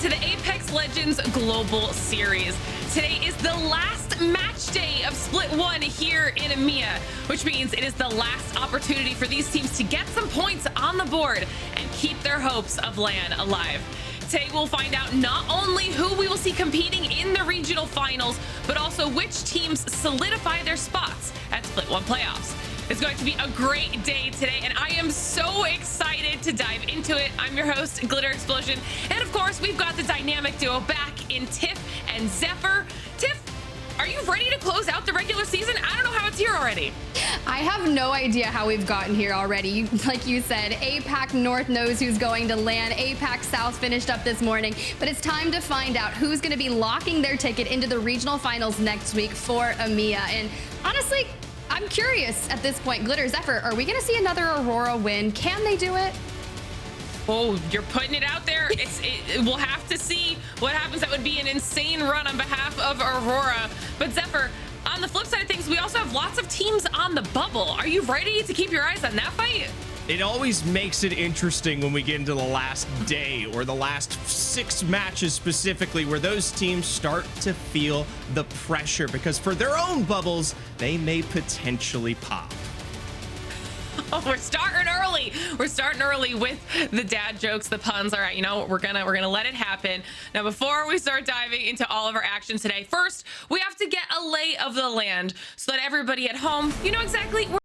to the Apex Legends Global Series. Today is the last match day of Split 1 here in EMEA, which means it is the last opportunity for these teams to get some points on the board and keep their hopes of LAN alive. Today we'll find out not only who we will see competing in the regional finals, but also which teams solidify their spots at Split 1 playoffs. It's going to be a great day today, and I am so excited to dive into it. I'm your host, Glitter Explosion, and of course, we've got the dynamic duo back in Tiff and Zephyr. Tiff, are you ready to close out the regular season? I don't know how it's here already. I have no idea how we've gotten here already. Like you said, APAC North knows who's going to LAN. APAC South finished up this morning, but it's time to find out who's going to be locking their ticket into the regional finals next week for EMEA. And honestly, I'm curious at this point. Glitter, Zephyr, are we going to see another Aurora win? Can they do it? Oh, you're putting it out there. We'll have to see what happens. That would be an insane run on behalf of Aurora. But Zephyr, on the flip side of things, we also have lots of teams on the bubble. Are you ready to keep your eyes on that fight? It always makes it interesting when we get into the last day or the last 6 matches specifically, where those teams start to feel the pressure because for their own bubbles, they may potentially pop. Oh, we're starting early. We're starting early with the dad jokes, the puns. All right, you know, we're gonna let it happen. Now, before we start diving into all of our action today, first, we have to get a lay of the land so that everybody at home, you know exactly where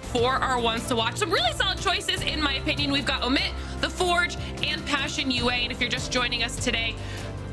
for our ones to watch. Some really solid choices, in my opinion. We've got Omit, The Forge, and Passion UA. And if you're just joining us today,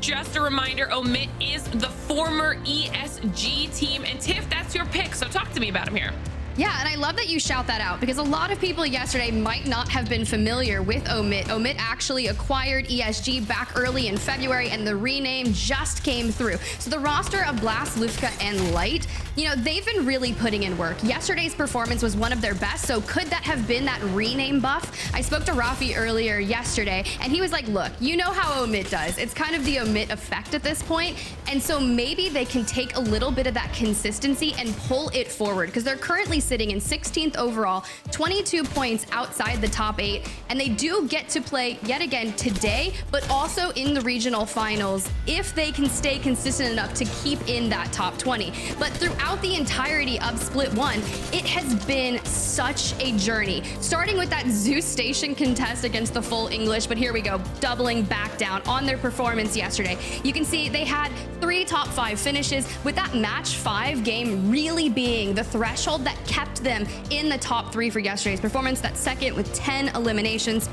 just a reminder, Omit is the former ESG team. And Tiff, that's your pick. So talk to me about him here. Yeah, and I love that you shout that out because a lot of people yesterday might not have been familiar with Omit. Omit actually acquired ESG back early in February, and the rename just came through. So the roster of Blast, Lufka, and Light, you know, they've been really putting in work. Yesterday's performance was one of their best, so could that have been that rename buff? I spoke to Rafi earlier yesterday, and he was like, look, you know how Omit does. It's kind of the Omit effect at this point, and so maybe they can take a little bit of that consistency and pull it forward because they're currently sitting in 16th overall, 22 points outside the top 8, and they do get to play yet again today, but also in the regional finals if they can stay consistent enough to keep in that top 20. But throughout the entirety of Split 1, it has been such a journey. Starting with that Zeus Station contest against the full English, but here we go, doubling back down on their performance yesterday. You can see they had 3 top 5 finishes, with that match 5 game really being the threshold that kept them in the top 3 for yesterday's performance, that second with 10 eliminations.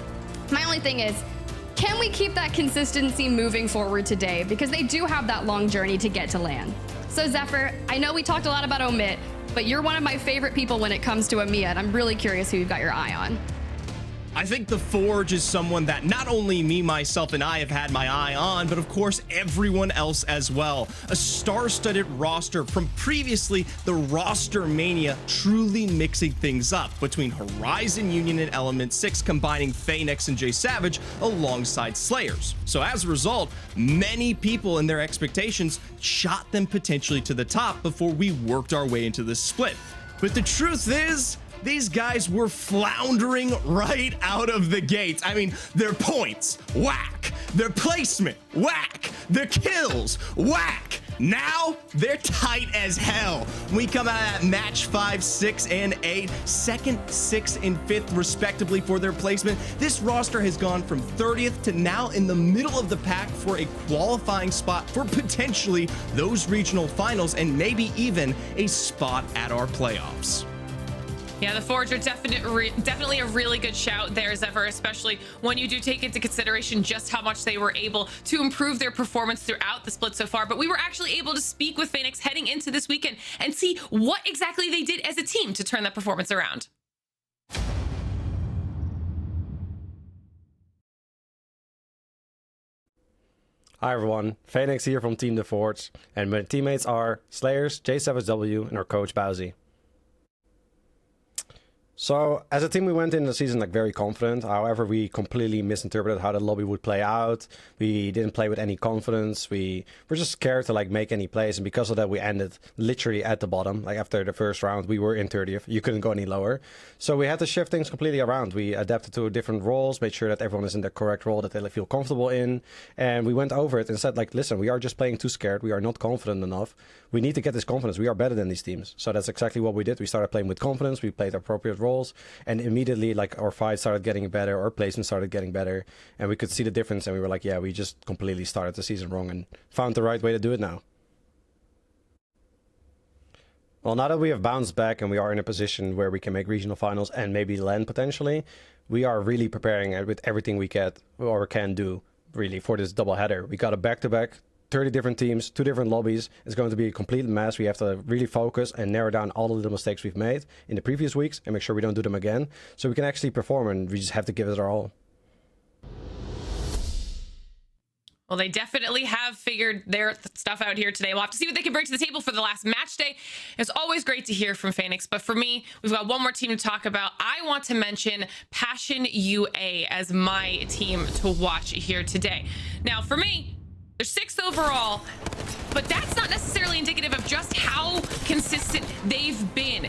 My only thing is, can we keep that consistency moving forward today? Because they do have that long journey to get to LAN. So Zephyr, I know we talked a lot about Omit, but you're one of my favorite people when it comes to EMEA, and I'm really curious who you've got your eye on. I think the Forge is someone that not only me, myself, and I have had my eye on, but of course everyone else as well. A star-studded roster from previously the roster mania, truly mixing things up between Horizon, Union, and Element 6, combining Phoenix and J Savage alongside Slayers. So as a result, many people in their expectations shot them potentially to the top before we worked our way into the split. But the truth is, these guys were floundering right out of the gates. I mean, their points, whack. Their placement, whack. Their kills, whack. Now, they're tight as hell. We come out at match 5, 6, and 8, second, 6th, and 5th, respectively, for their placement. This roster has gone from 30th to now in the middle of the pack for a qualifying spot for potentially those regional finals and maybe even a spot at our playoffs. Yeah, the Forge are definitely a really good shout there, Zephyr, especially when you do take into consideration just how much they were able to improve their performance throughout the split so far. But we were actually able to speak with Phoenix heading into this weekend and see what exactly they did as a team to turn that performance around. Hi everyone, Phoenix here from Team The Forge, and my teammates are Slayers, J7W, and our coach Bowsy. So, as a team, we went in the season very confident. However, we completely misinterpreted how the lobby would play out. We didn't play with any confidence. We were just scared to make any plays, and because of that, we ended literally at the bottom. After the first round, we were in 30th. You couldn't go any lower. So we had to shift things completely around. We adapted to different roles, made sure that everyone is in the correct role that they feel comfortable in, and we went over it and said, listen, we are just playing too scared. We are not confident enough. We need to get this confidence. We are better than these teams. So that's exactly what we did. We started playing with confidence. We played appropriate roles, and immediately our fight started getting better, our placement started getting better, and we could see the difference, and we were yeah, we just completely started the season wrong and found the right way to do it now. Well, now that we have bounced back and we are in a position where we can make regional finals and maybe LAN potentially, we are really preparing with everything we can do really for this double header. We got a back-to-back 30 different teams, 2 different lobbies. It's going to be a complete mess. We have to really focus and narrow down all the little mistakes we've made in the previous weeks and make sure we don't do them again, so we can actually perform, and we just have to give it our all. Well, they definitely have figured their stuff out here today. We'll have to see what they can bring to the table for the last match day. It's always great to hear from Phoenix, but for me, we've got one more team to talk about. I want to mention Passion UA as my team to watch here today. Now, for me, they're 6th overall, but that's not necessarily indicative of just how consistent they've been.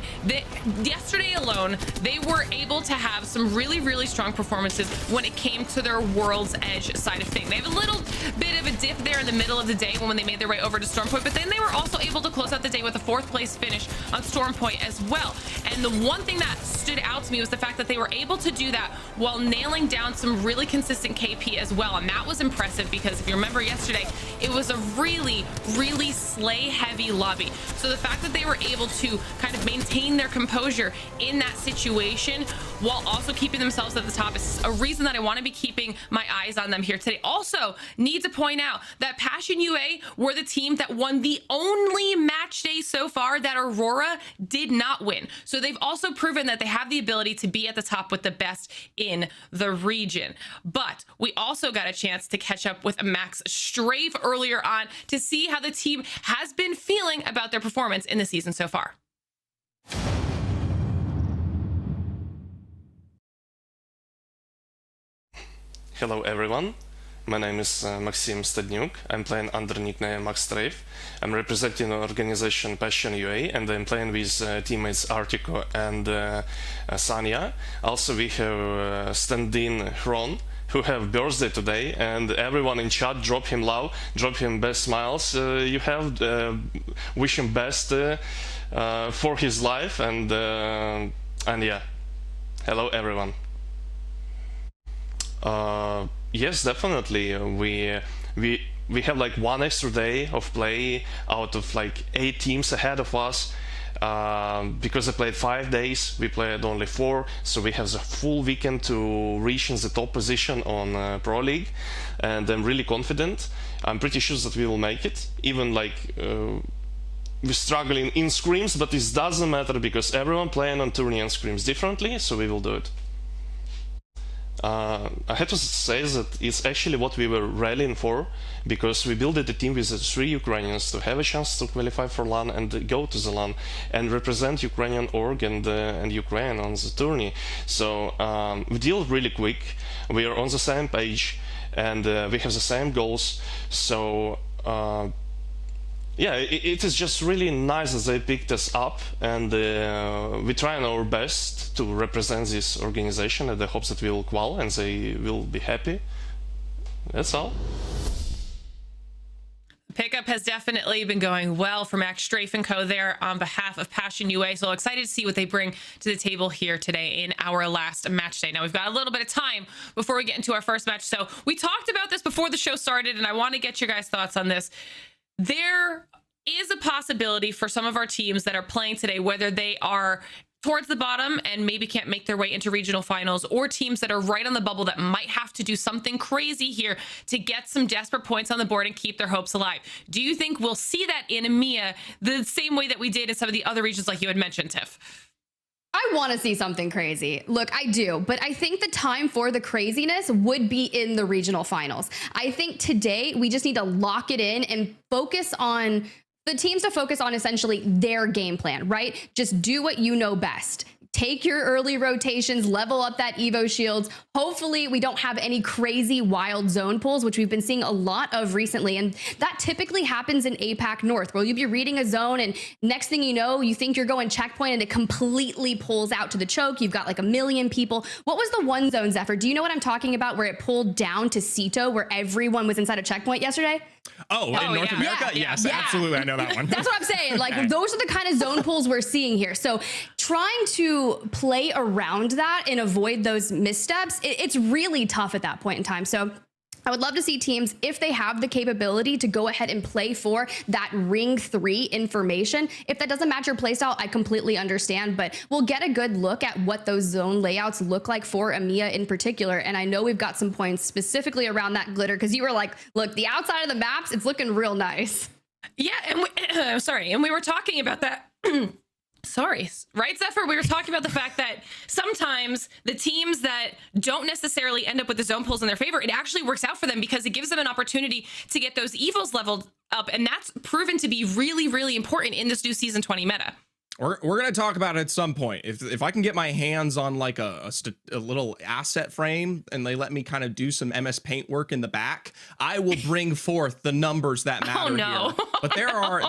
Yesterday alone, they were able to have some really, really strong performances when it came to their World's Edge side of things. They have a little bit of a dip there in the middle of the day when they made their way over to Storm Point, but then they were also able to close out the day with a 4th place finish on Storm Point as well. And the one thing that stood out to me was the fact that they were able to do that while nailing down some really consistent KP as well. And that was impressive because if you remember yesterday, it was a really, really slay heavy lobby. So the fact that they were able to kind of maintain their composure in that situation while also keeping themselves at the top is a reason that I want to be keeping my eyes on them here today. Also need to point out that Passion UA were the team that won the only match day so far that Aurora did not win. So they've also proven that they have the ability to be at the top with the best in the region. But we also got a chance to catch up with Max Strafe earlier on to see how the team has been feeling about their performance in the season so far. Hello everyone. my name is Maxim Stadnyuk. I'm playing under nickname Max Strafe. I'm representing the organization Passion UA, and I'm playing with teammates Artico and Sanya. Also, we have stand-in Hron, who have birthday today, and everyone in chat drop him love, drop him best smiles. You have wish him best for his life, and yeah, hello everyone. Yes, definitely. We have like one extra day of play out of like 8 teams ahead of us. Because I played 5 days, we played only 4, so we have the full weekend to reach in the top position on Pro League, and I'm really confident. I'm pretty sure that we will make it, even like we're struggling in scrims, but this doesn't matter because everyone playing on tourney and scrims differently, so we will do it. I have to say that it's actually what we were rallying for, because we built a team with 3 Ukrainians to have a chance to qualify for LAN and go to the LAN and represent Ukrainian org and Ukraine on the tourney. So we deal really quick, we are on the same page, and we have the same goals. So yeah, it is just really nice that they picked us up, and we're trying our best to represent this organization in the hopes that we will qual and they will be happy. That's all. Pickup has definitely been going well for Max Strafe and Co. there on behalf of Passion UA. So excited to see what they bring to the table here today in our last match day. Now we've got a little bit of time before we get into our first match. So we talked about this before the show started, and I want to get your guys' thoughts on this. There is a possibility for some of our teams that are playing today, whether they are towards the bottom and maybe can't make their way into regional finals, or teams that are right on the bubble that might have to do something crazy here to get some desperate points on the board and keep their hopes alive. Do you think we'll see that in EMEA the same way that we did in some of the other regions like you had mentioned, Tiff? I want to see something crazy. Look, I do, but I think the time for the craziness would be in the regional finals. I think today we just need to lock it in and focus on the teams to focus on essentially their game plan, right? Just do what you know best. Take your early rotations, level up that Evo shields. Hopefully we don't have any crazy wild zone pulls, which we've been seeing a lot of recently. And that typically happens in APAC North, where you'll be reading a zone and next thing you know, you think you're going checkpoint and it completely pulls out to the choke. You've got like 1 million people. What was the one zone, Zephyr? Do you know what I'm talking about, where it pulled down to Cito, where everyone was inside a checkpoint yesterday? Oh, in North America? Yeah. Yes, Yeah. absolutely. I know that one. That's what I'm saying. Like, those are the kind of zone pulls we're seeing here. So trying to play around that and avoid those missteps, it's really tough at that point in time. So I would love to see teams, if they have the capability to go ahead and play for that ring 3 information. If that doesn't match your playstyle, I completely understand, but we'll get a good look at what those zone layouts look like for EMEA in particular. And I know we've got some points specifically around that glitter, because you were like, look, the outside of the maps, it's looking real nice. Yeah, and sorry, and we were talking about that. Sorry, right, Zephyr? We were talking about the fact that sometimes the teams that don't necessarily end up with the zone pulls in their favor, it actually works out for them because it gives them an opportunity to get those evils leveled up. And that's proven to be really, really important in this new Season 20 meta. We're going to talk about it at some point. If I can get my hands on like a little asset frame and they let me kind of do some MS Paint work in the back, I will bring forth the numbers that matter. Oh, no. Here. But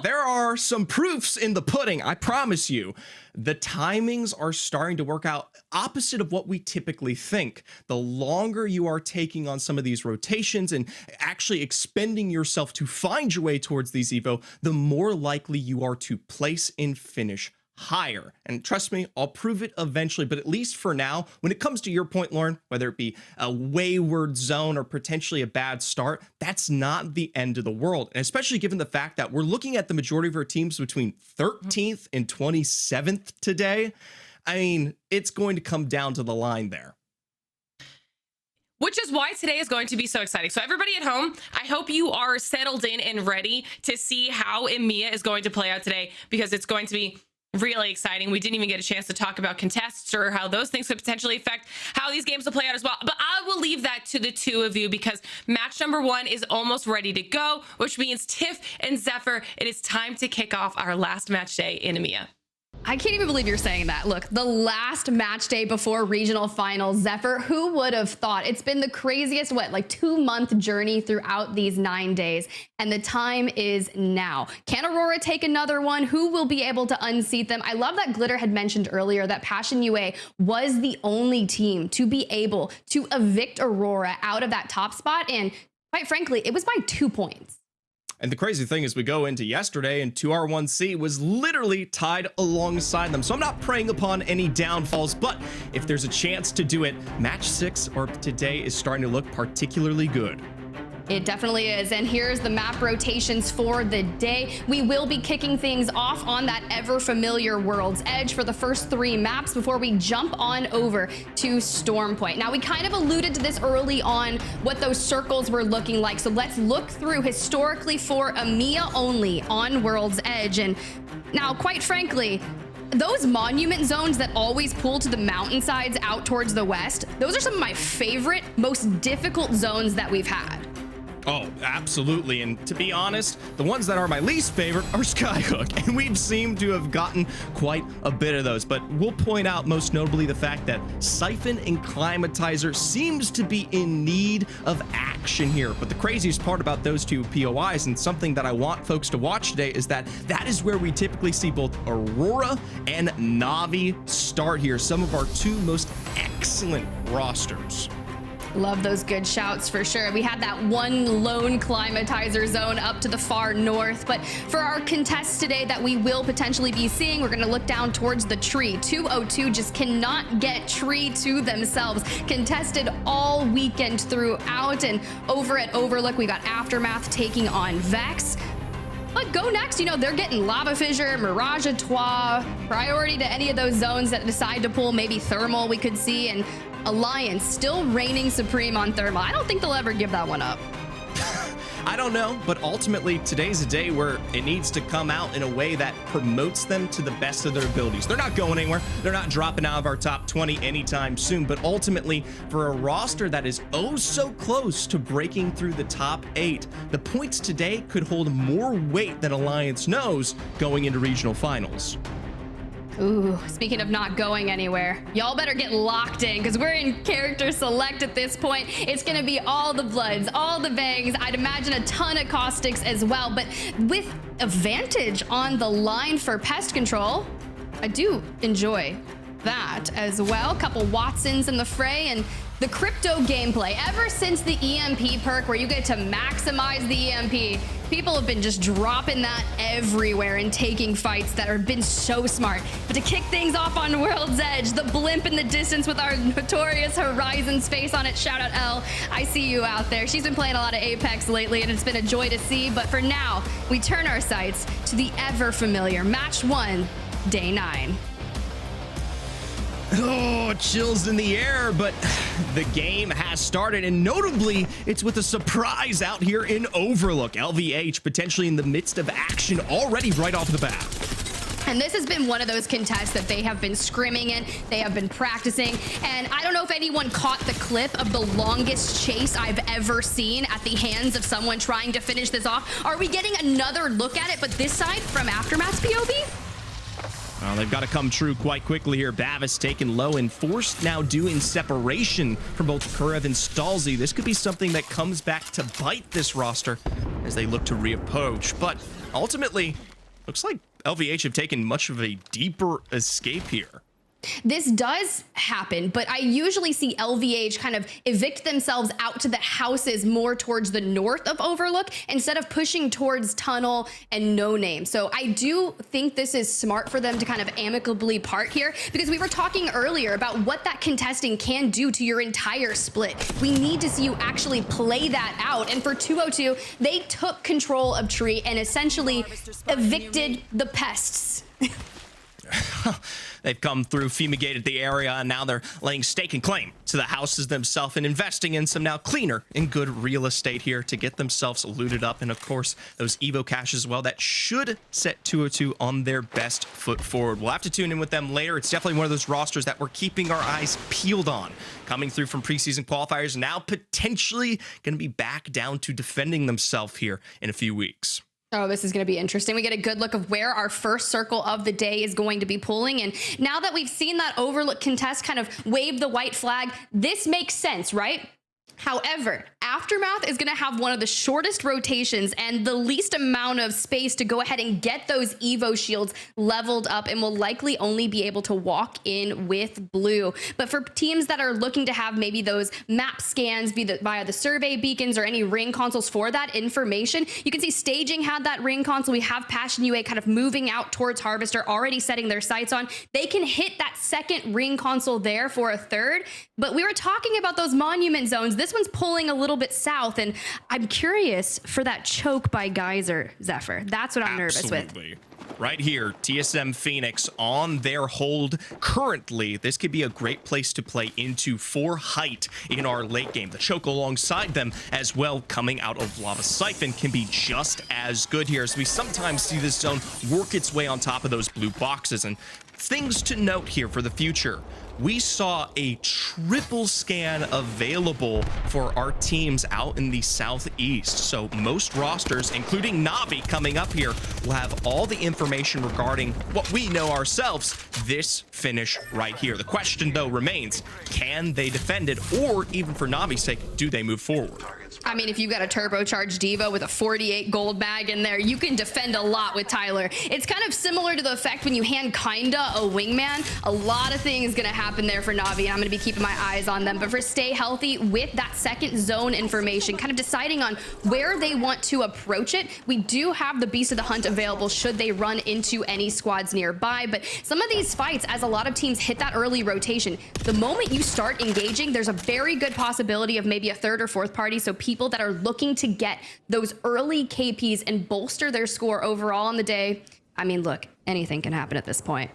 there are some proofs in the pudding, I promise you. The timings are starting to work out opposite of what we typically think. The longer you are taking on some of these rotations and actually expending yourself to find your way towards these Evo, the more likely you are to place and finish higher. And trust me, I'll prove it eventually, but at least for now, when it comes to your point, Lauren, whether it be a wayward zone or potentially a bad start, that's not the end of the world. And especially given the fact that we're looking at the majority of our teams between 13th and 27th today, I mean, it's going to come down to the line there. Which is why today is going to be so exciting. So everybody at home, I hope you are settled in and ready to see how EMEA is going to play out today, because it's going to be really exciting. We didn't even get a chance to talk about contests or how those things could potentially affect how these games will play out as well. But I will leave that to the two of you, because match number 1 is almost ready to go, which means Tiff and Zephyr, it is time to kick off our last match day in EMEA. I can't even believe you're saying that. Look, the last match day before regional finals, Zephyr, who would have thought? It's been the craziest, like 2-month journey throughout these 9 days, and the time is now. Can Aurora take another one? Who will be able to unseat them? I love that Glitter had mentioned earlier that Passion UA was the only team to be able to evict Aurora out of that top spot, and quite frankly, it was by 2 points. And the crazy thing is we go into yesterday and 2R1C was literally tied alongside them. So I'm not preying upon any downfalls, but if there's a chance to do it, match 6 or today is starting to look particularly good. It definitely is. And here's the map rotations for the day. We will be kicking things off on that ever familiar World's Edge for the first 3 maps before we jump on over to Storm Point. Now, we kind of alluded to this early on, what those circles were looking like. So let's look through historically for EMEA only on World's Edge. And now, quite frankly, those monument zones that always pull to the mountainsides out towards the west, those are some of my favorite, most difficult zones that we've had. Oh, absolutely. And to be honest, the ones that are my least favorite are Skyhook, and we've seemed to have gotten quite a bit of those. But we'll point out most notably the fact that Siphon and Climatizer seems to be in need of action here. But the craziest part about those two POIs, and something that I want folks to watch today, is that that is where we typically see both Aurora and Na'Vi start here. Some of our 2 most excellent rosters. Love those good shouts for sure. We had that one lone Climatizer zone up to the far north, but for our contests today that we will potentially be seeing, we're gonna look down towards the tree. 202 just cannot get tree to themselves. Contested all weekend throughout, and over at Overlook, we got Aftermath taking on Vex. But go next, they're getting Lava Fissure, Mirage Trois, priority to any of those zones that decide to pull, maybe Thermal we could see, and Alliance still reigning supreme on Thermal. I don't think they'll ever give that one up. I don't know, but ultimately today's a day where it needs to come out in a way that promotes them to the best of their abilities. They're not going anywhere. They're not dropping out of our top 20 anytime soon, but ultimately for a roster that is oh so close to breaking through the top 8, the points today could hold more weight than Alliance knows going into regional finals. Ooh, speaking of not going anywhere, y'all better get locked in because we're in character select at this point. It's gonna be all the Bloods, all the Bangs, I'd imagine a ton of Caustics as well, but with advantage on the line for pest control, I do enjoy that as well. A couple Watsons in the fray, and the crypto gameplay, ever since the EMP perk where you get to maximize the EMP, people have been just dropping that everywhere and taking fights that have been so smart. But to kick things off on World's Edge, the blimp in the distance with our notorious Horizon's face on it. Shout out Elle, I see you out there. She's been playing a lot of Apex lately and it's been a joy to see. But for now, we turn our sights to the ever familiar Match 1, Day 9. Oh, chills in the air, but the game has started, and notably, it's with a surprise out here in Overlook. LVH potentially in the midst of action already right off the bat. And this has been one of those contests that they have been scrimming in, they have been practicing, and I don't know if anyone caught the clip of the longest chase I've ever seen at the hands of someone trying to finish this off. Are we getting another look at it, but this side from Aftermath's POV? Well, they've got to come true quite quickly here. Bavis taken low and forced now due in separation from both Kurev and Stalzy. This could be something that comes back to bite this roster as they look to reapproach. But ultimately, looks like LVH have taken much of a deeper escape here. This does happen, but I usually see LVH kind of evict themselves out to the houses more towards the north of Overlook instead of pushing towards Tunnel and No Name. So I do think this is smart for them to kind of amicably part here, because we were talking earlier about what that contesting can do to your entire split. We need to see you actually play that out. And for 202, they took control of Tree and essentially evicted the pests. They've come through, fumigated the area, and now they're laying stake and claim to the houses themselves and investing in some now cleaner and good real estate here to get themselves looted up. And of course, those Evo caches as well, that should set 202 on their best foot forward. We'll have to tune in with them later. It's definitely one of those rosters that we're keeping our eyes peeled on. Coming through from preseason qualifiers, now potentially going to be back down to defending themselves here in a few weeks. Oh, this is going to be interesting. We get a good look of where our first circle of the day is going to be pulling. And now that we've seen that Overlook contest kind of wave the white flag, this makes sense, right? However, Aftermath is going to have one of the shortest rotations and the least amount of space to go ahead and get those Evo shields leveled up, and will likely only be able to walk in with blue. But for teams that are looking to have maybe those map scans via the survey beacons or any ring consoles for that information, you can see Staging had that ring console. We have Passion UA kind of moving out towards Harvester, already setting their sights on. They can hit that second ring console there for a third. But we were talking about those monument zones. This one's pulling a little bit south, and I'm curious for that choke by Geyser, Zephyr. That's what I'm nervous with. Right here, TSM Phoenix on their hold currently. This could be a great place to play into for height in our late game. The choke alongside them as well coming out of Lava Siphon can be just as good here, as we sometimes see this zone work its way on top of those blue boxes. And things to note here for the future. We saw a triple scan available for our teams out in the southeast. So most rosters, including Na'Vi coming up here, will have all the information regarding what we know ourselves, this finish right here. The question, though, remains, can they defend it? Or even for Na'Vi's sake, do they move forward? I mean, if you've got a turbocharged Devo with a 48 gold bag in there, you can defend a lot with Tyler. It's kind of similar to the effect when you hand Kinda a wingman. A lot of things gonna happen there for Na'Vi, and I'm gonna be keeping my eyes on them. But for Stay Healthy, with that second zone information, kind of deciding on where they want to approach it, we do have the Beast of the Hunt available should they run into any squads nearby. But some of these fights, as a lot of teams hit that early rotation, the moment you start engaging, there's a very good possibility of maybe a third or fourth party. So people that are looking to get those early KPs and bolster their score overall on the day. I mean, look, anything can happen at this point.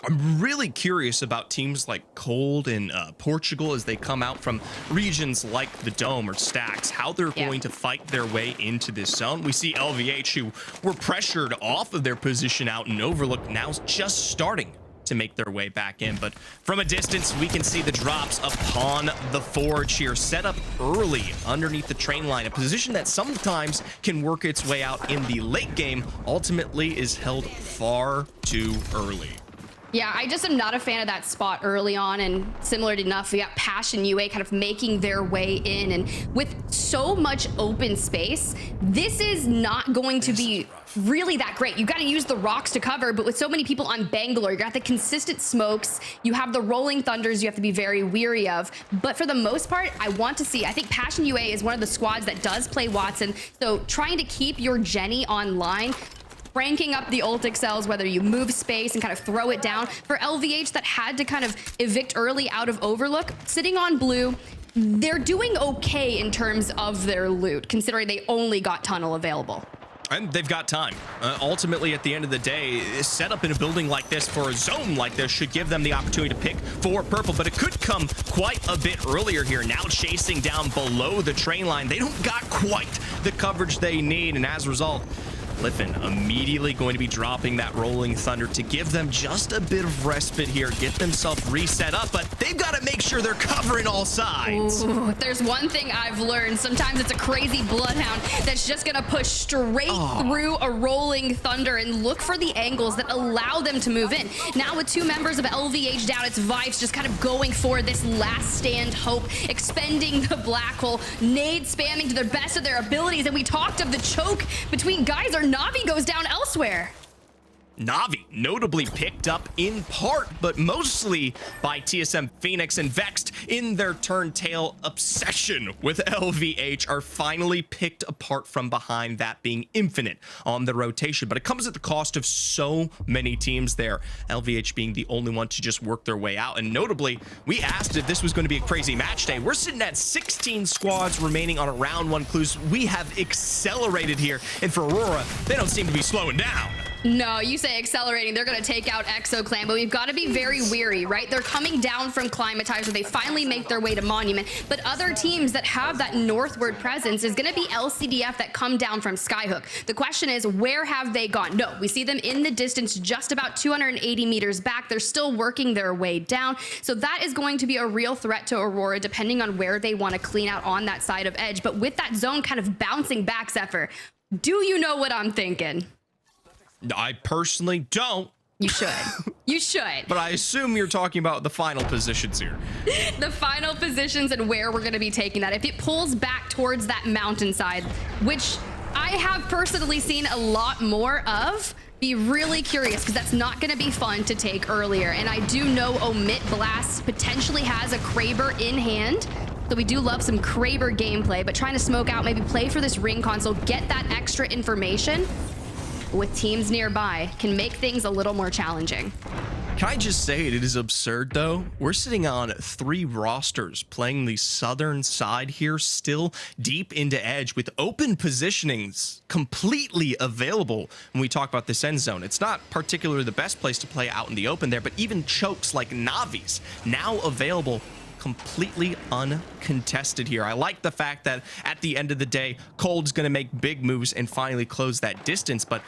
I'm really curious about teams like Cold and Portugal as they come out from regions like the Dome or Stacks, how they're going to fight their way into this zone. We see LVH, who were pressured off of their position out in Overlook, now just starting to make their way back in. But from a distance, we can see the drops upon the Forge here, set up early underneath the train line, a position that sometimes can work its way out in the late game, ultimately is held far too early. Yeah, I just am not a fan of that spot early on, and similar enough, we got Passion UA kind of making their way in, and with so much open space, this is not going to be really that great. You got to use the rocks to cover, but with so many people on Bangalore, you got the consistent smokes, you have the rolling thunders you have to be very weary of. But for the most part, I want to see, I think Passion UA is one of the squads that does play Watson, so trying to keep your Jenny online, cranking up the ult excels, whether you move space and kind of throw it down. For LVH that had to kind of evict early out of Overlook, sitting on blue, they're doing okay in terms of their loot, considering they only got tunnel available. And they've got time. Ultimately, at the end of the day, set up in a building like this for a zone like this should give them the opportunity to pick for purple, but it could come quite a bit earlier here. Now chasing down below the train line. They don't got quite the coverage they need, and as a result, Liffin immediately going to be dropping that Rolling Thunder to give them just a bit of respite here, get themselves reset up, but they've got to make sure they're covering all sides. Ooh, if there's one thing I've learned, sometimes it's a crazy Bloodhound that's just going to push straight through a Rolling Thunder and look for the angles that allow them to move in. Now with two members of LVH down, it's Vibes just kind of going for this last stand hope, expending the black hole, nade spamming to the best of their abilities, and we talked of the choke between Geyser. Na'Vi goes down elsewhere. Na'Vi notably picked up in part, but mostly by TSM Phoenix, and Vexed in their turntail obsession with LVH are finally picked apart from behind, that being Infinite on the rotation. But it comes at the cost of so many teams there, LVH being the only one to just work their way out. And notably, we asked if this was going to be a crazy match day. We're sitting at 16 squads remaining on a round one clues. We have accelerated here, and for Aurora, they don't seem to be slowing down. No, you say accelerating, they're going to take out ExoClan, but we've got to be very weary, right? They're coming down from Climatizer. They finally make their way to Monument, but other teams that have that northward presence is going to be LCDF that come down from Skyhook. The question is, where have they gone? No, we see them in the distance just about 280 meters back. They're still working their way down, so that is going to be a real threat to Aurora, depending on where they want to clean out on that side of Edge. But with that zone kind of bouncing back, Zephyr, Do you know what I'm thinking? I personally don't. You should. You should. But I assume you're talking about the final positions here. The final positions and where we're going to be taking that. If it pulls back towards that mountainside, which I have personally seen a lot more of, be really curious because that's not going to be fun to take earlier. And I do know Omit Blast potentially has a Kraber in hand. So we do love some Kraber gameplay, but trying to smoke out, maybe play for this ring console, get that extra information with teams nearby can make things a little more challenging. Can I just say it is absurd though? We're sitting on 3 rosters playing the southern side here, still deep into Edge with open positionings completely available when we talk about this end zone. It's not particularly the best place to play out in the open there, but even chokes like Navi's now available completely uncontested here. I like the fact that at the end of the day, Cold's going to make big moves and finally close that distance, but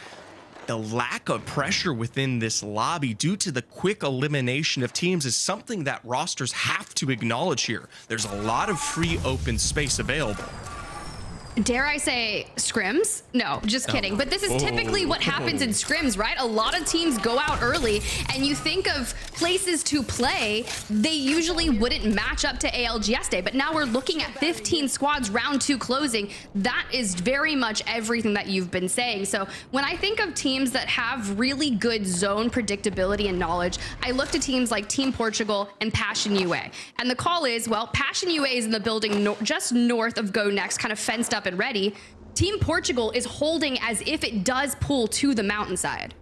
the lack of pressure within this lobby due to the quick elimination of teams is something that rosters have to acknowledge here. There's a lot of free open space available. Dare I say scrims? No, just kidding. But this is typically what happens in scrims, right? A lot of teams go out early, and you think of places to play, they usually wouldn't match up to ALGS Day. But now we're looking at 15 squads, round 2 closing. That is very much everything that you've been saying. So when I think of teams that have really good zone predictability and knowledge, I look to teams like Team Portugal and Passion UA. And the call is, well, Passion UA is in the building just north of Go Next, kind of fenced up and ready. Team Portugal is holding as if it does pull to the mountainside.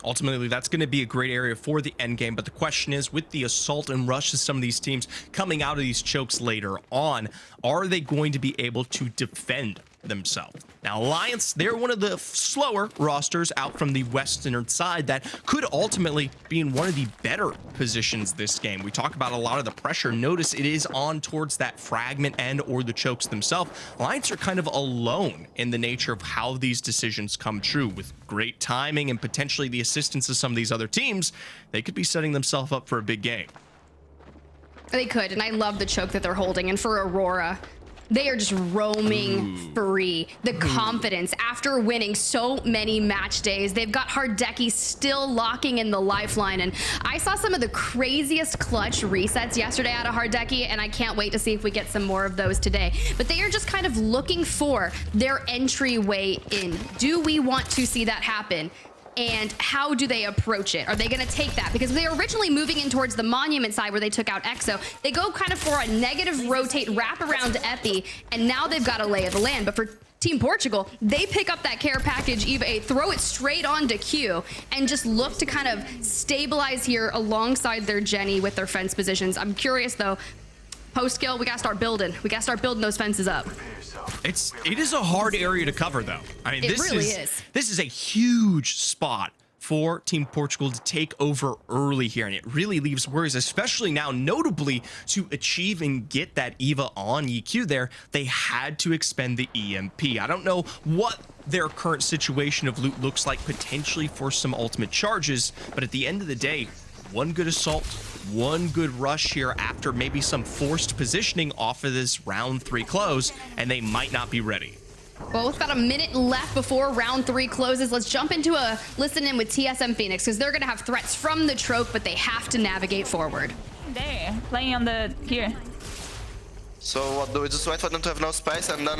Ultimately, that's going to be a great area for the end game, but the question is, with the assault and rush of some of these teams coming out of these chokes later on, are they going to be able to defend themselves? Now, Alliance, they're one of the slower rosters out from the western side that could ultimately be in one of the better positions this game. We talk about a lot of the pressure. Notice it is on towards that fragment end or the chokes themselves. Alliance are kind of alone in the nature of how these decisions come true. With great timing and potentially the assistance of some of these other teams, they could be setting themselves up for a big game. They could, and I love the choke that they're holding. And for Aurora, they are just roaming free. The confidence after winning so many match days. They've got Hardeki still locking in the lifeline. And I saw some of the craziest clutch resets yesterday out of Hardeki, and I can't wait to see if we get some more of those today. But they are just kind of looking for their entryway in. Do we want to see that happen? And how do they approach it? Are they going to take that? Because they were originally moving in towards the monument side where they took out EXO. They go kind of for a negative rotate wrap around Epi, and now they've got a lay of the land. But for Team Portugal, they pick up that care package EVA 8, throw it straight onto Q, and just look to kind of stabilize here alongside their Jenny with their fence positions. I'm curious though, post kill, we gotta start building. We gotta start building those fences up. It is a hard area to cover though. I mean, It really is. This is a huge spot for Team Portugal to take over early here, and it really leaves worries, especially now, notably, to achieve and get that EVA on EQ there, they had to expend the EMP. I don't know what their current situation of loot looks like potentially for some ultimate charges, but at the end of the day, one good assault, one good rush here after maybe some forced positioning off of this round 3 close, and they might not be ready. Both got a minute left before round 3 closes. Let's jump into a listen in with TSM Phoenix, because they're going to have threats from the Troke, but they have to navigate forward. There, playing on the here. So what, do we just wait for them to have no space and then...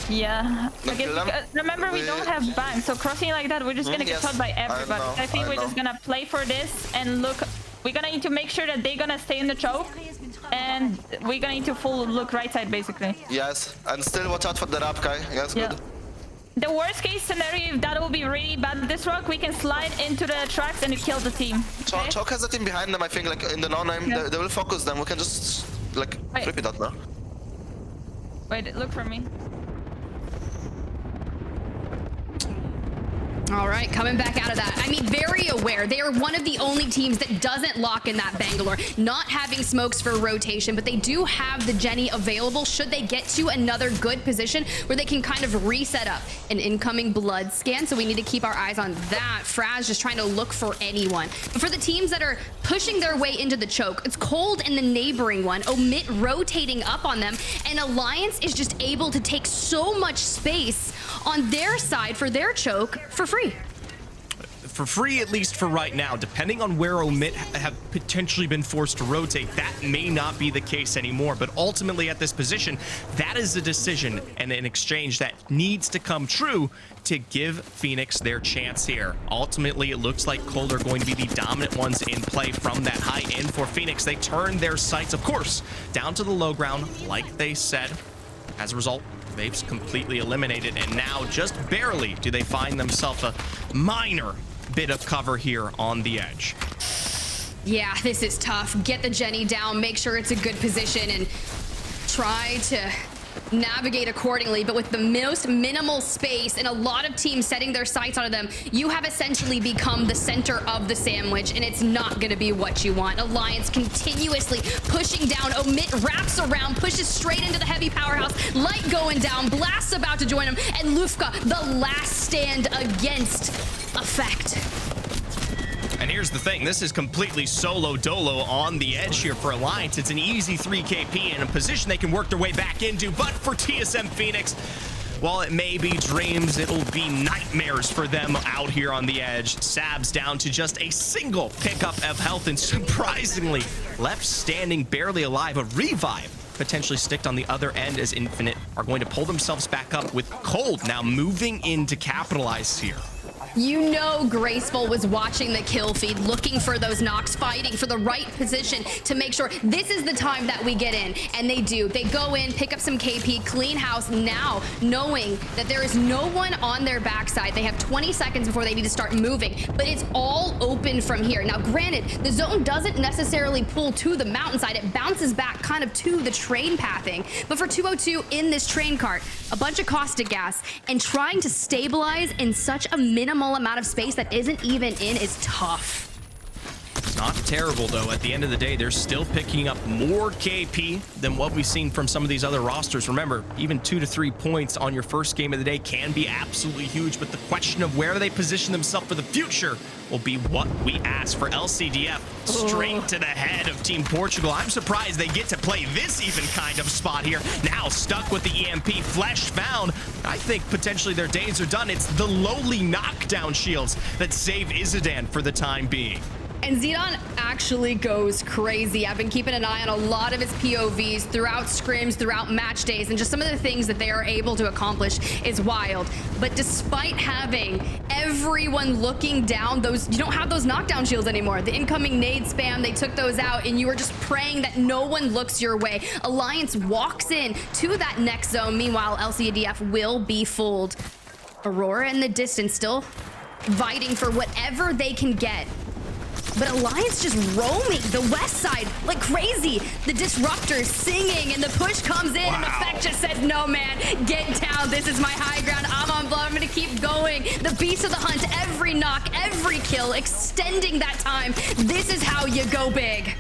Yeah. Okay, kill them? remember, we don't have bangs, so crossing like that, we're just gonna get yes, caught by everybody. I I think know. we're just gonna play for this and look. We're gonna need to make sure that they're gonna stay in the choke, and we're gonna need to full look right side basically. Yes, and still watch out for the rap guy. Yes, Yeah. good. The worst case scenario, if that will be really bad this rock, we can slide into the tracks and kill the team. Okay? Chalk has a team behind them, I think, like in the no-name. Yeah. They will focus them. We can just, like, Wait. flip it out now. Wait, look for me. All right, coming back out of that. I mean, very aware. They are one of the only teams that doesn't lock in that Bangalore, not having smokes for rotation, but they do have the Jenny available should they get to another good position where they can kind of reset up an incoming blood scan. So we need to keep our eyes on that. Fraz just trying to look for anyone. But for the teams that are pushing their way into the choke, it's Cold in the neighboring one, Omit rotating up on them, and Alliance is just able to take so much space on their side for their choke for free. For free, at least for right now. Depending on where Omit have potentially been forced to rotate, that may not be the case anymore. But ultimately at this position, that is a decision and an exchange that needs to come true to give Phoenix their chance here. Ultimately, it looks like Cold are going to be the dominant ones in play from that high end for Phoenix. They turn their sights, of course, down to the low ground, like they said. As a result, they've completely eliminated, and now just barely do they find themselves a minor bit of cover here on the edge. Yeah, this is tough. Get the Jenny down, make sure it's a good position, and try to navigate accordingly. But with the most minimal space and a lot of teams setting their sights onto them, you have essentially become the center of the sandwich, and it's not going to be what you want. Alliance continuously pushing down. Omit wraps around, pushes straight into the heavy powerhouse. Light going down, Blast's about to join him, and Lufka, the last stand against Effect. And here's the thing, this is completely solo dolo on the edge here for Alliance. It's an easy 3KP in a position they can work their way back into, but for TSM Phoenix, while it may be dreams, it'll be nightmares for them out here on the edge. Sab's down to just a single pickup of health, and surprisingly left standing, barely alive. A revive potentially sticked on the other end, as Infinite are going to pull themselves back up with Cold now moving in to capitalize here. You know Graceful was watching the kill feed, looking for those knocks, fighting for the right position to make sure this is the time that we get in. And they do. They go in, pick up some KP, clean house now, knowing that there is no one on their backside. They have 20 seconds before they need to start moving, but it's all open from here. Now, granted, the zone doesn't necessarily pull to the mountainside. It bounces back kind of to the train pathing. But for 202 in this train cart, a bunch of caustic gas, and trying to stabilize in such a minimal amount of space that isn't even in is tough. Not terrible, though. At the end of the day, they're still picking up more KP than what we've seen from some of these other rosters. Remember, even 2 to 3 points on your first game of the day can be absolutely huge, but the question of where they position themselves for the future will be what we ask for LCDF. Straight to the head of Team Portugal. I'm surprised they get to play this even kind of spot here. Now stuck with the EMP, Flesh found. I think potentially their days are done. It's the lowly knockdown shields that save Izadin for the time being. And Zidane actually goes crazy. I've been keeping an eye on a lot of his POVs throughout scrims, throughout match days, and just some of the things that they are able to accomplish is wild. But despite having everyone looking down, you don't have those knockdown shields anymore. The incoming nade spam, they took those out, and you are just praying that no one looks your way. Alliance walks in to that next zone. Meanwhile, LCDF will be fooled. Aurora in the distance, still fighting for whatever they can get. But Alliance just roaming the west side like crazy. The disruptors singing, and the push comes in, and Effect just says, no, man, get down. This is my high ground. I'm on blood. I'm going to keep going. The beast of the hunt, every knock, every kill, extending that time. This is how you go big.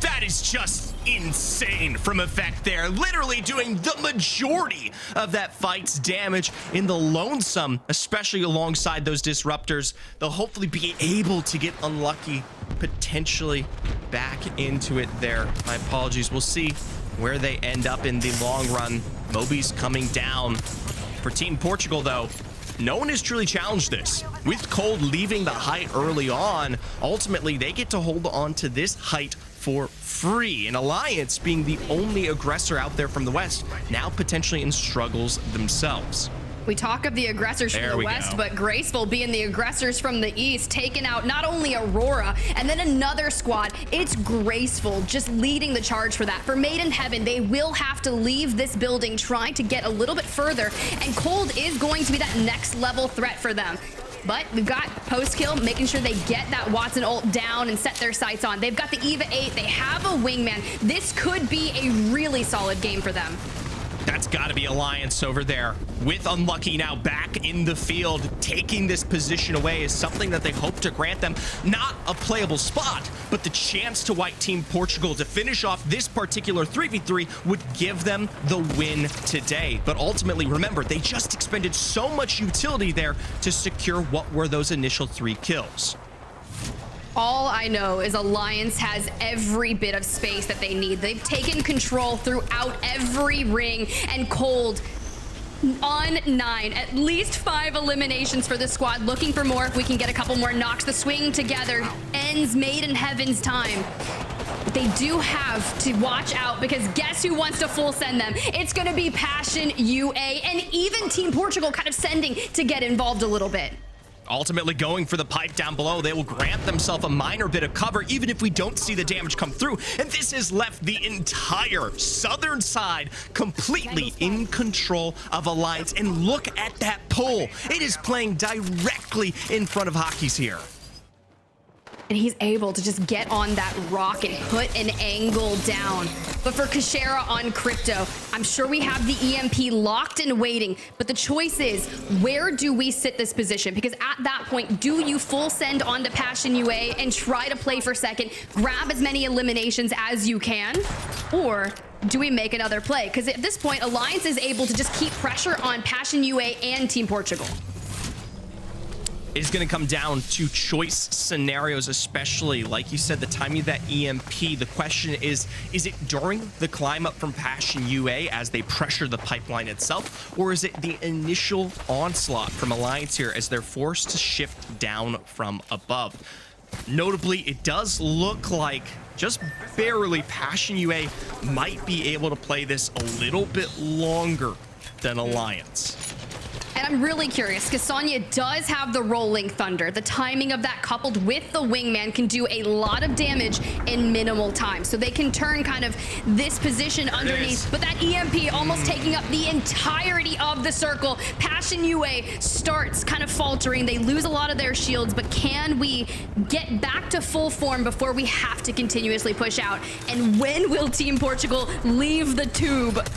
That is just insane from Effect there. Literally doing the majority of that fight's damage in the lonesome, especially alongside those disruptors. They'll hopefully be able to get unlucky, potentially back into it there. My apologies. We'll see where they end up in the long run. Moby's coming down. For Team Portugal, though, no one has truly challenged this. With Cold leaving the height early on, ultimately they get to hold on to this height for free. And Alliance, being the only aggressor out there from the west, now potentially in struggles themselves. We talk of the aggressors from the west, but Graceful being the aggressors from the east, taking out not only Aurora and then another squad. It's Graceful just leading the charge for that. For Made in Heaven, they will have to leave this building, trying to get a little bit further, and Cold is going to be that next level threat for them. But we've got post-kill, making sure they get that Watson ult down and set their sights on. They've got the EVA 8. They have a wingman. This could be a really solid game for them. That's got to be Alliance over there. With Unlucky now back in the field, taking this position away is something that they hope to grant them. Not a playable spot, but the chance to wipe Team Portugal to finish off this particular 3v3 would give them the win today. But ultimately, remember, they just expended so much utility there to secure what were those initial 3 kills. All I know is Alliance has every bit of space that they need. They've taken control throughout every ring, and Cold, on 9. At least 5 eliminations for this squad. Looking for more. If we can get a couple more knocks. The swing together ends made in heaven's time. They do have to watch out because guess who wants to full send them? It's going to be Passion UA and even Team Portugal kind of sending to get involved a little bit. Ultimately going for the pipe down below. They will grant themselves a minor bit of cover even if we don't see the damage come through. And this has left the entire southern side completely in control of Alliance. And look at that pull. It is playing directly in front of Hockey's here. And he's able to just get on that rock and put an angle down. But for Kashera on Crypto, I'm sure we have the EMP locked and waiting. But the choice is, where do we sit this position? Because at that point, do you full send onto Passion UA and try to play for second, grab as many eliminations as you can? Or do we make another play? Because at this point, Alliance is able to just keep pressure on Passion UA and Team Portugal. It's going to come down to choice scenarios, especially, like you said, the timing of that EMP. The question is it during the climb up from Passion UA as they pressure the pipeline itself, or is it the initial onslaught from Alliance here as they're forced to shift down from above? Notably, it does look like just barely Passion UA might be able to play this a little bit longer than Alliance. And I'm really curious because Sonya does have the Rolling Thunder. The timing of that coupled with the Wingman can do a lot of damage in minimal time. So they can turn kind of this position underneath. But that EMP almost taking up the entirety of the circle. Passion UA starts kind of faltering. They lose a lot of their shields. But can we get back to full form before we have to continuously push out? And when will Team Portugal leave the tube?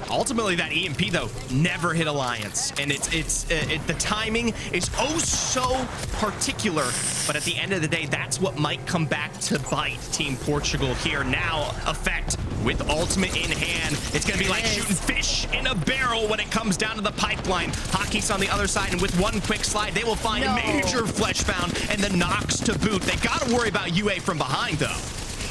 Ultimately, that EMP, though, never hit Alliance. And the timing is oh so particular. But at the end of the day, that's what might come back to bite Team Portugal here. Now, Effect with ultimate in hand. It's going to be like shooting fish in a barrel when it comes down to the pipeline. Hockey's on the other side, and with one quick slide, they will find a major fleshbound and the knocks to boot. They got to worry about UA from behind, though.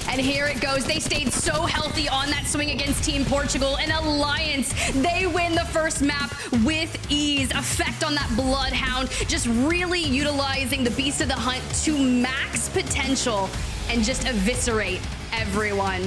And here it goes. They stayed so healthy on that swing against Team Portugal. And Alliance, they win the first map with ease. Effect on that Bloodhound, just really utilizing the Beast of the Hunt to max potential and just eviscerate everyone.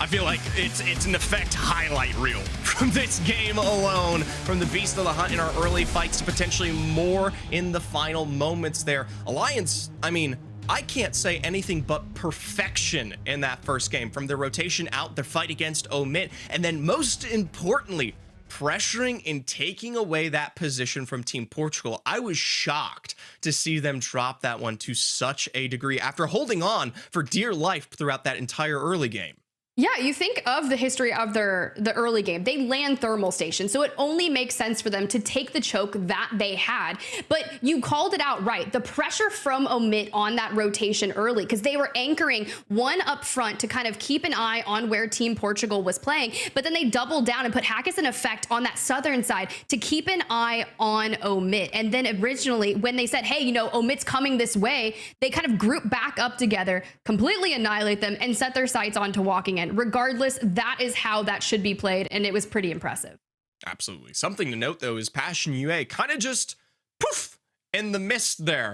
I feel like it's an Effect highlight reel from this game alone, from the Beast of the Hunt in our early fights to potentially more in the final moments there. Alliance, I mean, I can't say anything but perfection in that first game, from their rotation out, their fight against Omit, and then most importantly, pressuring and taking away that position from Team Portugal. I was shocked to see them drop that one to such a degree after holding on for dear life throughout that entire early game. Yeah, you think of the history of the early game. They land thermal stations, so it only makes sense for them to take the choke that they had. But you called it out right. The pressure from Omit on that rotation early, because they were anchoring one up front to kind of keep an eye on where Team Portugal was playing, but then they doubled down and put Hackett in Effect on that southern side to keep an eye on Omit. And then originally, when they said, hey, you know, Omit's coming this way, they kind of grouped back up together, completely annihilate them, and set their sights onto walking in. Regardless, that is how that should be played, and it was pretty impressive. Absolutely. Something to note, though, is Passion UA kind of just poof in the mist there.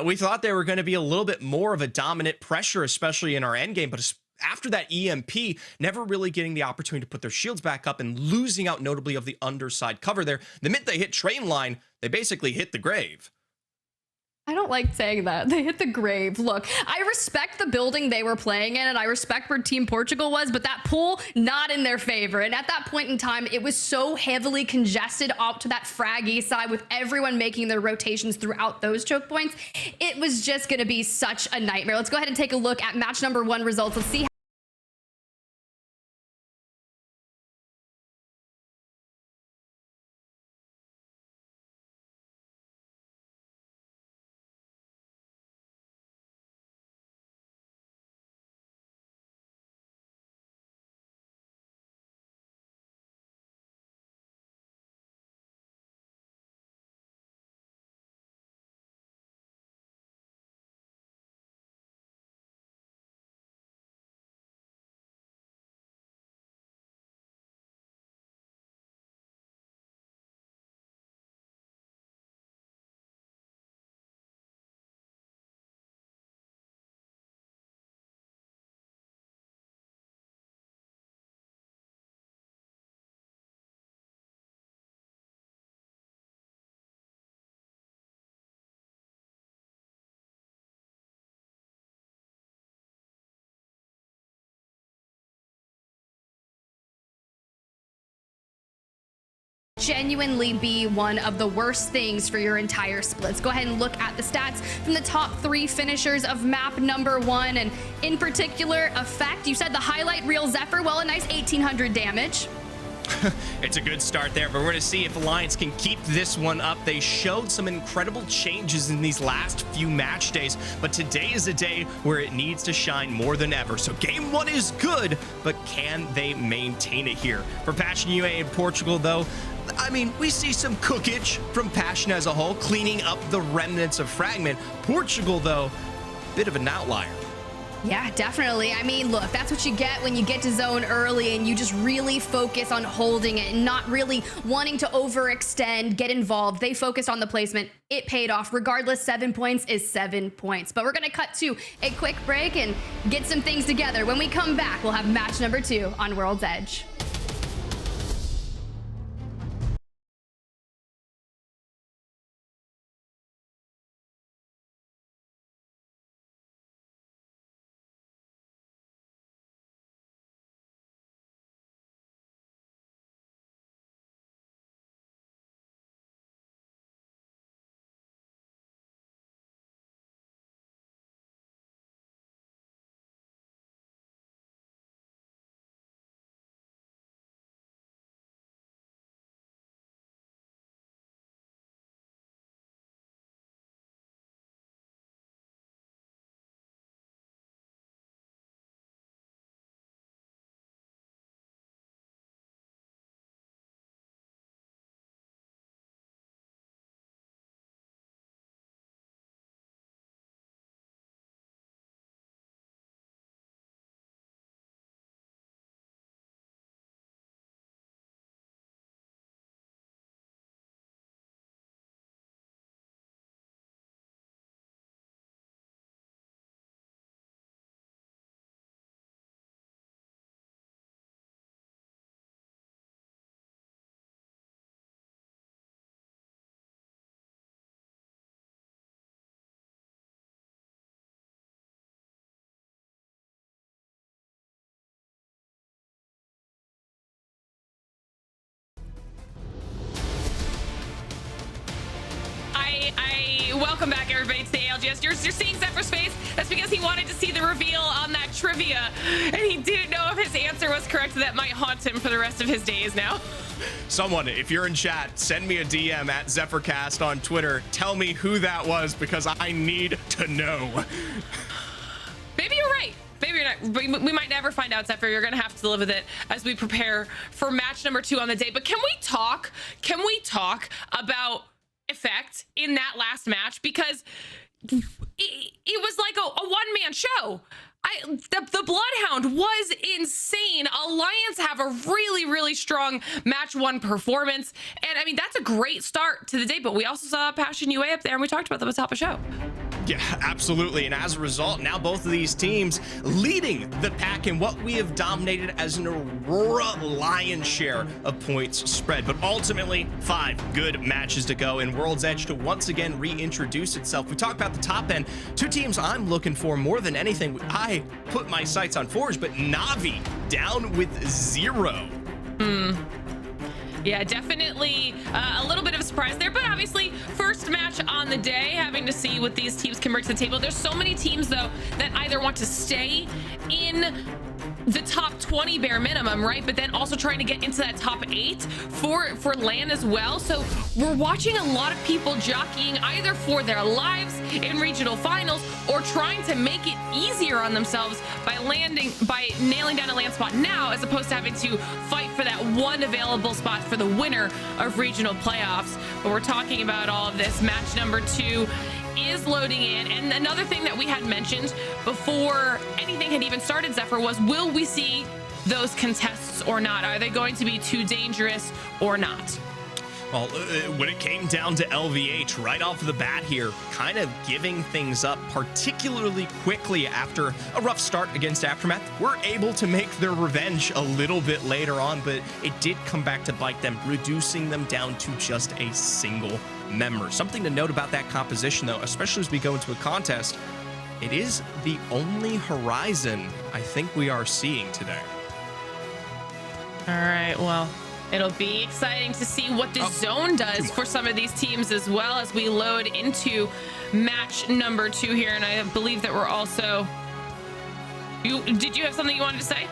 We thought they were going to be a little bit more of a dominant pressure, especially in our endgame, but after that EMP, never really getting the opportunity to put their shields back up and losing out notably of the underside cover there. The minute they hit train line, they basically hit the grave. I don't like saying that. They hit the grave. Look, I respect the building they were playing in, and I respect where Team Portugal was, but that pool, not in their favor. And at that point in time, it was so heavily congested up to that fraggy side with everyone making their rotations throughout those choke points. It was just going to be such a nightmare. Let's go ahead and take a look at match number 1 results. Let's see genuinely be one of the worst things for your entire split. Let's go ahead and look at the stats from the top 3 finishers of map number 1, and in particular, Effect. You said the highlight reel Zephyr, well, a nice 1800 damage. It's a good start there, but we're going to see if Alliance can keep this one up. They showed some incredible changes in these last few match days, but today is a day where it needs to shine more than ever. So game 1 is good, but can they maintain it here? For Passion UA in Portugal, though, I mean, we see some cookage from Passion as a whole, cleaning up the remnants of Fragment. Portugal, though, bit of an outlier. Yeah, definitely. I mean, look, that's what you get when you get to zone early and you just really focus on holding it and not really wanting to overextend, get involved. They focused on the placement. It paid off. Regardless, 7 points is 7 points. But we're going to cut to a quick break and get some things together. When we come back, we'll have match number 2 on World's Edge. Welcome back, everybody, to the ALGS. You're seeing Zephyr's face. That's because he wanted to see the reveal on that trivia, and he didn't know if his answer was correct. That might haunt him for the rest of his days now. Someone, if you're in chat, send me a DM at ZephyrCast on Twitter. Tell me who that was, because I need to know. Maybe you're right. Maybe you're not. We might never find out, Zephyr. You're going to have to live with it as we prepare for match number 2 on the day. But can we talk about Effect in that last match? Because it was like a one-man show. The Bloodhound was insane. Alliance have a really strong match 1 performance, and I mean, that's a great start to the day. But we also saw Passion UA up there, and we talked about them at the top of the show. Yeah, absolutely. And as a result, now both of these teams leading the pack in what we have dominated as an Aurora lion's share of points spread. But ultimately, 5 good matches to go in World's Edge to once again reintroduce itself. We talk about the top end. 2 teams I'm looking for more than anything. I put my sights on Forge, but Na'Vi down with 0. Yeah, definitely a little bit of a surprise there, but obviously first match on the day, having to see what these teams can bring to the table. There's so many teams, though, that either want to stay in the top 20 bare minimum, right? But then also trying to get into that top 8 for LAN as well. So we're watching a lot of people jockeying either for their lives in regional finals or trying to make it easier on themselves by nailing down a LAN spot now, as opposed to having to fight for that one available spot for the winner of regional playoffs. But we're talking about all of this. Match number 2 is loading in, and another thing that we had mentioned before anything had even started, Zephyr, was will we see those contests or not? Are they going to be too dangerous or not? Well, when it came down to LVH right off the bat here, kind of giving things up particularly quickly after a rough start against Aftermath, were able to make their revenge a little bit later on, but it did come back to bite them, reducing them down to just a single member. Something to note about that composition, though, especially as we go into a contest, it is the only Horizon I think we are seeing today. All right, well, It'll be exciting to see what the zone does for some of these teams as well as we load into match number 2 here. And I believe that we're also... Did you have something you wanted to say?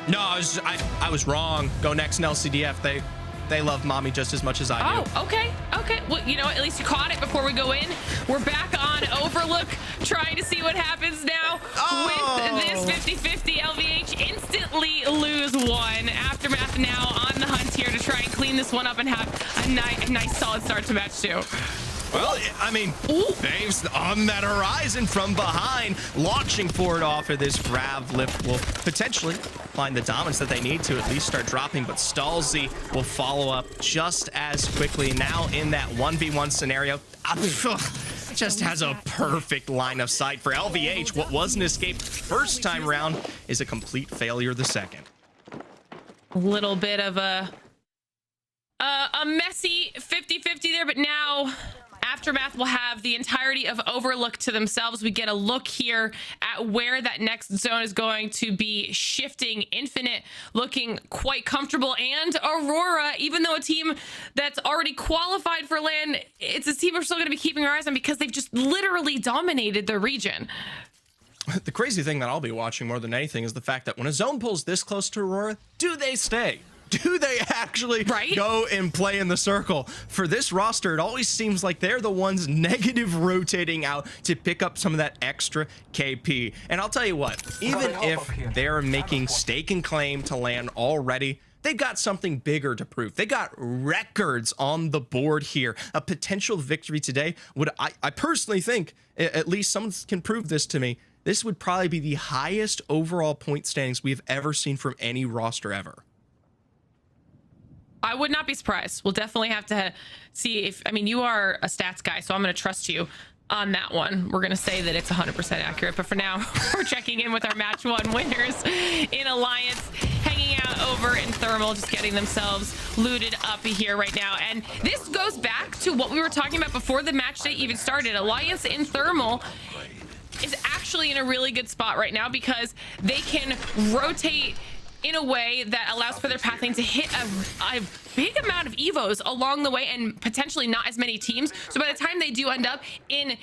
No, I was wrong. Go Next and LCDF. They love mommy just as much as I do. Oh, okay. Well, you know what? At least you caught it before we go in. We're back on Overlook, trying to see what happens now with this 50-50. LVH instantly lose 1. Aftermath now on the hunt here to try and clean this one up and have a nice solid start to match 2. Well, I mean, Faves on that horizon from behind, launching forward off of this grab lift will potentially find the dominance that they need to at least start dropping, but Stalzy will follow up just as quickly. Now in that 1v1 scenario, just has a perfect line of sight for LVH. What was an escape first time around is a complete failure the second. A little bit of a messy 50-50 there, but now Aftermath will have the entirety of Overlook to themselves. We get a look here at where that next zone is going to be shifting. Infinite looking quite comfortable, and Aurora, even though a team that's already qualified for LAN, it's a team we're still going to be keeping our eyes on because they've just literally dominated the region. The crazy thing that I'll be watching more than anything is the fact that when a zone pulls this close to Aurora, do they stay? Do they actually go and play in the circle? For this roster, it always seems like they're the ones negative rotating out to pick up some of that extra KP. And I'll tell you what, even if they're making stake and claim to land already, they've got something bigger to prove. They got records on the board here. A potential victory today would, I personally think, at least someone can prove this to me, this would probably be the highest overall point standings we've ever seen from any roster ever. I would not be surprised. We'll definitely have to see if, I mean, you are a stats guy, so I'm going to trust you on that one. We're going to say that it's 100% accurate, but for now, we're checking in with our match 1 winners in Alliance, hanging out over in Thermal, just getting themselves looted up here right now. And this goes back to what we were talking about before the match day even started. Alliance in Thermal is actually in a really good spot right now because they can rotate in a way that allows for their pathing to hit a big amount of evos along the way and potentially not as many teams. So by the time they do end up in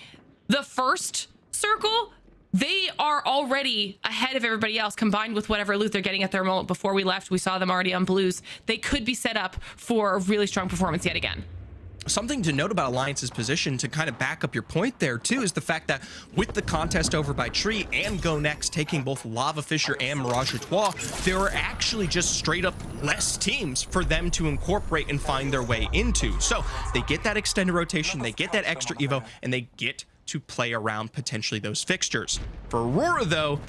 the first circle, they are already ahead of everybody else, combined with whatever loot they're getting at Thermal. Before we left, we saw them already on blues. They could be set up for a really strong performance yet again. Something to note about Alliance's position to kind of back up your point there too is the fact that with the contest over by Tree and Go Next taking both Lava Fisher and Mirage Etoile, there are actually just straight up less teams for them to incorporate and find their way into. So they get that extended rotation, they get that extra Evo, and they get to play around potentially those fixtures. For Aurora though,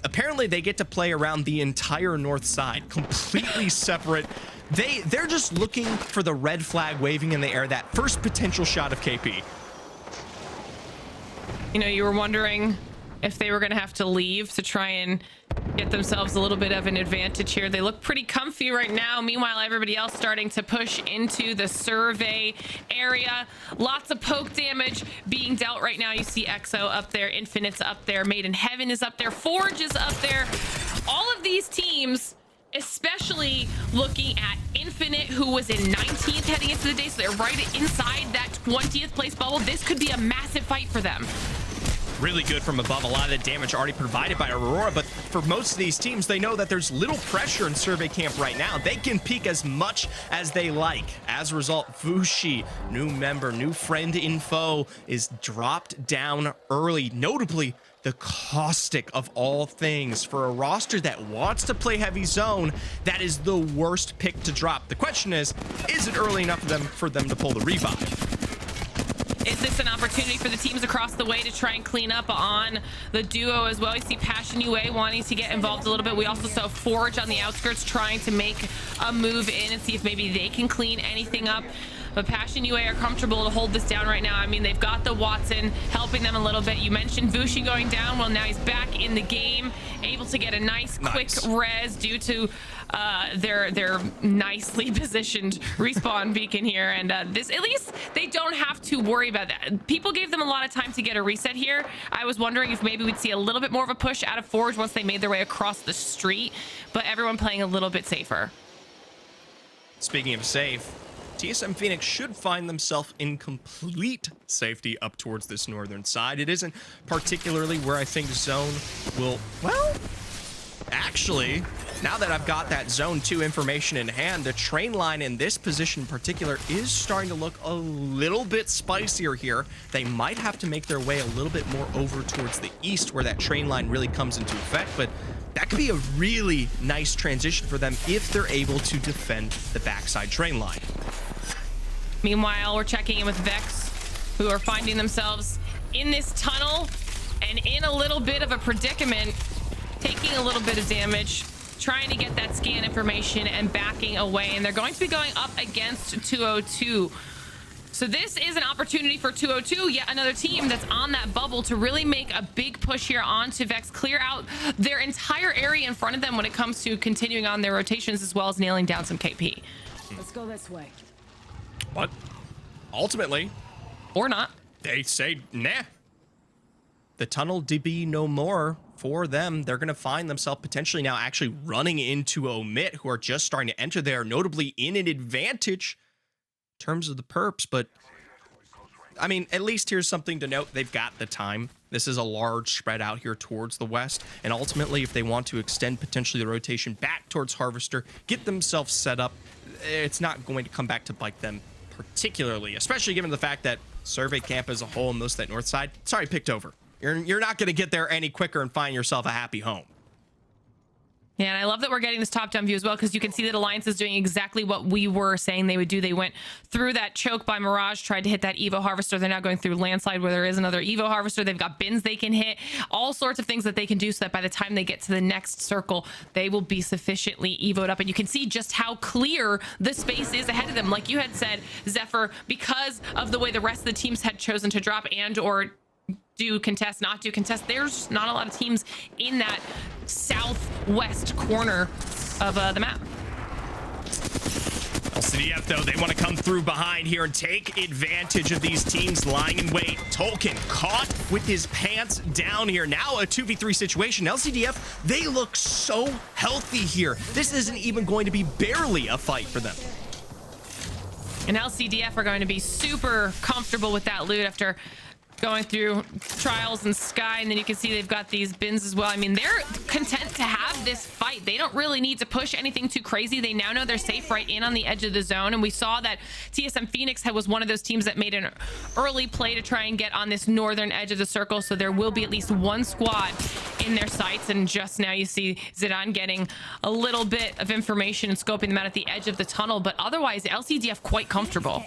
apparently they get to play around the entire north side, completely separate. They're just looking for the red flag waving in the air, that first potential shot of KP. You know, you were wondering if they were going to have to leave to try and get themselves a little bit of an advantage here. They look pretty comfy right now. Meanwhile, everybody else starting to push into the survey area. Lots of poke damage being dealt right now. You see EXO up there, Infinite's up there, Made in Heaven is up there, Forge is up there. All of these teams, especially looking at Infinite, who was in 19th heading into the day, so they're right inside that 20th place bubble. This could be a massive fight for them. Really good from above. A lot of the damage already provided by Aurora, but for most of these teams, they know that there's little pressure in survey camp right now. They can peek as much as they like. As a result, Vushi, new member, new friend info, is dropped down early. Notably, the caustic of all things for a roster that wants to play heavy zone, that is the worst pick to drop. The question is it early enough for them to pull the revive? Is this an opportunity for the teams across the way to try and clean up on the duo as well? You see Passion UA wanting to get involved a little bit. We also saw Forge on the outskirts trying to make a move in and see if maybe they can clean anything up. But Passion UA are comfortable to hold this down right now. I mean, they've got the Watson helping them a little bit. You mentioned Vushi going down. Well, now he's back in the game, able to get a nice quick res due to their nicely positioned respawn beacon here. And this, at least they don't have to worry about that. People gave them a lot of time to get a reset here. I was wondering if maybe we'd see a little bit more of a push out of Forge once they made their way across the street, but everyone playing a little bit safer. Speaking of safe, TSM Phoenix should find themselves in complete safety up towards this northern side. It isn't particularly where I think Zone will, well, actually, now that I've got that Zone 2 information in hand, the train line in this position in particular is starting to look a little bit spicier here. They might have to make their way a little bit more over towards the east where that train line really comes into effect, but that could be a really nice transition for them if they're able to defend the backside train line. Meanwhile, we're checking in with Vex, who are finding themselves in this tunnel and in a little bit of a predicament, taking a little bit of damage, trying to get that scan information and backing away. And they're going to be going up against 202. So this is an opportunity for 202, yet another team that's on that bubble, to really make a big push here onto Vex, clear out their entire area in front of them when it comes to continuing on their rotations, as well as nailing down some KP. Let's go this way. But ultimately, Or not. they say, nah. The tunnel to be no more for them. They're going to find themselves potentially now actually running into Omit, who are just starting to enter there, notably in an advantage in terms of the perps. But, I mean, at least here's something to note. They've got the time. This is a large spread out here towards the west. And ultimately, if they want to extend potentially the rotation back towards Harvester, get themselves set up, it's not going to come back to bite them particularly, especially given the fact that Survey Camp as a whole and most of that north side, sorry, picked over. You're not going to get there any quicker and find yourself a happy home. Yeah, and I love that we're getting this top-down view as well, because you can see that Alliance is doing exactly what we were saying they would do. They went through that choke by Mirage, tried to hit that Evo Harvester. They're now going through Landslide, where there is another Evo Harvester. They've got bins they can hit, all sorts of things that they can do, so that by the time they get to the next circle, they will be sufficiently Evo'd up. And you can see just how clear the space is ahead of them. Like you had said, Zephyr, because of the way the rest of the teams had chosen to drop and or do contest, not do contest, there's not a lot of teams in that southwest corner of the map. LCDF, though, they want to come through behind here and take advantage of these teams lying in wait. Tolkien caught with his pants down here. Now a 2v3 situation. LCDF, they look so healthy here. This isn't even going to be barely a fight for them. And LCDF are going to be super comfortable with that loot after going through Trials and Sky, and then you can see they've got these bins as well. I mean, they're content to have this fight. They don't really need to push anything too crazy. They now know they're safe right in on the edge of the zone, and we saw that TSM Phoenix was one of those teams that made an early play to try and get on this northern edge of the circle, so there will be at least one squad in their sights. And just now you see Zidane getting a little bit of information and scoping them out at the edge of the tunnel, but otherwise LCDF quite comfortable.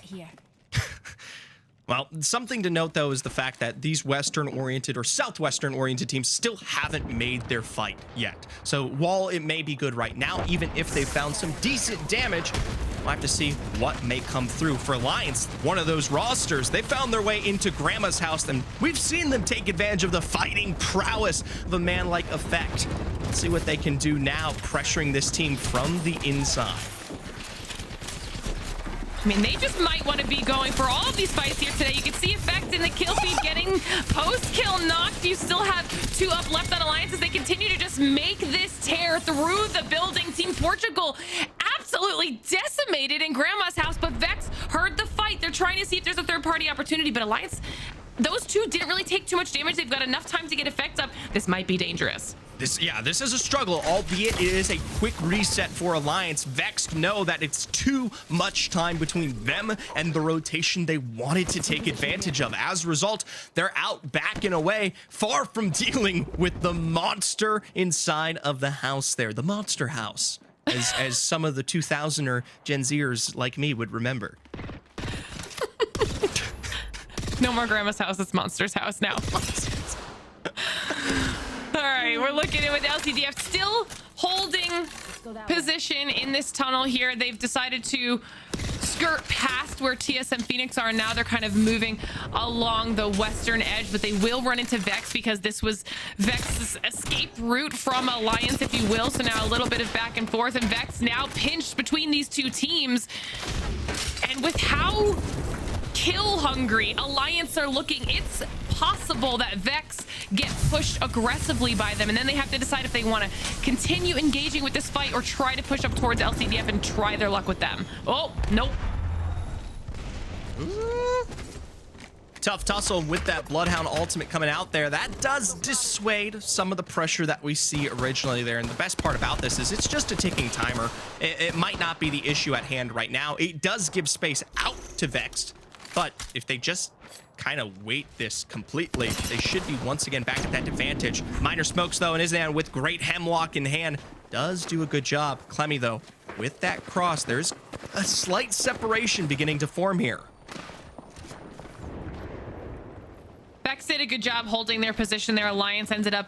Well, something to note, though, is the fact that these Western-oriented or Southwestern-oriented teams still haven't made their fight yet. So while it may be good right now, even if they found some decent damage, we'll have to see what may come through. For Alliance, one of those rosters, they found their way into Grandma's house, and we've seen them take advantage of the fighting prowess of a man like Effect. Let's see what they can do now, pressuring this team from the inside. I mean, they just might want to be going for all of these fights here today. You can see Effect in the kill feed getting post-kill knocked. You still have 2 up left on Alliance as they continue to just make this tear through the building. Team Portugal absolutely decimated in Grandma's house, but Vex heard the fight. They're trying to see if there's a third-party opportunity, but Alliance, those 2 didn't really take too much damage. They've got enough time to get Effect up. This might be dangerous. This is a struggle, albeit it is a quick reset for Alliance. Vex know that it's too much time between them and the rotation they wanted to take advantage of. As a result, they're out backing away, far from dealing with the monster inside of the house there. The monster house, as some of the 2000er Gen Zers like me would remember. No more Grandma's house, it's Monster's house now. All right, we're looking at with LCDF still holding position in this tunnel here. They've decided to skirt past where TSM Phoenix are. Now they're kind of moving along the western edge, but they will run into Vex because this was Vex's escape route from Alliance, if you will. So now a little bit of back and forth, and Vex now pinched between these 2 teams. And with how kill hungry. Alliance are looking. It's possible that Vex get pushed aggressively by them, and then they have to decide if they want to continue engaging with this fight or try to push up towards LCDF and try their luck with them. Oh, nope. Tough tussle with that Bloodhound ultimate coming out there. That does dissuade some of the pressure that we see originally there. And the best part about this is it's just a ticking timer. It might not be the issue at hand right now. It does give space out to Vexed, but if they just kind of wait this completely, they should be once again back at that advantage. Minor Smokes, though, and Isnan with great Hemlock in hand does do a good job. Clemmy, though, with that cross, there's a slight separation beginning to form here. Vex did a good job holding their position. Their Alliance ended up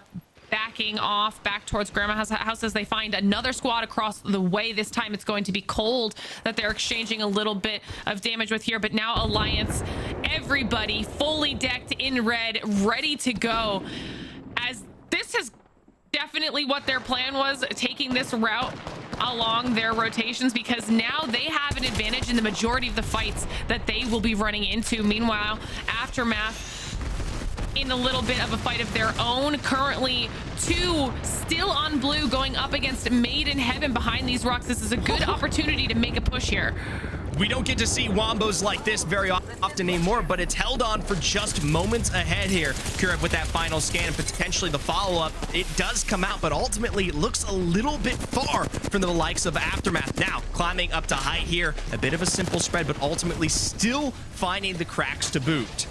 backing off back towards Grandma House as they find another squad across the way. This time it's going to be Cold that they're exchanging a little bit of damage with here, but now Alliance, everybody fully decked in red, ready to go, as this is definitely what their plan was, taking this route along their rotations, because now they have an advantage in the majority of the fights that they will be running into. Meanwhile, Aftermath in a little bit of a fight of their own. Currently 2 still on blue, going up against Made in Heaven behind these rocks. This is a good opportunity to make a push here. We don't get to see wombos like this very often anymore, but it's held on for just moments ahead here. Kurek with that final scan and potentially the follow-up. It does come out, but ultimately it looks a little bit far from the likes of Aftermath. Now, climbing up to height here. A bit of a simple spread, but ultimately still finding the cracks to boot.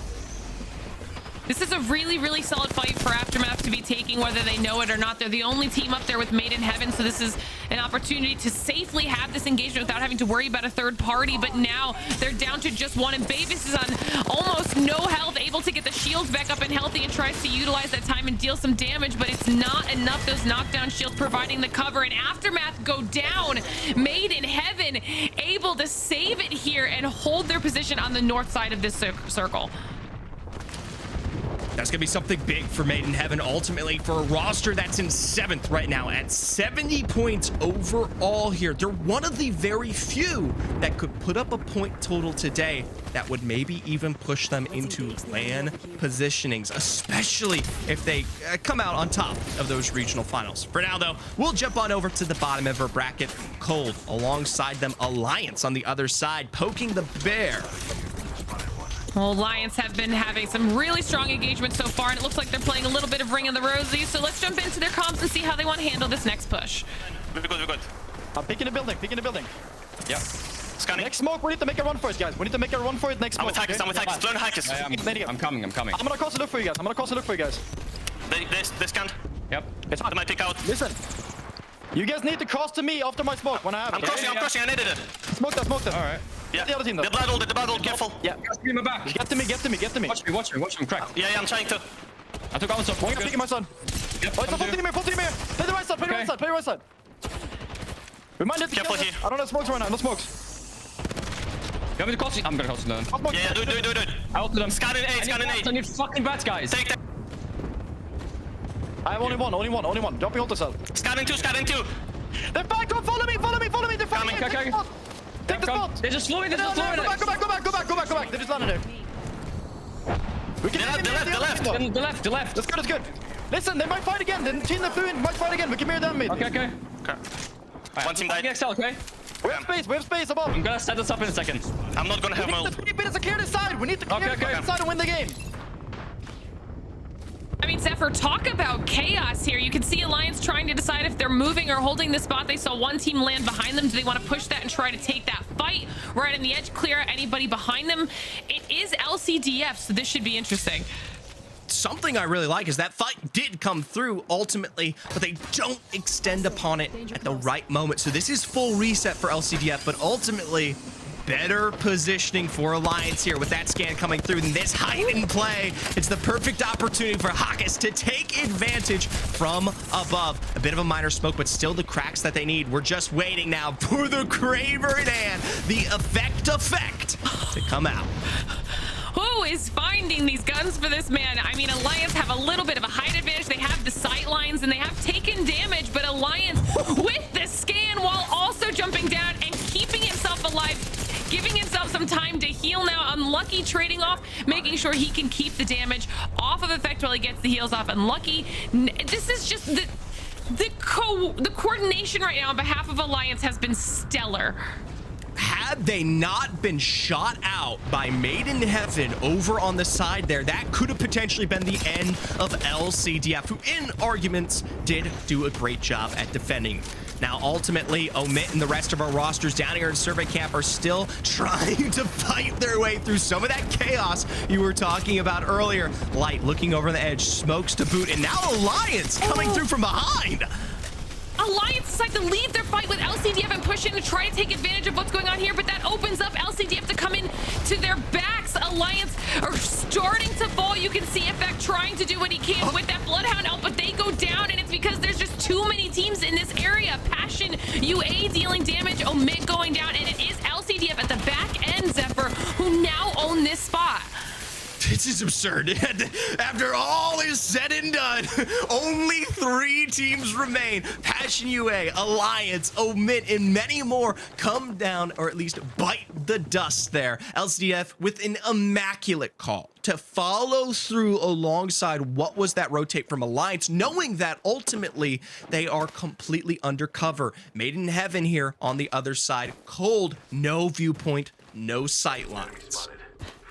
This is a really, really solid fight for Aftermath to be taking, whether they know it or not. They're the only team up there with Made in Heaven, so this is an opportunity to safely have this engagement without having to worry about a third party. But now they're down to just one, and Bavis is on almost no health, able to get the shields back up and healthy, and tries to utilize that time and deal some damage, but it's not enough. Those knockdown shields providing the cover, and Aftermath go down. Made in Heaven able to save it here and hold their position on the north side of this circle. That's going to be something big for Made in Heaven, ultimately, for a roster that's in 7th right now at 70 points overall here. They're one of the very few that could put up a point total today that would maybe even push them into LAN positionings, especially if they come out on top of those regional finals. For now, though, we'll jump on over to the bottom of our bracket. Cold, alongside them, Alliance on the other side, poking the bear. Well, Alliance have been having some really strong engagement so far, and it looks like they're playing a little bit of Ring of the Rosie. So let's jump into their comms and see how they want to handle this next push. We're good. I'm picking the building, Yeah. Scanning. Next smoke, we need to make a run for it, guys. We need to make a run for it next smoke. I'm with hackers. Learn hackers. Yeah, I'm coming. I'm gonna cross the look for you guys. They scanned. Yep. It's They might pick out. Listen. You guys need to cross to me after my smoke when I have it. I'm crossing. I needed it. Smoke that. All right. Yeah. The other team, though. The battle, careful. Yeah. Give me back. Get to me. Watch me. I'm cracked. Yeah, I'm trying to. I took out I'm picking my son. Yep, Oh, it's a full team here. Play the right side, play the right side. Remind Careful here. I don't have smokes right now, no smokes. You want me to cross it? I'm gonna cross it then. Yeah, do it. I ulted them. Scanning A. I need fucking bats, guys. Take that. I have only one. Jumping ult cell. Scanning two. They're back, come follow me. They're Coming. Take the spot. They're just flowing. Go back. They just landed there. We can The left. That's good. Listen, they might fight again. The team that flew in might fight again. We can mirror them mid. Okay. One team died. XL, okay? We have space above. I'm gonna set this up in a second. I'm not gonna have my ult. 3 minutes to clear this side. We need to clear this side and win the game. I mean, Zephyr, talk about chaos here. You can see Alliance trying to decide if they're moving or holding the spot. They saw one team land behind them. Do they want to push that and try to take that fight right in the edge, clear anybody behind them? It is LCDF, so this should be interesting. Something I really like is that fight did come through ultimately, but they don't extend upon it at the right moment. So this is full reset for LCDF, but ultimately better positioning for Alliance here with that scan coming through and this heightened play. It's the perfect opportunity for Hawkes to take advantage from above. A bit of a minor smoke, but still the cracks that they need. We're just waiting now for the Craver and the effect to come out. Who is finding these guns for this man? I mean, Alliance have a little bit of a height advantage. They have the sight lines and they have taken damage, but Alliance with the scan while also jumping down and keeping himself alive, giving himself some time to heal. heal now. Unlucky trading off, making sure he can keep the damage off of Effect while he gets the heals off. Unlucky. This is just the coordination right now on behalf of Alliance has been stellar. Had they not been shot out by Made in Heaven over on the side there, that could have potentially been the end of LCDF, who in arguments did do a great job at defending. Now, ultimately, Omit and the rest of our rosters down here in Survey Camp are still trying to fight their way through some of that chaos you were talking about earlier. Light looking over the edge, smokes to boot, and now Alliance coming through from behind. Alliance decide to leave their fight with LCDF and push in to try to take advantage of what's going on here, but that opens up LCDF to come in to their backs. Alliance are starting to fall. You can see Effect trying to do what he can with that Bloodhound out, but they go down, and it's because there's just too many teams in this area. Passion, UA dealing damage, Omit going down, and it is LCDF at the back end, Zephyr, who now own this spot. This is absurd. After all is said and done, only 3 teams remain. Passion UA, Alliance, Omit, and many more come down, or at least bite the dust there. LCDF with an immaculate call to follow through alongside what was that rotate from Alliance, knowing that ultimately they are completely undercover. Made in Heaven here on the other side. Cold, no viewpoint, no sight lines.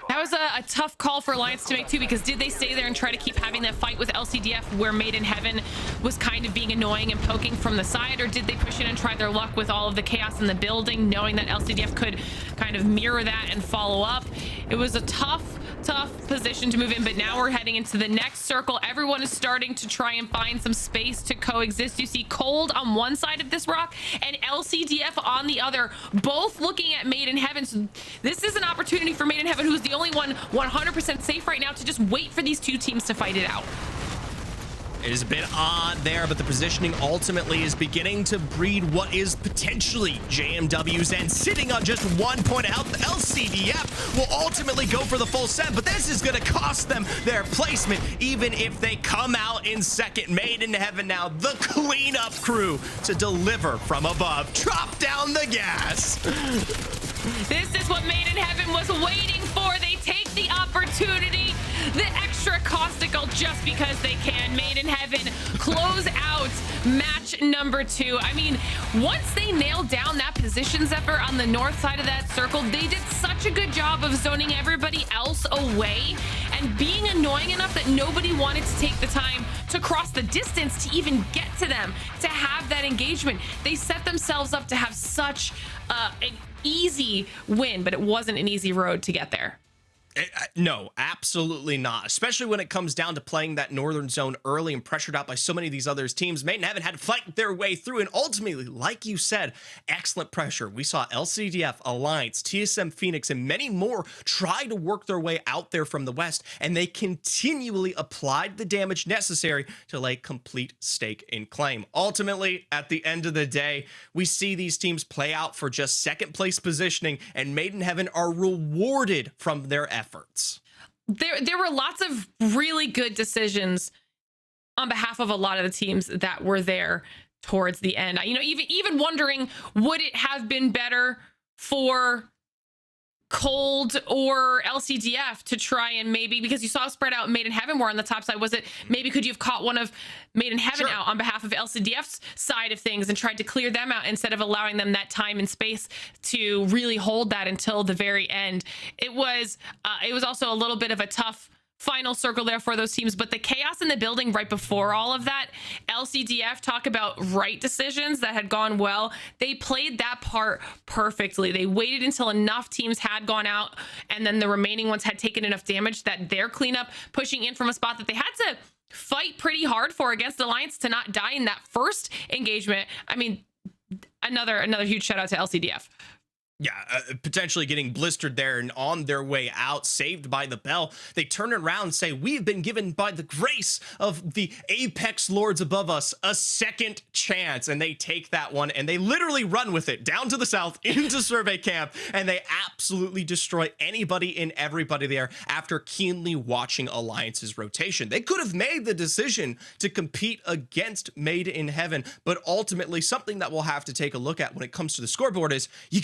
That was a tough call for Alliance to make too, because did they stay there and try to keep having that fight with LCDF where Made in Heaven was kind of being annoying and poking from the side, or did they push in and try their luck with all of the chaos in the building, knowing that LCDF could kind of mirror that and follow up? It was a tough position to move in, but now we're heading into the next circle. Everyone is starting to try and find some space to coexist. You see Cold on one side of this rock and LCDF on the other, both looking at Made in Heaven. So this is an opportunity for Made in Heaven, who's the only one 100% safe right now, to just wait for these 2 teams to fight it out. It is a bit odd there, but the positioning ultimately is beginning to breed what is potentially JMW's end. Sitting on just 1 point of health, LCDF will ultimately go for the full set, but this is going to cost them their placement, even if they come out in second. Made in Heaven now, the cleanup crew to deliver from above. Drop down the gas. This is what Made in Heaven was waiting for. They take the opportunity, the extra caustical, just because they can. Made in Heaven close out match number 2. I mean, once they nailed down that position, Zephyr, on the north side of that circle, they did such a good job of zoning everybody else away and being annoying enough that nobody wanted to take the time to cross the distance to even get to them, to have that engagement. They set themselves up to have such an easy win, but it wasn't an easy road to get there. No, absolutely not. Especially when it comes down to playing that northern zone early and pressured out by so many of these other teams. Made in Heaven had to fight their way through, and ultimately, like you said, excellent pressure. We saw LCDF, Alliance, TSM Phoenix, and many more try to work their way out there from the west, and they continually applied the damage necessary to lay complete stake in claim. Ultimately, at the end of the day, we see these teams play out for just second place positioning, and Made in Heaven are rewarded from their efforts. There were lots of really good decisions on behalf of a lot of the teams that were there towards the end. You know, even wondering, would it have been better for Cold or LCDF to try and maybe, because you saw spread out Made in Heaven more on the top side, was it maybe could you have caught one of Made in Heaven out on behalf of LCDF's side of things and tried to clear them out instead of allowing them that time and space to really hold that until the very end? It was also a little bit of a tough final circle there for those teams, but the chaos in the building right before all of that, LCDF, talk about right decisions that had gone well. They played that part perfectly. They waited until enough teams had gone out, and then the remaining ones had taken enough damage that their cleanup, pushing in from a spot that they had to fight pretty hard for against Alliance to not die in that first engagement. I mean, another huge shout out to LCDF. Yeah, potentially getting blistered there and on their way out, saved by the bell. They turn around and say, we've been given by the grace of the Apex Lords above us a second chance. And they take that one and they literally run with it down to the south into Survey Camp. And they absolutely destroy anybody and everybody there after keenly watching Alliance's rotation. They could have made the decision to compete against Made in Heaven, but ultimately something that we'll have to take a look at when it comes to the scoreboard is you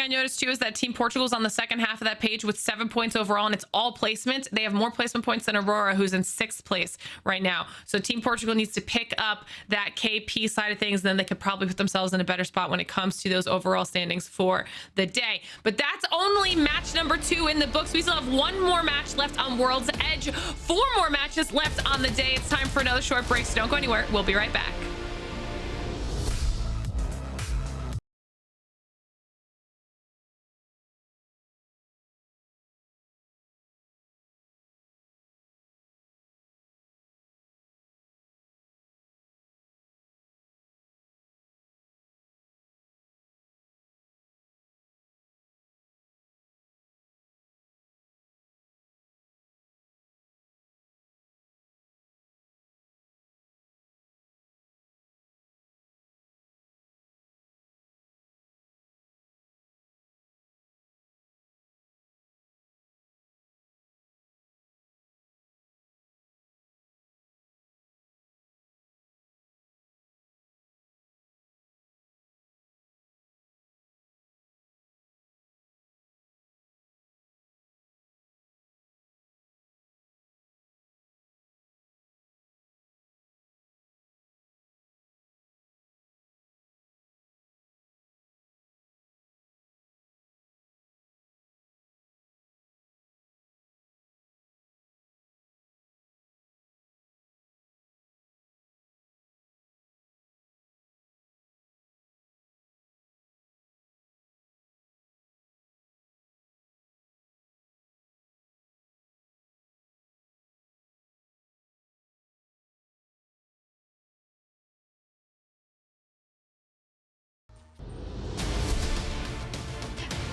I noticed too is that Team Portugal's on the second half of that page with 7 points overall, and it's all placement. They have more placement points than Aurora, who's in 6th place right now. So Team Portugal needs to pick up that KP side of things, then they could probably put themselves in a better spot when it comes to those overall standings for the day. But that's only match number 2 in the books. We still have 1 more match left on World's Edge, 4 more matches left on the day. It's time for another short break, so don't go anywhere. We'll be right back.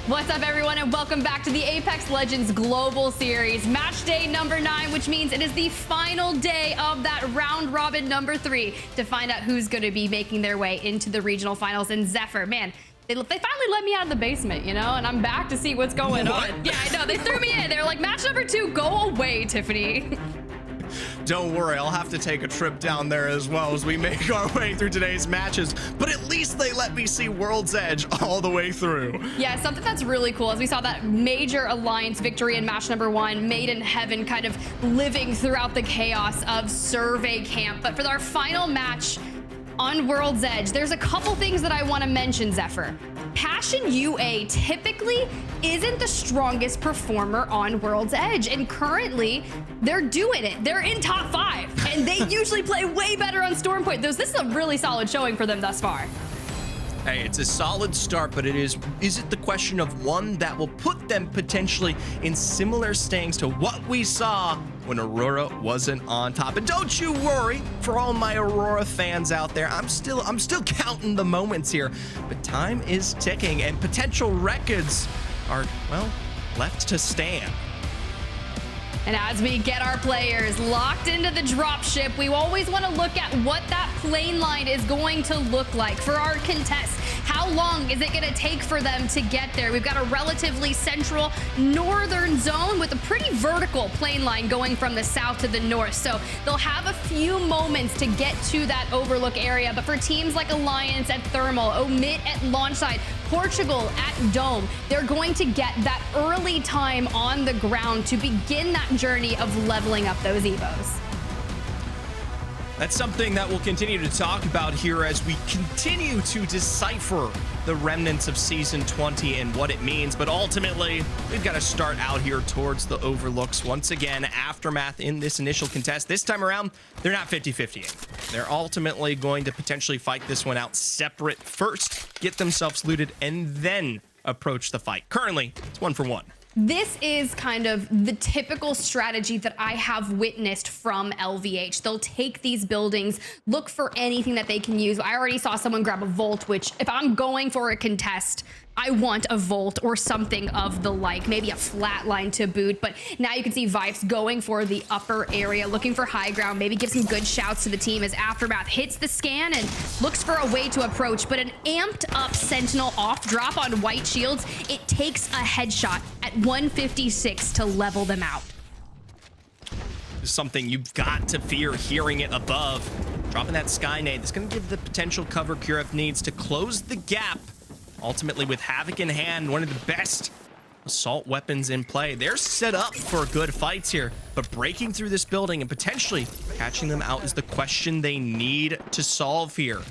What's up, everyone, and welcome back to the Apex Legends Global Series. Match day number 9, which means it is the final day of that round robin number 3 to find out who's going to be making their way into the regional finals. And Zephyr, man, they finally let me out of the basement, you know, and I'm back to see what's going on. Yeah, I know. They threw me in. They're like, match number 2, go away, Tiffany. Don't worry, I'll have to take a trip down there as well as we make our way through today's matches, but at least they let me see World's Edge all the way through. Yeah, something that's really cool is we saw that major alliance victory in match number 1, Made in Heaven, kind of living throughout the chaos of Survey Camp. But for our final match on World's Edge, there's a couple things that I want to mention, Zephyr. Passion UA typically isn't the strongest performer on World's Edge, and currently they're doing it. They're in top 5, and they usually play way better on Stormpoint. This is a really solid showing for them thus far. Hey, it's a solid start, but is it the question of one that will put them potentially in similar standings to what we saw when Aurora wasn't on top? And don't you worry, for all my Aurora fans out there, I'm still counting the moments here, but time is ticking and potential records are, well, left to stand. And as we get our players locked into the dropship, we always want to look at what that plane line is going to look like for our contests. How long is it going to take for them to get there? We've got a relatively central northern zone with a pretty vertical plane line going from the south to the north. So they'll have a few moments to get to that overlook area. But for teams like Alliance at Thermal, Omit at Launchside, Portugal at Dome, they're going to get that early time on the ground to begin that journey of leveling up those Evos. That's something that we'll continue to talk about here as we continue to decipher the remnants of Season 20 and what it means. But ultimately, we've got to start out here towards the overlooks. Once again, Aftermath in this initial contest. This time around, they're not 50-50. They're ultimately going to potentially fight this one out separate first, get themselves looted, and then approach the fight. Currently, it's 1-for-1. This is kind of the typical strategy that I have witnessed from LVH. They'll take these buildings, look for anything that they can use. I already saw someone grab a Volt, which if I'm going for a contest, I want a Volt or something of the like, maybe a flatline to boot. But now you can see Vipes going for the upper area, looking for high ground, maybe give some good shouts to the team as Aftermath hits the scan and looks for a way to approach. But an amped up Sentinel off drop on White Shields, it takes a headshot at 156 to level them out. Something you've got to fear hearing it above. Dropping that Sky Nade, that's going to give the potential cover Kuref needs to close the gap ultimately with Havoc in hand, one of the best assault weapons in play. They're set up for good fights here, but breaking through this building and potentially catching them out is the question they need to solve here.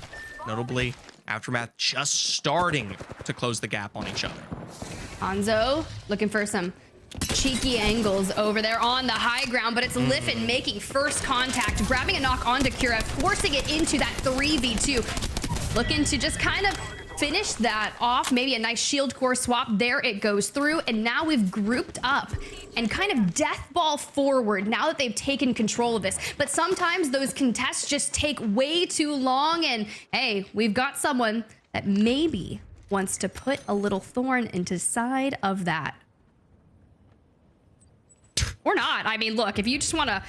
Notably, Aftermath just starting to close the gap on each other. Hanzo looking for some cheeky angles over there on the high ground, but it's Liffin making first contact, grabbing a knock onto Kira, forcing it into that 3v2. Looking to just kind of finish that off, maybe a nice shield core swap. There it goes through, and now we've grouped up and kind of death ball forward now that they've taken control of this. But sometimes those contests just take way too long, and hey, we've got someone that maybe wants to put a little thorn into side of that. Or not. I mean, look, if you just want to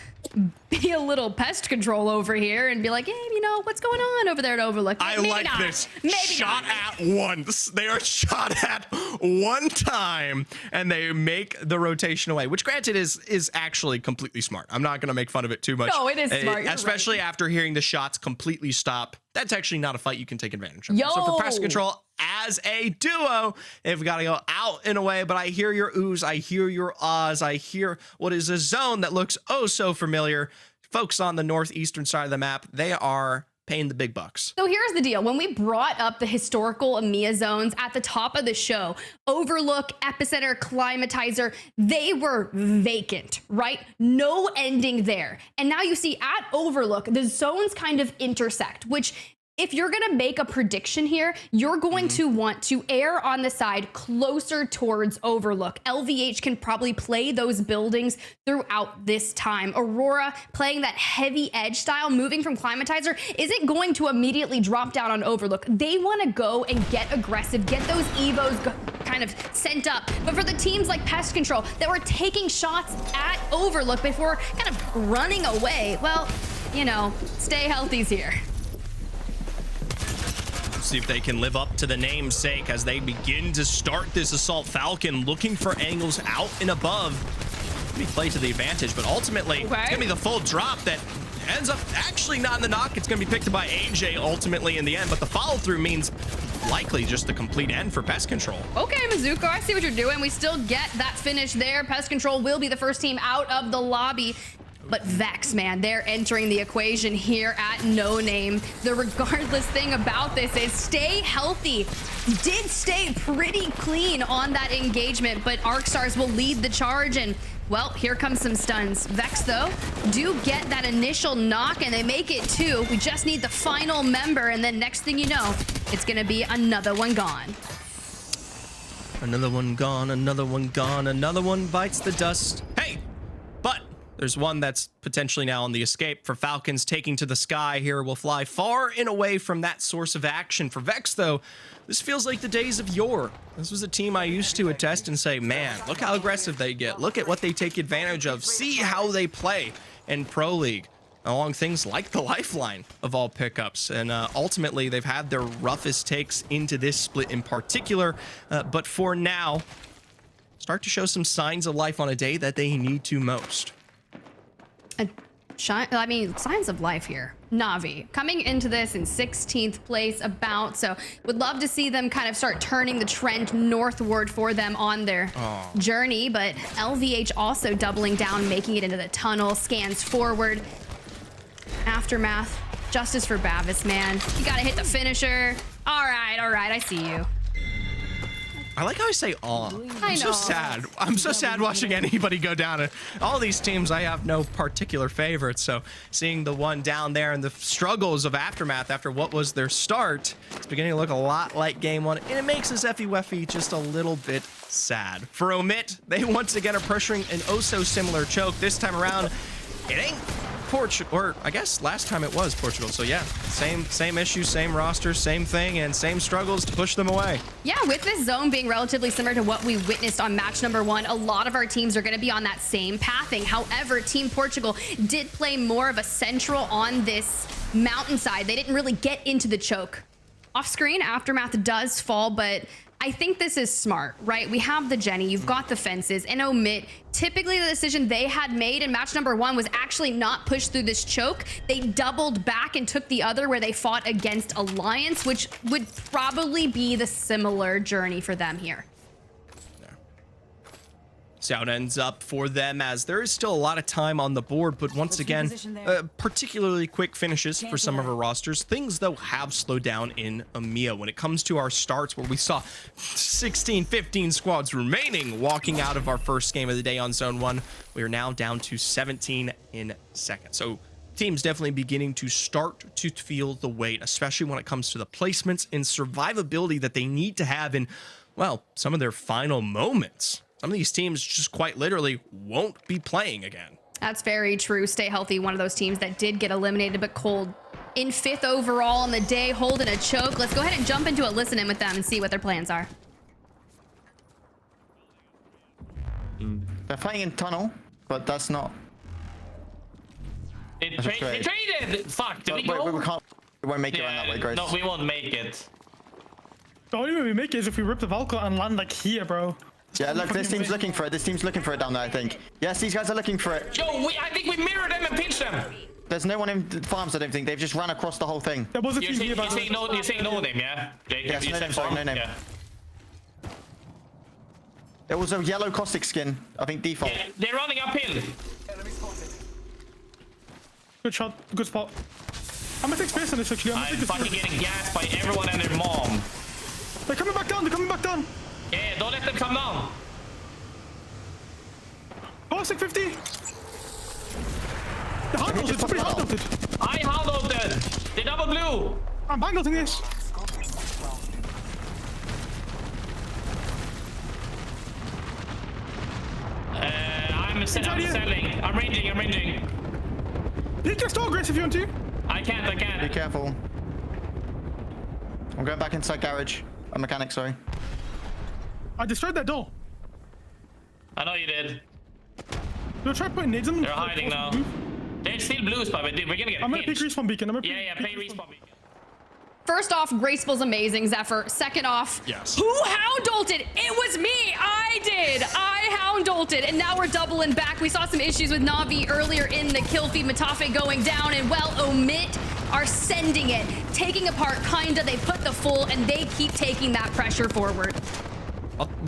be a little pest control over here and be like, hey, you know, what's going on over there at Overlook? I Maybe like not. this. Maybe Shot not. at once. They are shot at one time, and they make the rotation away, which granted is actually completely smart. I'm not going to make fun of it too much. No, it is smart. You're especially right. after hearing the shots completely stop. That's actually not a fight you can take advantage of. Yo. So for Pest Control, as a duo, they've got to go out in a way, but I hear your oohs, I hear your ahs, I hear what is a zone that looks oh so familiar. Folks on the northeastern side of the map, they are paying the big bucks. So here's the deal. When we brought up the historical EMEA zones at the top of the show, Overlook, Epicenter, Climatizer, they were vacant, right? No ending there. And now you see at Overlook, the zones kind of intersect, which if you're going to make a prediction here, you're going to want to err on the side closer towards Overlook. LVH can probably play those buildings throughout this time. Aurora playing that heavy edge style, moving from Climatizer, isn't going to immediately drop down on Overlook. They want to go and get aggressive, get those Evos kind of sent up. But for the teams like Pest Control that were taking shots at Overlook before kind of running away, well, you know, stay healthy's here. See if they can live up to the namesake as they begin to start this assault. Falcon looking for angles out and above. Maybe play to the advantage, but ultimately it's gonna be the full drop that ends up actually not in the knock. It's gonna be picked up by AJ ultimately in the end, but the follow through means likely just the complete end for Pest Control. Okay, Mizuko, I see what you're doing. We still get that finish there. Pest Control will be the first team out of the lobby. But Vex, man, they're entering the equation here at No Name. The regardless thing about this is stay healthy. Did stay pretty clean on that engagement, but ArcStars will lead the charge, and well, here comes some stuns. Vex, though, do get that initial knock, and they make it too. We just need the final member, and then next thing you know, it's gonna be another one gone. Another one gone, another one gone, another one bites the dust. Hey, but there's one that's potentially now on the escape. For Falcons, taking to the sky here will fly far and away from that source of action. For Vex, though, this feels like the days of yore. This was a team I used to attest and say, man, look how aggressive they get. Look at what they take advantage of. See how they play in Pro League along things like the Lifeline of all pickups. And ultimately, they've had their roughest takes into this split in particular. But for now, start to show some signs of life on a day that they need to most. Signs of life here. Na'Vi coming into this in 16th place about, so would love to see them kind of start turning the trend northward for them on their journey, but LVH also doubling down, making it into the tunnel, scans forward. Aftermath, justice for Bavis, man. You gotta hit the finisher. All right, I see you. I like how I say aw. I I'm so know. sad. I'm so sad watching anybody go down. And all these teams, I have no particular favorites. So seeing the one down there and the struggles of Aftermath after what was their start, it's beginning to look a lot like game one. And it makes this Effie just a little bit sad. For Omit, they once again are pressuring an oh-so-similar choke. This time around, it ain't Portugal, or I guess last time it was Portugal. So yeah, same issue, same roster, same thing, and same struggles to push them away. Yeah, with this zone being relatively similar to what we witnessed on match number 1, a lot of our teams are going to be on that same pathing. However, Team Portugal did play more of a central on this mountainside. They didn't really get into the choke. Off screen, Aftermath does fall, but I think this is smart, right? We have the Jenny, you've got the fences, and Omit typically the decision they had made in match number 1 was actually not push through this choke. They doubled back and took the other where they fought against Alliance, which would probably be the similar journey for them here. See how it ends up for them, as there is still a lot of time on the board, but once again, particularly quick finishes for some of our rosters. Things, though, have slowed down in EMEA when it comes to our starts, where we saw 16, 15 squads remaining walking out of our first game of the day on Zone 1. We are now down to 17 in second. So teams definitely beginning to start to feel the weight, especially when it comes to the placements and survivability that they need to have in, well, some of their final moments. Some of these teams just quite literally won't be playing again. That's very true. Stay Healthy, one of those teams that did get eliminated, but Cold in 5th overall on the day, holding a choke. Let's go ahead and jump into a listen in with them and see what their plans are. They're fighting in tunnel, but that's not. They traded! Fuck, did we go? We can't. We won't make it around that way, Grace. No, we won't make it. The only way we make it is if we rip the Valkyrie and land like here, bro. Yeah, look, this team's looking for it. This team's looking for it down there, I think. Yes, these guys are looking for it. Yo, I think we mirrored them and pinched them. There's no one in farms, I don't think. They've just run across the whole thing. There was a You're team here, saying no name, yeah? Jake, Yes, no name, sorry, no name. Yeah. It was a yellow caustic skin, I think, default. Yeah, they're running uphill. Good shot, good spot. I'm gonna take space on this actually. I'm fucking getting gassed by everyone and their mom. They're coming back down, they're coming back down. Yeah, don't let them come down. Caustic 50. The hard ulted, somebody hard ulted. I hard ulted. They double blue. I'm bang ulting this. I'm selling. I'm ranging. Pick your store, Grace, if you want to. I can't. Be careful. I'm going back inside garage. A mechanic, sorry. I destroyed that door. I know you did. You'll try putting nades in them. They're hiding now. They're still blues, but we're gonna get I'm gonna pick respawn beacon. Yeah, play respawn beacon. First off, Graceful's amazing, Zephyr. Second off, yes. Who hound ulted? It was me. I did. I hound ulted, and now we're doubling back. We saw some issues with Na'Vi earlier in the kill feed. Matafe going down, and well, Omit are sending it, taking apart kinda. They put the full, and they keep taking that pressure forward.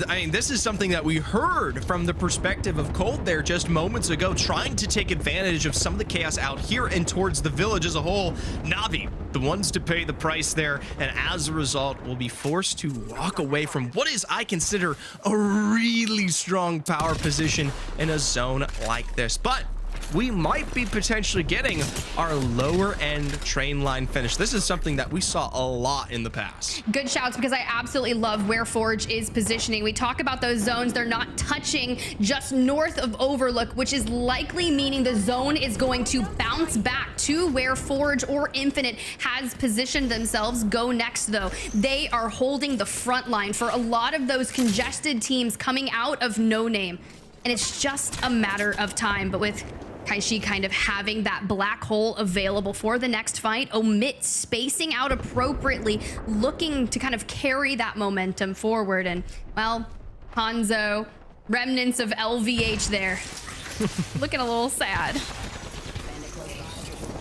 I mean, this is something that we heard from the perspective of Cold there just moments ago, trying to take advantage of some of the chaos out here and towards the village as a whole. Na'Vi, the ones to pay the price there, and as a result, will be forced to walk away from what is, I consider, a really strong power position in a zone like this. But we might be potentially getting our lower end train line finish. This is something that we saw a lot in the past. Good shouts, because I absolutely love where Forge is positioning. We talk about those zones. They're not touching just north of Overlook, which is likely meaning the zone is going to bounce back to where Forge or Infinite has positioned themselves. Go next, though. They are holding the front line for a lot of those congested teams coming out of No Name. And it's just a matter of time. But with Kaishi kind of having that black hole available for the next fight, Omit spacing out appropriately, looking to kind of carry that momentum forward. And, well, Hanzo, remnants of LVH there, looking a little sad.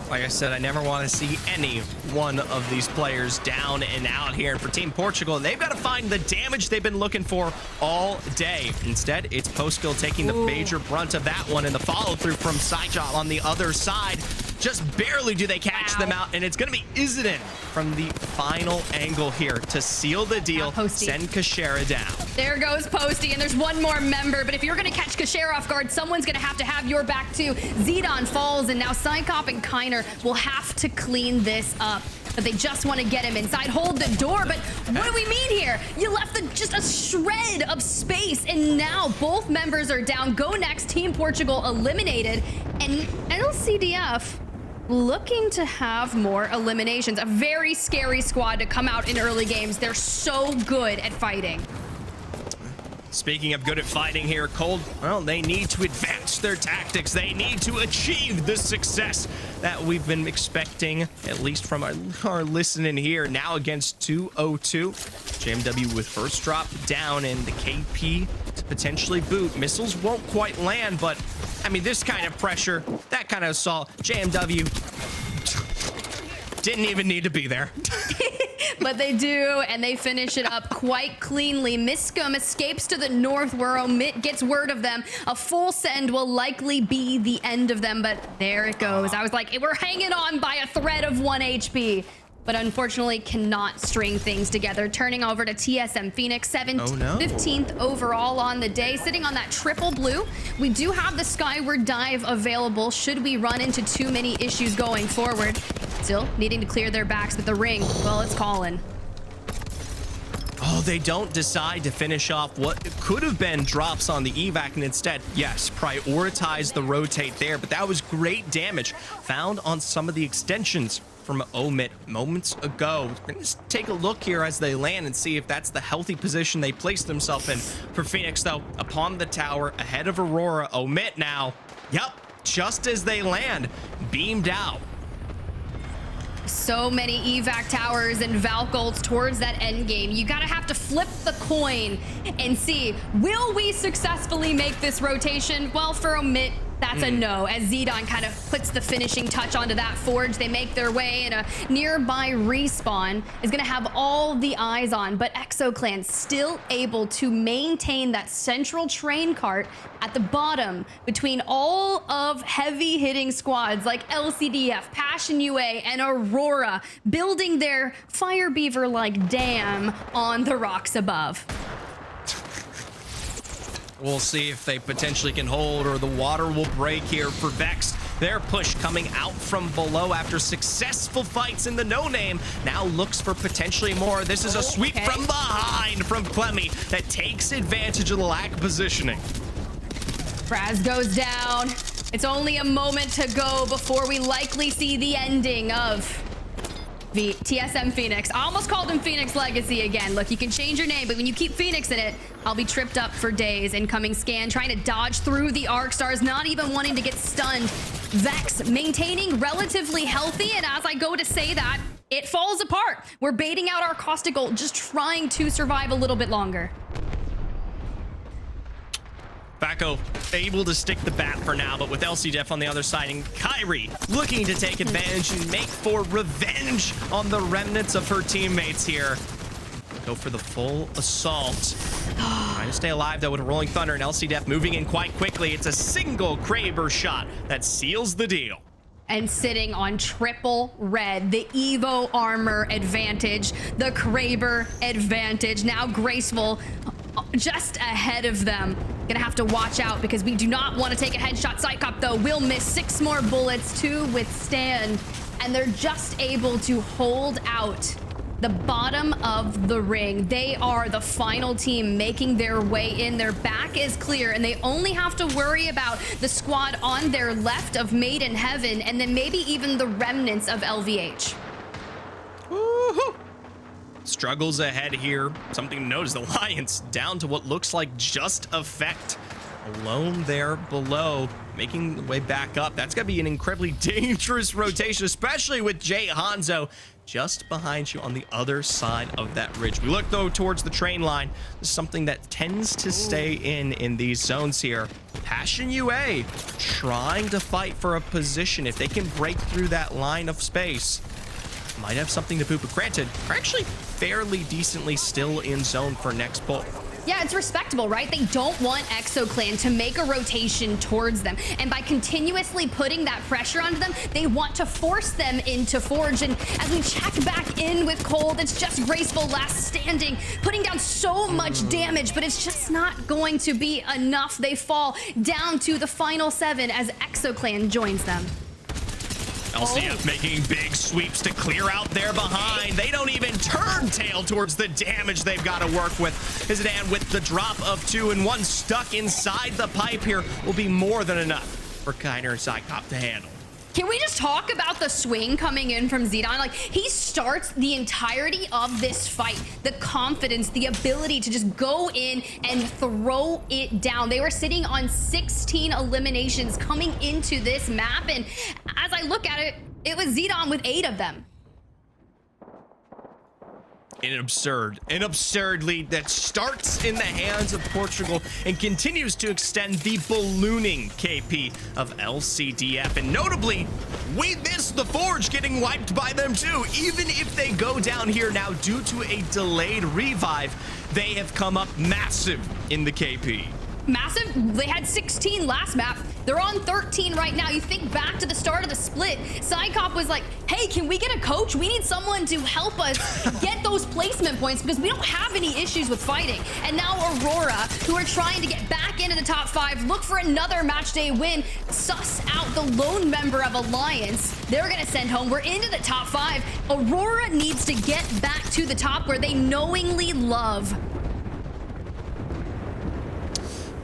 Like I said, I never want to see any one of these players down and out here. And for Team Portugal, they've got to find the damage they've been looking for all day. Instead, it's Postkill taking the major brunt of that one, and the follow-through from Sideshot on the other side. Just barely do they catch them out, and it's going to be Izidin from the final angle here to seal the deal, send Kashera down. There goes Posty, and there's one more member, but if you're going to catch Kashera off guard, someone's going to have your back too. Zidon falls, and now Psychop and Kiner will have to clean this up. But they just want to get him inside, hold the door. But what do we mean here? You left just a shred of space, and now both members are down. Go next, Team Portugal eliminated, and LCDF looking to have more eliminations. A very scary squad to come out in early games. They're so good at fighting. Speaking of good at fighting here, Cold, well, they need to advance their tactics. They need to achieve the success that we've been expecting, at least from our listening here. Now against 202. JMW with first drop down and the KP to potentially boot. Missiles won't quite land, but I mean, this kind of pressure, that kind of assault, JMW didn't even need to be there. But they do, and they finish it up quite cleanly. Miscom escapes to the north where Omit gets word of them. A full send will likely be the end of them, but there it goes. I was like, we're hanging on by a thread of 1 HP. But unfortunately cannot string things together. Turning over to TSM Phoenix, 15th overall on the day, sitting on that triple blue. We do have the Skyward Dive available should we run into too many issues going forward. Still needing to clear their backs with the ring. Well, it's calling. Oh, they don't decide to finish off what could have been drops on the evac, and instead, yes, prioritize the rotate there. But that was great damage found on some of the extensions from Omit moments ago. We're gonna just take a look here as they land and see if that's the healthy position they placed themselves in. For Phoenix, though, upon the tower, ahead of Aurora. Omit now, yep, just as they land, beamed out. So many evac towers and Valk ults towards that end game. You gotta have to flip the coin and see, will we successfully make this rotation? Well, for Omit, that's a no, as Zidane kind of puts the finishing touch onto that forge. They make their way, and a nearby respawn is going to have all the eyes on, but ExoClan still able to maintain that central train cart at the bottom between all of heavy hitting squads like LCDF, Passion UA, and Aurora, building their Fire Beaver-like dam on the rocks above. We'll see if they potentially can hold or the water will break here for Vex. Their push coming out from below after successful fights in the no-name now looks for potentially more. This is a sweep from behind from Clemmy that takes advantage of the lack of positioning. Raz goes down. It's only a moment to go before we likely see the ending of the TSM Phoenix. I almost called him Phoenix Legacy again. Look, you can change your name, but when you keep Phoenix in it, I'll be tripped up for days. Incoming scan, trying to dodge through the arc stars, not even wanting to get stunned. Vex maintaining relatively healthy, and as I go to say that, it falls apart. We're baiting out our caustic ult, just trying to survive a little bit longer. Bacco able to stick the bat for now, but with LCDF on the other side, and Kyrie looking to take advantage and make for revenge on the remnants of her teammates here. Go for the full assault. Trying to stay alive, though, with a Rolling Thunder, and LCDF moving in quite quickly. It's a single Kraber shot that seals the deal. And sitting on triple red, the Evo armor advantage, the Kraber advantage. Now Graceful just ahead of them. Gonna have to watch out because we do not want to take a headshot. Psychop, though, will miss 6 more bullets to withstand, and they're just able to hold out the bottom of the ring. They are the final team making their way in. Their back is clear, and they only have to worry about the squad on their left of Made in Heaven, and then maybe even the remnants of LVH. Woohoo! Struggles ahead here. Something to note is the Alliance down to what looks like just Effect. Alone there below, making the way back up. That's going to be an incredibly dangerous rotation, especially with Jay Hanzo just behind you on the other side of that ridge. We look, though, towards the train line. This is something that tends to stay in these zones here. Passion UA trying to fight for a position. If they can break through that line of space, might have something to poop. But granted, we're actually fairly decently still in zone for next pull. Yeah, it's respectable, right? They don't want ExoClan to make a rotation towards them. And by continuously putting that pressure onto them, they want to force them into Forge. And as we check back in with Cold, it's just Graceful last standing, putting down so much damage, but it's just not going to be enough. They fall down to the final 7 as ExoClan joins them. LCF making big sweeps to clear out their behind. They don't even turn tail towards the damage they've got to work with. Zidan with the drop of 2 and 1 stuck inside the pipe here will be more than enough for Kiner and Psychop to handle. Can we just talk about the swing coming in from Zidane? Like, he starts the entirety of this fight, the confidence, the ability to just go in and throw it down. They were sitting on 16 eliminations coming into this map, and as I look at it, it was Zidane with 8 of them. An absurd lead that starts in the hands of Portugal and continues to extend the ballooning KP of LCDF. And notably, we missed the Forge getting wiped by them too. Even if they go down here now due to a delayed revive, they have come up massive in the KP. Massive. They had 16 last map. They're on 13 right now. You think back to the start of the split, Psycop was like, hey, can we get a coach? We need someone to help us get those placement points because we don't have any issues with fighting. And now Aurora, who are trying to get back into the top 5, look for another match day win, suss out the lone member of Alliance. They're going to send home. We're into the top 5. Aurora needs to get back to the top where they knowingly love.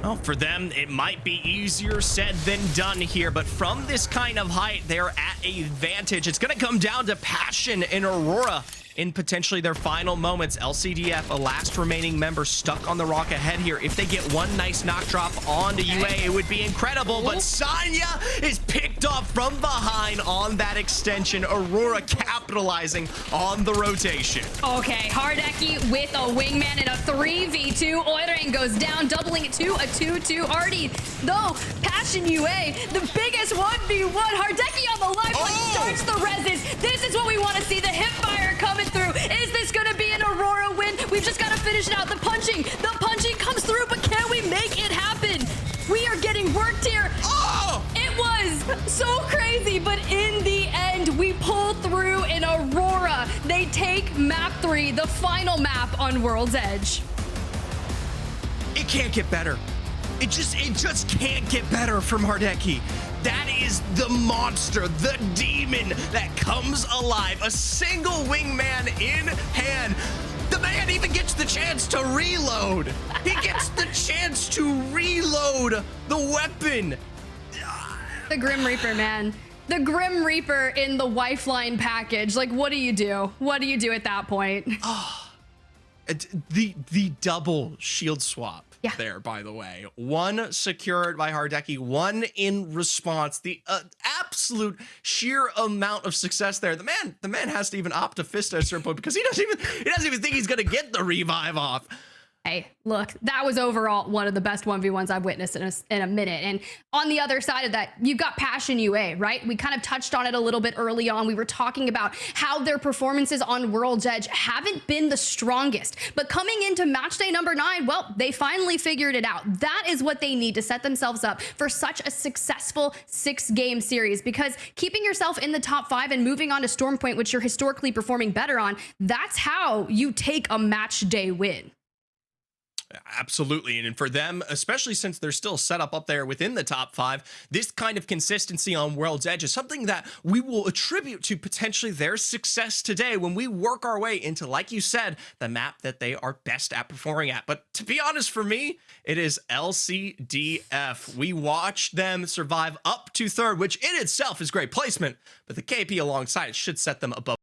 Well, for them, it might be easier said than done here, but from this kind of height, they're at a advantage. It's going to come down to Passion and Aurora in potentially their final moments. LCDF, a last remaining member, stuck on the rock ahead here. If they get one nice knock drop onto UA, it would be incredible, but Sanya is picked off from behind on that extension. Aurora capitalizing on the rotation. Okay, Hardeki with a wingman in a 3v2. Oiring goes down, doubling it to a 2-2. Artie, though, Passion UA, the biggest 1v1. Hardeki on the lifeline starts the resist. This is what we want to see. The hipfire coming through. Is this going to be an Aurora win? We've just got to finish it out. The punching comes through, but can we make it happen? We are getting worked here. Oh! It was so crazy, but in the end, we pull through in Aurora. They take map 3, the final map on World's Edge. It can't get better. It just can't get better from Hardeki. That is the monster, the demon that comes alive. A single wingman in hand. The man even gets the chance to reload. He gets the chance to reload the weapon. The Grim Reaper, man. The Grim Reaper in the Wifeline package. Like, what do you do? What do you do at that point? The double shield swap. Yeah. There, by the way. One secured by Hardeki, one in response. The absolute sheer amount of success there. The man has to even opt to fist at a certain point because he doesn't even think he's gonna get the revive off. Hey, look, that was overall one of the best 1v1s I've witnessed in a minute. And on the other side of that, you've got Passion UA, right? We kind of touched on it a little bit early on. We were talking about how their performances on World's Edge haven't been the strongest. But coming into match day number 9, well, they finally figured it out. That is what they need to set themselves up for such a successful 6-game series, because keeping yourself in the top 5 and moving on to Storm Point, which you're historically performing better on, that's how you take a match day win. Absolutely. And for them, especially since they're still set up there within the top 5, this kind of consistency on World's Edge is something that we will attribute to potentially their success today when we work our way into, like you said, the map that they are best at performing at. But to be honest, for me, it is LCDF. We watched them survive up to 3rd, which in itself is great placement, but the KP alongside it should set them above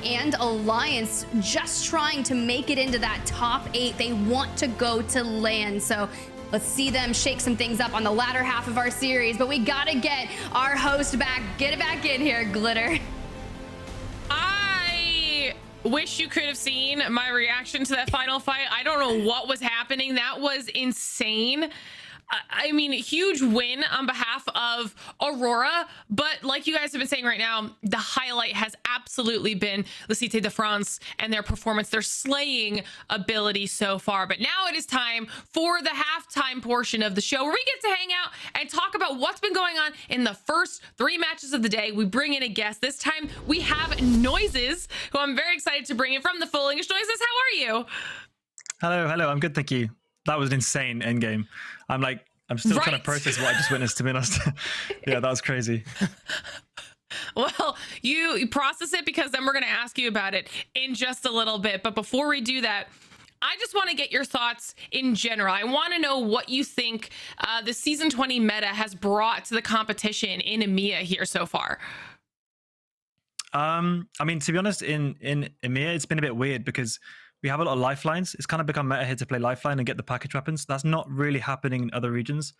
and Alliance just trying to make it into that top 8. They want to go to LAN. So let's see them shake some things up on the latter half of our series. But we got to get our host back. Get it back in here, Glitter. I wish you could have seen my reaction to that final fight. I don't know what was happening. That was insane. I mean, huge win on behalf of Aurora, but like you guys have been saying right now, the highlight has absolutely been the Cité de France and their performance, their slaying ability so far. But now it is time for the halftime portion of the show where we get to hang out and talk about what's been going on in the first 3 matches of the day. We bring in a guest. This time we have Noises, who I'm very excited to bring in from the Full English. Noises, how are you? Hello, I'm good, thank you. That was an insane endgame. I'm still trying to process what I just witnessed, to be honest. Yeah, that was crazy. Well, you process it, because then we're going to ask you about it in just a little bit. But before we do that, I just want to get your thoughts in general. I want to know what you think the Season 20 meta has brought to the competition in EMEA here so far. I mean, to be honest, in EMEA, it's been a bit weird because we have a lot of lifelines. It's kind of become meta here to play lifeline and get the package weapons. That's not really happening in other regions.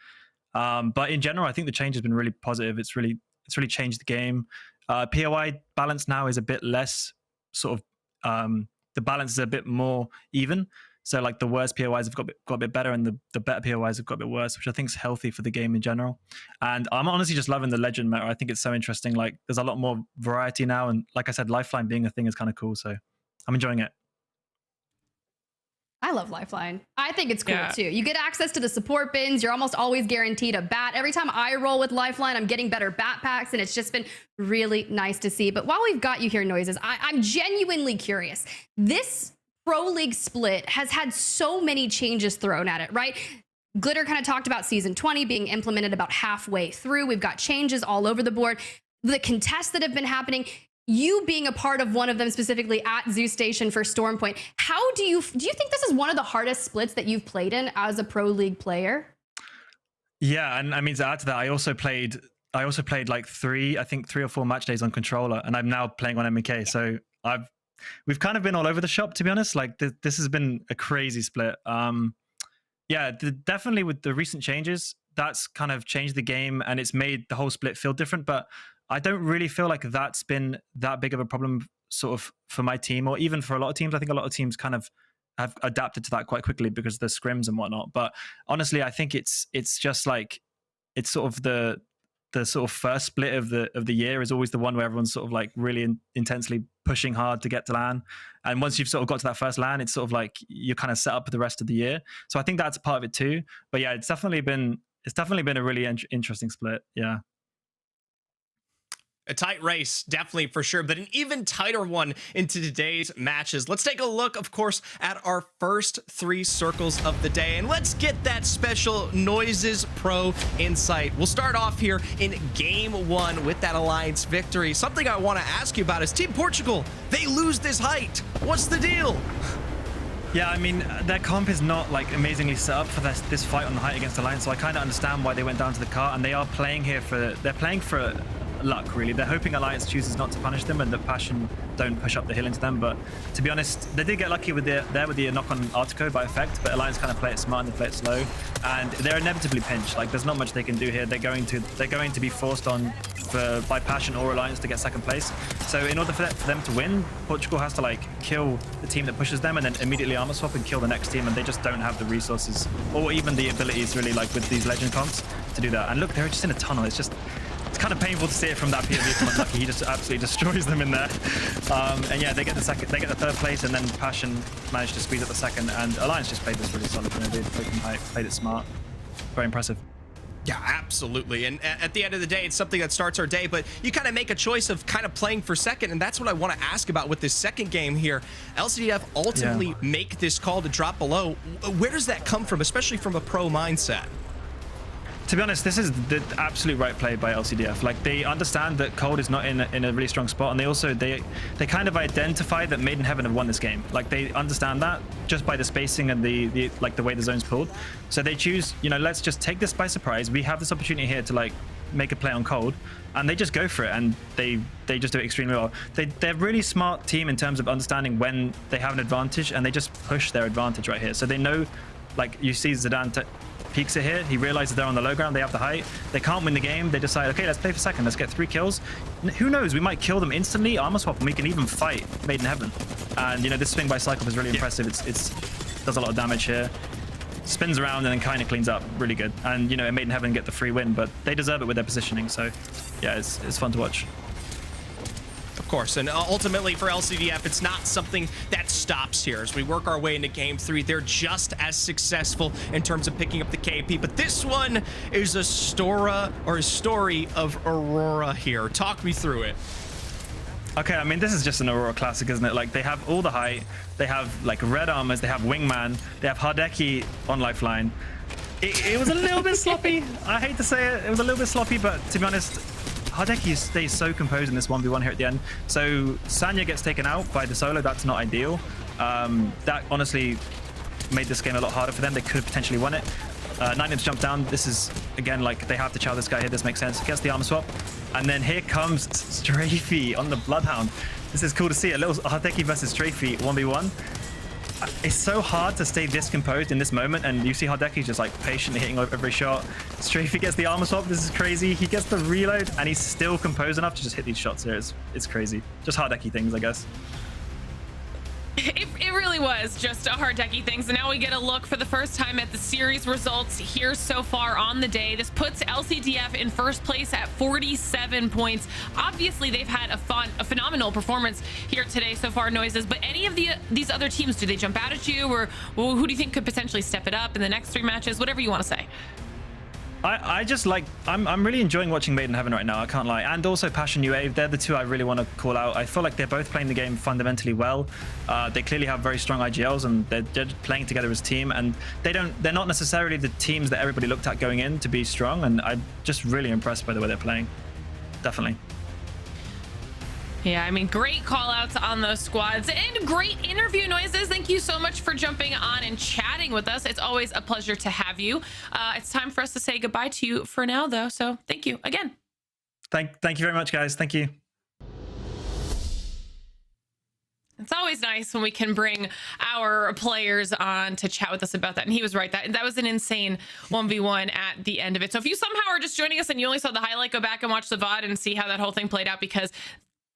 But in general, I think the change has been really positive. It's really changed the game. POI balance now is a bit less sort of, the balance is a bit more even. So like the worst POIs have got a bit better, and the better POIs have got a bit worse, which I think is healthy for the game in general. And I'm honestly just loving the legend meta. I think it's so interesting. Like there's a lot more variety now. And like I said, lifeline being a thing is kind of cool. So I'm enjoying it. I love Lifeline. I think it's cool too. You get access to the support bins. You're almost always guaranteed a bat. Every time I roll with Lifeline, I'm getting better bat packs, and it's just been really nice to see. But while we've got you here, Noises, I'm genuinely curious. This Pro League split has had so many changes thrown at it, right? Glitter kind of talked about Season 20 being implemented about halfway through. We've got changes all over the board. The contests that have been happening, you being a part of one of them specifically at Zoo Station for Stormpoint, how do you think this is one of the hardest splits that you've played in as a Pro League player? Yeah, and I mean, to add to that, I also played like 3 or 4 match days on controller, and I'm now playing on MEK. So we've kind of been all over the shop, to be honest. Like this has been a crazy split. Yeah, definitely with the recent changes, that's kind of changed the game, and it's made the whole split feel different. But I don't really feel like that's been that big of a problem sort of for my team, or even for a lot of teams. I think a lot of teams kind of have adapted to that quite quickly because of the scrims and whatnot. But honestly, I think it's just like, it's sort of the sort of first split of the year is always the one where everyone's sort of like really intensely pushing hard to get to LAN. And once you've sort of got to that first LAN, it's sort of like you're kind of set up for the rest of the year. So I think that's part of it too. But yeah, it's definitely been a really interesting split. Yeah. A tight race, definitely, for sure, but an even tighter one into today's matches. Let's take a look, of course, at our first 3 circles of the day, and let's get that special Noises Pro insight. We'll start off here in Game 1 with that Alliance victory. Something I want to ask you about is Team Portugal. They lose this height. What's the deal? Yeah, I mean, their comp is not like amazingly set up for this fight on the height against Alliance, so I kind of understand why they went down to the cart, and they are playing here they're playing for luck, really. They're hoping Alliance chooses not to punish them and that Passion don't push up the hill into them. But to be honest, they did get lucky with the knock-on Artico by effect, but Alliance kind of play it smart and they play it slow, and they're inevitably pinched. Like there's not much they can do here. They're going to be forced on by Passion or Alliance to get second place. So in order for them to win, Portugal has to like kill the team that pushes them and then immediately armor swap and kill the next team, and they just don't have the resources or even the abilities really, like with these legend comps, to do that. And look, they're just in a tunnel. It's kind of painful to see it from that POV from Unlucky. He just absolutely destroys them in there. And yeah, they get the 3rd place, and then Passion managed to squeeze up the 2nd, and Alliance just played this really solid. You know, they played it smart. Very impressive. Yeah, absolutely. And at the end of the day, it's something that starts our day, but you kind of make a choice of kind of playing for second, and that's what I want to ask about with this second game here. LCDF ultimately make this call to drop below. Where does that come from, especially from a pro mindset? To be honest, this is the absolute right play by LCDF. Like they understand that Cold is not in a really strong spot, and they kind of identify that Made in Heaven have won this game. Like they understand that just by the spacing and the way the zone's pulled. So they choose, you know, let's just take this by surprise. We have this opportunity here to like make a play on cold, and they just go for it, and they just do it extremely well. They're a really smart team in terms of understanding when they have an advantage, and they just push their advantage right here. So they know, like you see Zidane peeks it here, he realizes they're on the low ground, they have the height, they can't win the game, they decide, okay, let's play for second, let's get 3 kills. Who knows, we might kill them instantly, armor swap, and we can even fight Made in Heaven. And you know, this swing by Cyclops is really impressive. It's does a lot of damage here, spins around and then kind of cleans up really good. And you know, Made in Heaven get the free win, but they deserve it with their positioning. So yeah, it's fun to watch. Of course, and ultimately for LCDF, it's not something that stops here. As we work our way into Game 3, they're just as successful in terms of picking up the KP, but this one is a story of Aurora here. Talk me through it. Okay, I mean, this is just an Aurora classic, isn't it? Like, they have all the height, they have like red armors, they have wingman, they have Hardeki on lifeline. It was a little bit sloppy. I hate to say it, it was a little bit sloppy, but to be honest, Hardeki stays so composed in this 1v1 here at the end. So Sanya gets taken out by the solo. That's not ideal. That honestly made this game a lot harder for them. They could have potentially won it. Nineim's jumped down. This is, again, like, they have to chow this guy here. This makes sense. Gets the armor swap. And then here comes Strafey on the Bloodhound. This is cool to see. A little Hardeki versus Strafey 1v1. It's so hard to stay this composed in this moment, and you see Hardeki's just like patiently hitting every shot. Strafey gets the armor swap. This is crazy. He gets the reload, and he's still composed enough to just hit these shots here. It's crazy. Just Hardeki things, I guess. It really was just a Hardeki thing. So now we get a look for the first time at the series results here so far on the day. This puts LCDF in first place at 47 points. Obviously, they've had a phenomenal performance here today so far, Noises. But any of these other teams, do they jump out at you, or who do you think could potentially step it up in the next 3 matches? Whatever you want to say. I just like, I'm really enjoying watching Made in Heaven right now, I can't lie. And also Passion UA, they're the two I really want to call out. I feel like they're both playing the game fundamentally well. They clearly have very strong IGLs, and they're playing together as a team, and they're not necessarily the teams that everybody looked at going in to be strong, and I'm just really impressed by the way they're playing. Definitely. Yeah, I mean, great call outs on those squads and great interview, Noises. Thank you so much for jumping on and chatting with us. It's always a pleasure to have you. It's time for us to say goodbye to you for now, though. So thank you again. Thank you very much, guys. Thank you. It's always nice when we can bring our players on to chat with us about that. And he was right. That was an insane 1v1 at the end of it. So if you somehow are just joining us and you only saw the highlight, go back and watch the VOD and see how that whole thing played out, because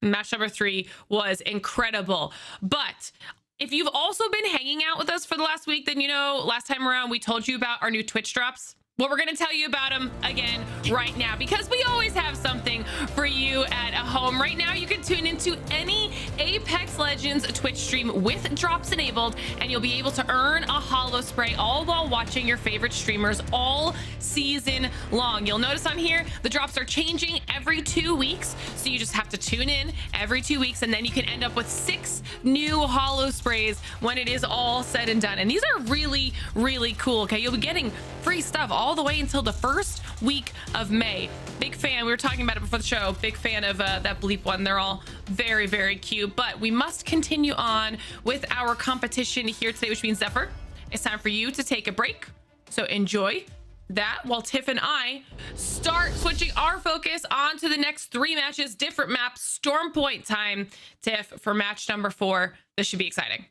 match number 3 was incredible. But if you've also been hanging out with us for the last week, then you know last time around we told you about our new Twitch drops. Well, we're going to tell you about them again right now, because we always have something for you at home. Right now, you can tune into any Apex Legends Twitch stream with drops enabled, and you'll be able to earn a holo spray all while watching your favorite streamers all season long. You'll notice on here, the drops are changing every 2 weeks, so you just have to tune in every 2 weeks, and then you can end up with 6 new holo sprays when it is all said and done. And these are really, really cool, okay? You'll be getting free stuff all the way until the first week of May. Big fan, we were talking about it before the show, big fan of that bleep one. They're all very, very cute, but we must continue on with our competition here today, which means Zephyr, it's time for you to take a break. So enjoy that while Tiff and I start switching our focus on to the next 3 matches, different maps, Storm Point time. Tiff, for match number 4, this should be exciting.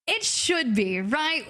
It should be, right?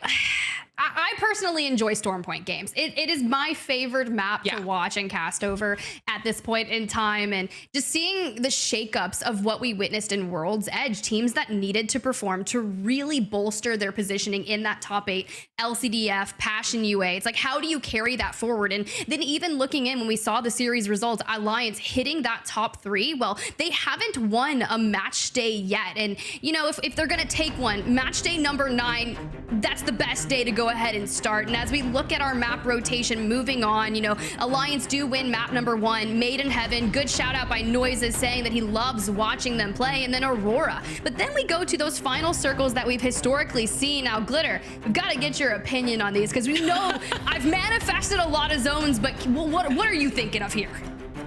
I personally enjoy Storm Point games. It is my favorite map to watch and cast over at this point in time. And just seeing the shakeups of what we witnessed in World's Edge, teams that needed to perform to really bolster their positioning in that top 8, LCDF, Passion UA. It's like, how do you carry that forward? And then even looking in when we saw the series results, Alliance hitting that top 3, well, they haven't won a match day yet. And, you know, if they're going to take one, match day number 9, that's the best day to go ahead and start. And as we look at our map rotation moving on, you know, Alliance do win map number 1, Made in Heaven. Good shout out by Noises saying that he loves watching them play. And then Aurora. But then we go to those final circles that we've historically seen. Now, Glitter, we've got to get your opinion on these, because we know I've manifested a lot of zones, but what are you thinking of here?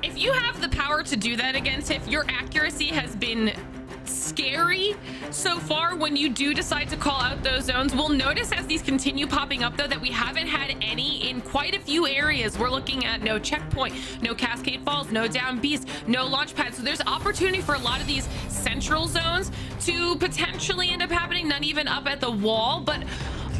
If you have the power to do that again, Tiff, your accuracy has been scary so far when you do decide to call out those zones. We'll notice as these continue popping up, though, that we haven't had any in quite a few areas. We're looking at no checkpoint, no Cascade Falls, no down B's, no launch pad. So there's opportunity for a lot of these central zones to potentially end up happening, not even up at the wall. But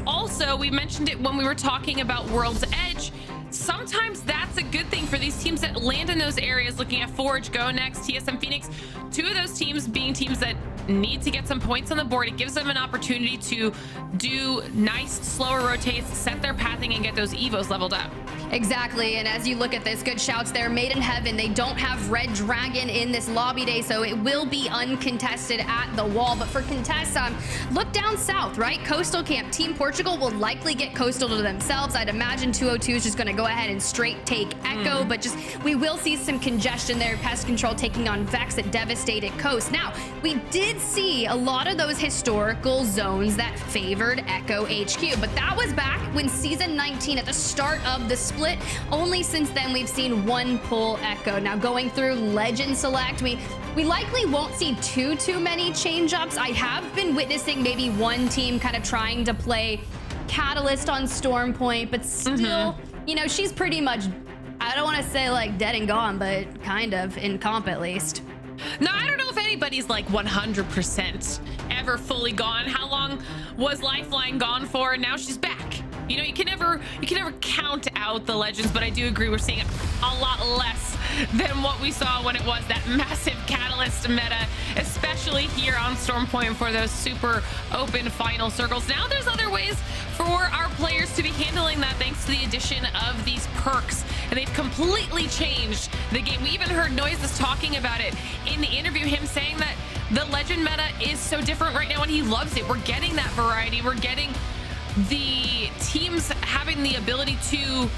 also, we mentioned it when we were talking about World's Edge. Sometimes that's a good thing for these teams that land in those areas. Looking at Forge, Go Next, TSM Phoenix, two of those teams being teams that need to get some points on the board. It gives them an opportunity to do nice, slower rotates, set their pathing, and get those Evos leveled up. Exactly, and as you look at this, good shouts there. Made in Heaven, they don't have Red Dragon in this lobby day, so it will be uncontested at the wall. But for contest, look down south, right? Coastal Camp, Team Portugal will likely get Coastal to themselves. I'd imagine 202 is just going to go ahead and straight take Echo, but just we will see some congestion there. Pest Control taking on Vex at Devastated Coast. Now, we did see a lot of those historical zones that favored Echo HQ, but that was back when Season 19 at the start of the split. Only since then we've seen one pull Echo. Now going through Legend Select, we likely won't see too many change-ups. I have been witnessing maybe one team kind of trying to play Catalyst on Storm Point, but still, you know, she's pretty much, I don't want to say like dead and gone, but kind of in comp at least. No, I don't know if anybody's like 100% ever fully gone. How long was Lifeline gone for? Now she's back. You know, you can never count out the legends, but I do agree we're seeing a lot less than what we saw when it was that massive Catalyst meta, especially here on Storm Point for those super open final circles. Now there's other ways for our players to be handling that thanks to the addition of these perks, and they've completely changed the game. We even heard Noises talking about it in the interview, him saying that the legend meta is so different right now and he loves it. We're getting that variety. We're getting the teams having the ability to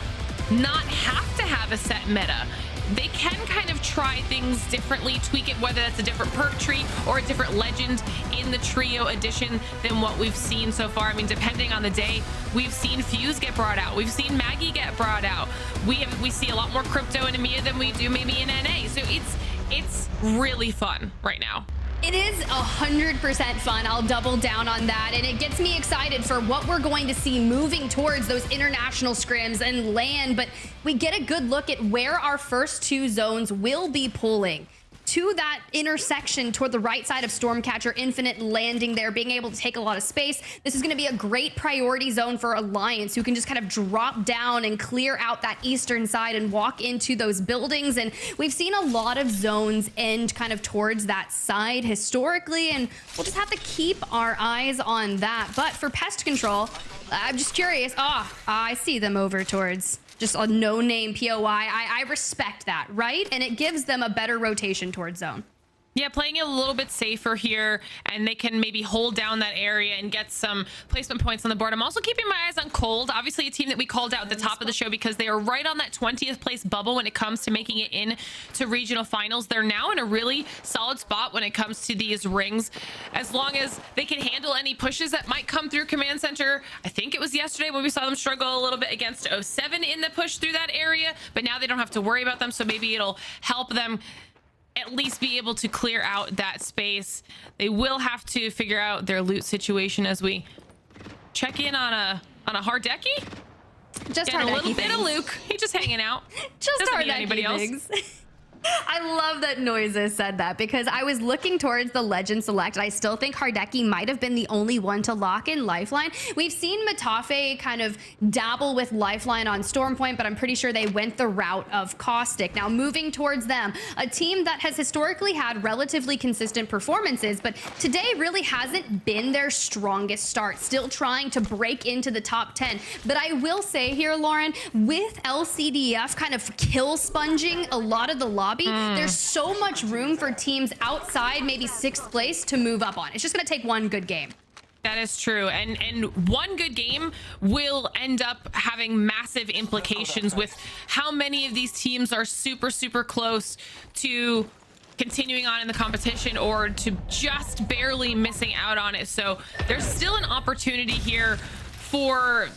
not have to have a set meta. They can kind of try things differently, tweak it, whether that's a different perk tree or a different legend in the trio edition than what we've seen so far. I mean, depending on the day, we've seen Fuse get brought out. We've seen Maggie get brought out. We see a lot more crypto in EMEA than we do maybe in NA. So it's really fun right now. It is 100% fun. I'll double down on that. And it gets me excited for what we're going to see moving towards those international scrims and land. But we get a good look at where our first two zones will be pulling to that intersection toward the right side of Stormcatcher, Infinite landing there, being able to take a lot of space. This is going to be a great priority zone for Alliance, who can just kind of drop down and clear out that eastern side and walk into those buildings. And we've seen a lot of zones end kind of towards that side historically, and we'll just have to keep our eyes on that. But for Pest Control, I'm just curious. I see them over towards just a no-name POI. I respect that, right? And it gives them a better rotation towards zone. Yeah, playing it a little bit safer here, and they can maybe hold down that area and get some placement points on the board. I'm also keeping my eyes on Cold, obviously a team that we called out at the top of the show because they are right on that 20th place bubble when it comes to making it into regional finals. They're now in a really solid spot when it comes to these rings, as long as they can handle any pushes that might come through Command Center. I think it was yesterday when we saw them struggle a little bit against 07 in the push through that area, but now they don't have to worry about them, so maybe it'll help them at least be able to clear out that space. They will have to figure out their loot situation as we check in on a Hardeki. Just and Hardeki a little bit things. of Luke. He's just hanging out. Just Doesn't need Hardeki anybody else. things. I love that Noises said that because I was looking towards the Legend Select. I still think Hardeki might have been the only one to lock in Lifeline. We've seen Matafe kind of dabble with Lifeline on Stormpoint, but I'm pretty sure they went the route of Caustic. Now moving towards them, a team that has historically had relatively consistent performances, but today really hasn't been their strongest start. Still trying to break into the top 10. But I will say here, Lauren, with LCDF kind of kill sponging a lot of the lobby, there's so much room for teams outside maybe 6th place to move up on. It's just going to take one good game. That is true, and one good game will end up having massive implications with how many of these teams are super close to continuing on in the competition or to just barely missing out on it. So there's still an opportunity here for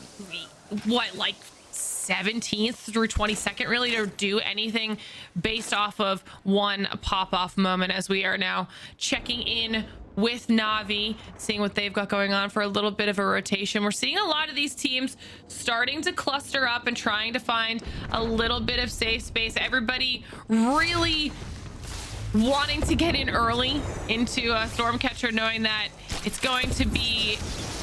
what, like 17th through 22nd really to do anything based off of one pop-off moment, as we are now checking in with Na'Vi, seeing what they've got going on for a little bit of a rotation. We're seeing a lot of these teams starting to cluster up and trying to find a little bit of safe space. Everybody really wanting to get in early into a Stormcatcher, knowing that it's going to be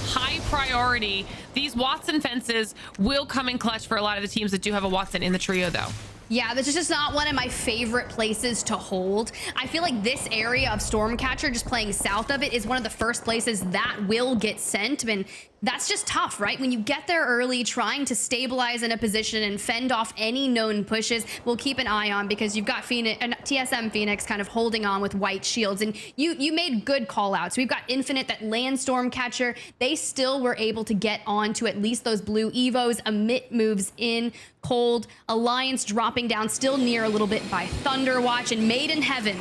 high priority. These Watson fences will come in clutch for a lot of the teams that do have a Watson in the trio, though. Yeah, this is just not one of my favorite places to hold. I feel like this area of Stormcatcher, just playing south of it, is one of the first places that will get sent. And that's just tough, right? When you get there early, trying to stabilize in a position and fend off any known pushes, we'll keep an eye on, because you've got Phoenix and TSM Phoenix kind of holding on with white shields. And you made good call outs. We've got Infinite that land Stormcatcher. They still were able to get on to at least those blue Evos. Emit moves in cold. Alliance dropping down, still near a little bit by Thunderwatch. And Made in Heaven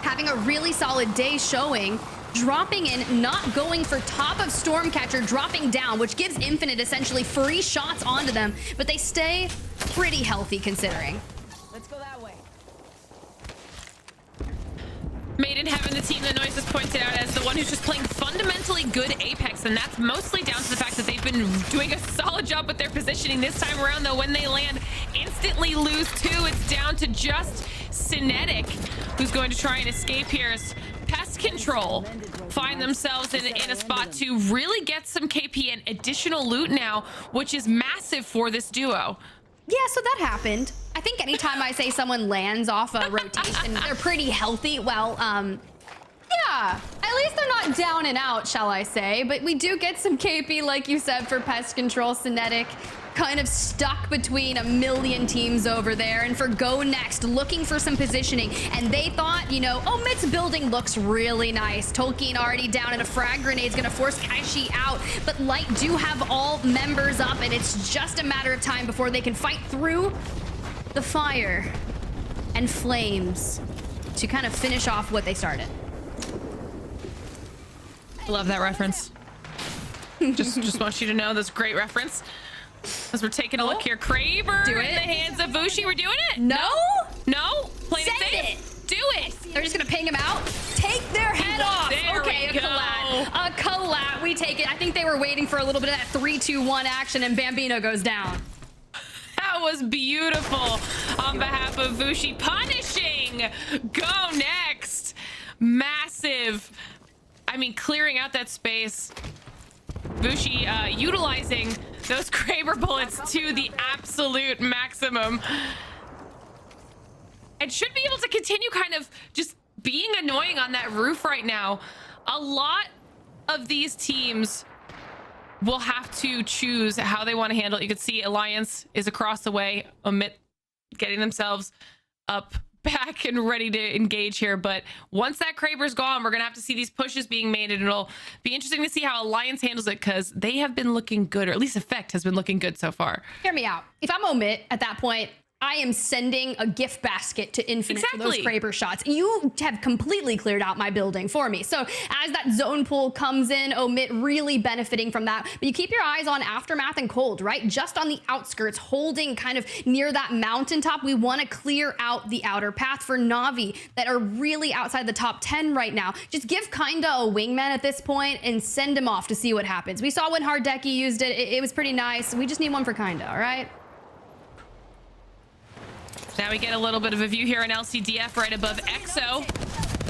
having a really solid day showing, dropping in, not going for top of Stormcatcher, dropping down, which gives Infinite essentially free shots onto them, but they stay pretty healthy considering. Let's go that way. Made in Heaven, the team that Noise has pointed out as the one who's just playing fundamentally good Apex, and that's mostly down to the fact that they've been doing a solid job with their positioning. This time around, though, when they land, instantly lose two. It's down to just Cinetic, who's going to try and escape here as Pest Control find themselves in a spot to really get some KP and additional loot now, which is massive for this duo. Yeah, so that happened. I think anytime I say someone lands off a rotation, they're pretty healthy. Well, yeah, at least they're not down and out, shall I say. But we do get some KP, like you said, for Pest Control. Cinetic kind of stuck between a million teams over there. And for Go Next, looking for some positioning. And they thought, you know, Omit's building looks really nice. Tolkien already down, and a frag grenade is going to force Kaishi out. But Light do have all members up, and it's just a matter of time before they can fight through the fire and flames to kind of finish off what they started. Love that reference. just want you to know that's a great reference. As we're taking a look here, Kraber in the hands of Vushi. We're doing it? No? No? Plain Send and safe. it. Do it. They're just gonna ping him out. Take their head off. There Okay, we a collat. A collat. We take it. I think they were waiting for a little bit of that 3-2-1 action, and Bambino goes down. That was beautiful on behalf of Vushi, punishing Go Next. Massive. I mean, clearing out that space. Vushi utilizing those Kraber bullets to the absolute maximum. And should be able to continue kind of just being annoying on that roof right now. A lot of these teams will have to choose how they want to handle it. You can see Alliance is across the way, Omit getting themselves up, back, and ready to engage here. But once that Kraber's gone, we're gonna have to see these pushes being made, and it'll be interesting to see how Alliance handles it, because they have been looking good, or at least Effect has been looking good so far. Hear me out. If I'm Omit at that point, I am sending a gift basket to Infinite for those Kraber shots. You have completely cleared out my building for me. So as that zone pool comes in, Omit really benefiting from that. But you keep your eyes on Aftermath and Cold, right? Just on the outskirts, holding kind of near that mountaintop. We want to clear out the outer path for Na'Vi that are really outside the top 10 right now. Just give Kinda a wingman at this point and send him off to see what happens. We saw when Hardeki used it. It was pretty nice. We just need one for Kinda, all right? Now we get a little bit of a view here on LCDF right above EXO,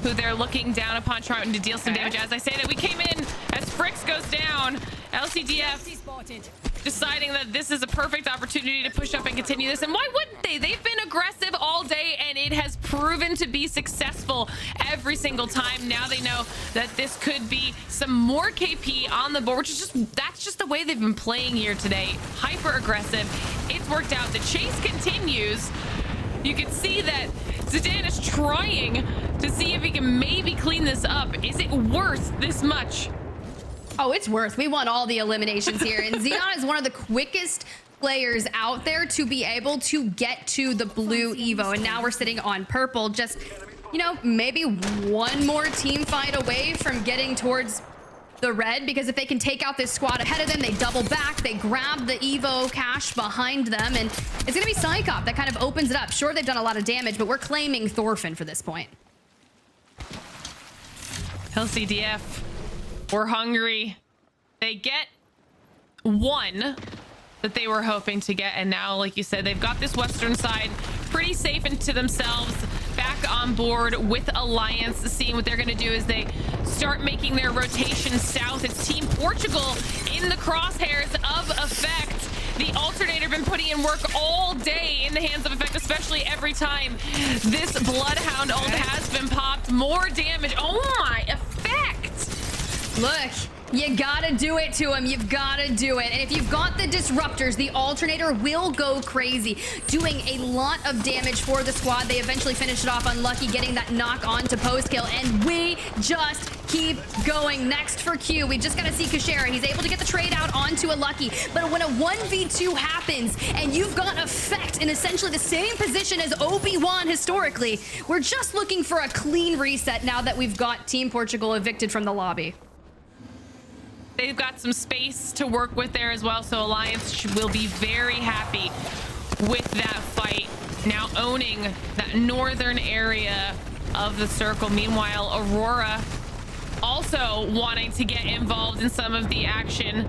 who they're looking down upon, trying to deal some damage. As I say that, we came in as Fricks goes down. LCDF deciding that this is a perfect opportunity to push up and continue this. And why wouldn't they? They've been aggressive all day, and it has proven to be successful every single time. Now they know that this could be some more KP on the board, which is that's just the way they've been playing here today. Hyper aggressive. It's worked out. The chase continues. You can see that Zidane is trying to see if he can maybe clean this up. Is it worth this much? Oh, it's worth. We won all the eliminations here. And Xenon is one of the quickest players out there to be able to get to the blue Evo. And now we're sitting on purple. Just, you know, maybe one more team fight away from getting towards the red, because if they can take out this squad ahead of them, they double back, they grab the Evo cache behind them, and it's gonna be Psychop that kind of opens it up. Sure, they've done a lot of damage, but we're claiming Thorfinn for this point. LCDF were hungry. They get one that they were hoping to get, and now, like you said, they've got this western side pretty safe into themselves, back on board with Alliance, seeing what they're going to do as they start making their rotation south. It's Team Portugal in the crosshairs of Effect. The alternator been putting in work all day in the hands of Effect, especially every time this Bloodhound ult has been popped. More damage. Oh my, Effect! Look, you gotta do it to him. You've gotta do it. And if you've got the disruptors, the alternator will go crazy, doing a lot of damage for the squad. They eventually finish it off unlucky, getting that knock on to post kill, and we just keep going. Next for Q, we just gotta see Kashera. He's able to get the trade out onto a Lucky, but when a 1v2 happens and you've got Effect in essentially the same position as Obi-Wan historically, we're just looking for a clean reset now that we've got Team Portugal evicted from the lobby. They've got some space to work with there as well, so Alliance will be very happy with that fight. Now owning that northern area of the circle. Meanwhile, Aurora also wanting to get involved in some of the action.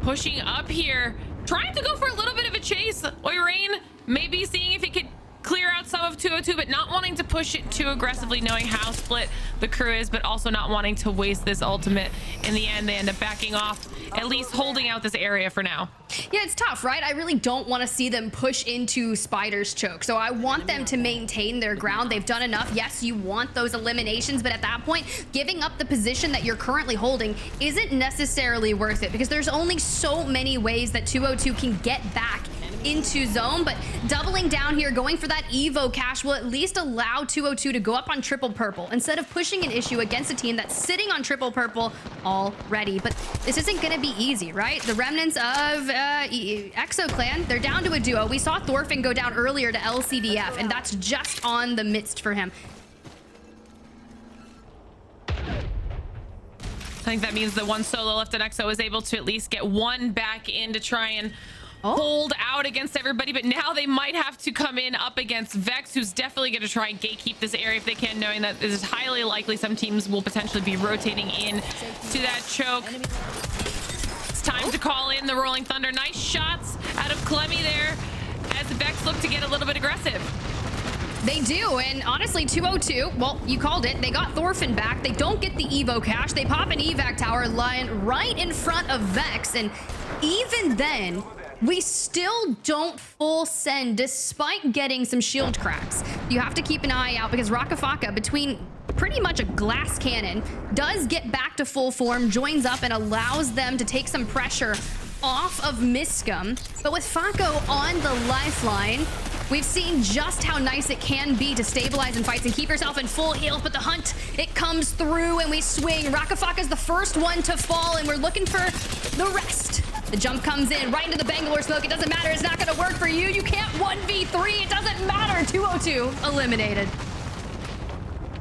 Pushing up here, trying to go for a little bit of a chase. Oirain maybe seeing if he could clear out some of 202, but not wanting to push it too aggressively, knowing how split the crew is, but also not wanting to waste this ultimate. In the end, they end up backing off, at least holding out this area for now. Yeah, it's tough, right? I really don't want to see them push into Spider's choke. So I want them to maintain their ground. They've done enough. Yes, you want those eliminations, but at that point, giving up the position that you're currently holding isn't necessarily worth it, because there's only so many ways that 202 can get back into zone. But doubling down here, going for that Evo cash will at least allow 202 to go up on triple purple instead of pushing an issue against a team that's sitting on triple purple already. But this isn't going to be easy, right? The remnants of Exo Clan, they're down to a duo. We saw Thorfinn go down earlier to LCDF, and that's just on the midst for him. I think that means the one solo left on Exo is able to at least get one back in to try and hold out against everybody, but now they might have to come in up against Vex, who's definitely going to try and gatekeep this area if they can, knowing that it is highly likely some teams will potentially be rotating in to that choke. It's time to call in the Rolling Thunder. Nice shots out of Clemmy there as Vex look to get a little bit aggressive. They do, and honestly, 202, well, you called it. They got Thorfinn back. They don't get the Evo cash. They pop an evac tower lying right in front of Vex, and even then, we still don't full send despite getting some shield cracks. You have to keep an eye out because Rakafaka, between pretty much a glass cannon, does get back to full form, joins up, and allows them to take some pressure off of Miscum. But with Fako on the lifeline, we've seen just how nice it can be to stabilize in fights and keep yourself in full health, but the hunt, it comes through and we swing. Rakafaka's the first one to fall, and we're looking for the rest. The jump comes in right into the Bangalore smoke. It doesn't matter. It's not going to work for you. You can't 1v3. It doesn't matter. 202 eliminated.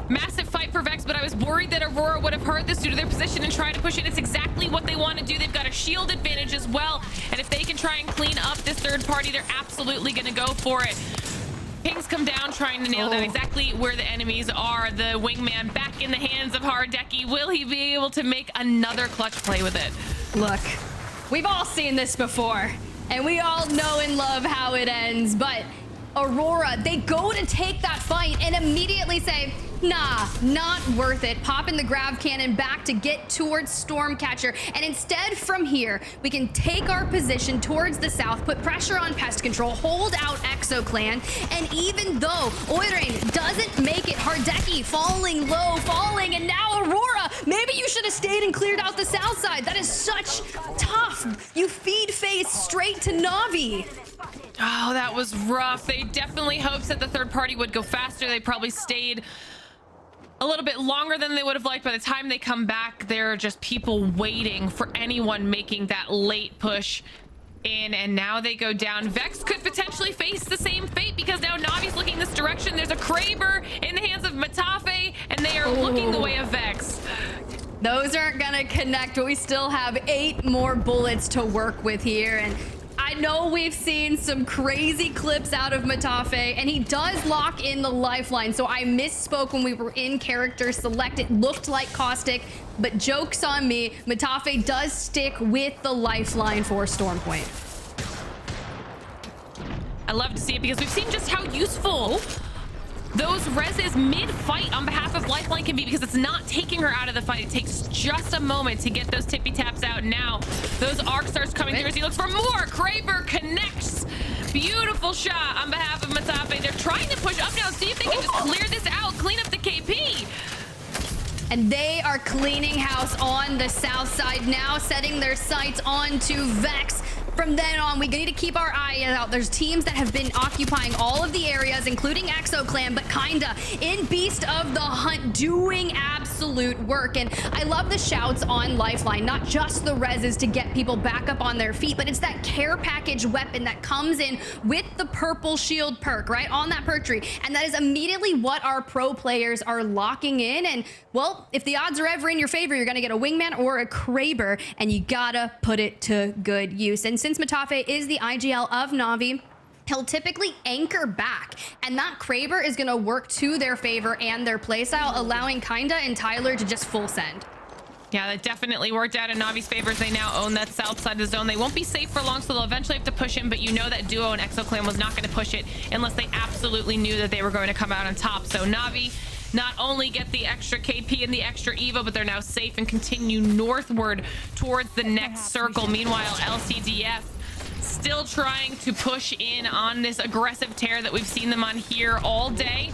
Massive fight for Vex, but I was worried that Aurora would have heard this due to their position and try to push it. It's exactly what they want to do. They've got a shield advantage as well, and if they can try and clean up this third party, they're absolutely going to go for it. Pings come down trying to nail down exactly where the enemies are. The wingman back in the hands of Hardeki. Will he be able to make another clutch play with it? Look, we've all seen this before, and we all know and love how it ends, but Aurora, they go to take that fight and immediately say, nah, not worth it. Popping the grab cannon back to get towards Stormcatcher. And instead from here, we can take our position towards the south, put pressure on pest control, hold out Exo Clan. And even though Oirain doesn't make it, Hardeki falling low, falling, and now Aurora, maybe you should have stayed and cleared out the south side. That is such tough. You feed face straight to Na'Vi. Oh, that was rough. They definitely hoped that the third party would go faster. They probably stayed a little bit longer than they would have liked. By the time they come back, there are just people waiting for anyone making that late push in, and now they go down. Vex could potentially face the same fate because now Navi's looking this direction. There's a Kraber in the hands of Matafe, and they are looking the way of Vex. Those aren't gonna connect, but we still have 8 more bullets to work with here, and I know we've seen some crazy clips out of Matafe, and he does lock in the lifeline. So I misspoke when we were in character select. It looked like Caustic, but joke's on me. Matafe does stick with the lifeline for Stormpoint. I love to see it because we've seen just how useful those reses mid-fight on behalf of Lifeline can be, because it's not taking her out of the fight. It takes just a moment to get those tippy taps out. Now those arc stars coming through as he looks for more. Kraber connects. Beautiful shot on behalf of Matafe. They're trying to push up now, see if they can just clear this out, clean up the KP. And they are cleaning house on the south side now, setting their sights onto Vex. From then on, we need to keep our eye out. There's teams that have been occupying all of the areas, including ExoClan, but kinda in Beast of the Hunt doing absolute work. And I love the shouts on Lifeline, not just the reses to get people back up on their feet, but it's that care package weapon that comes in with the purple shield perk, right? On that perk tree. And that is immediately what our pro players are locking in. And well, if the odds are ever in your favor, you're gonna get a wingman or a Kraber, and you gotta put it to good use. And since Matafe is the IGL of Na'Vi, he'll typically anchor back, and that Kraber is gonna work to their favor and their playstyle, allowing Kinda and Tyler to just full send. Yeah, that definitely worked out in Navi's favor. They now own that south side of the zone. They won't be safe for long, so they'll eventually have to push in, but you know that Duo and ExoClan was not going to push it unless they absolutely knew that they were going to come out on top. So Na'Vi not only get the extra KP and the extra Evo, but they're now safe and continue northward towards the next circle. Meanwhile, LCDF still trying to push in on this aggressive tear that we've seen them on here all day.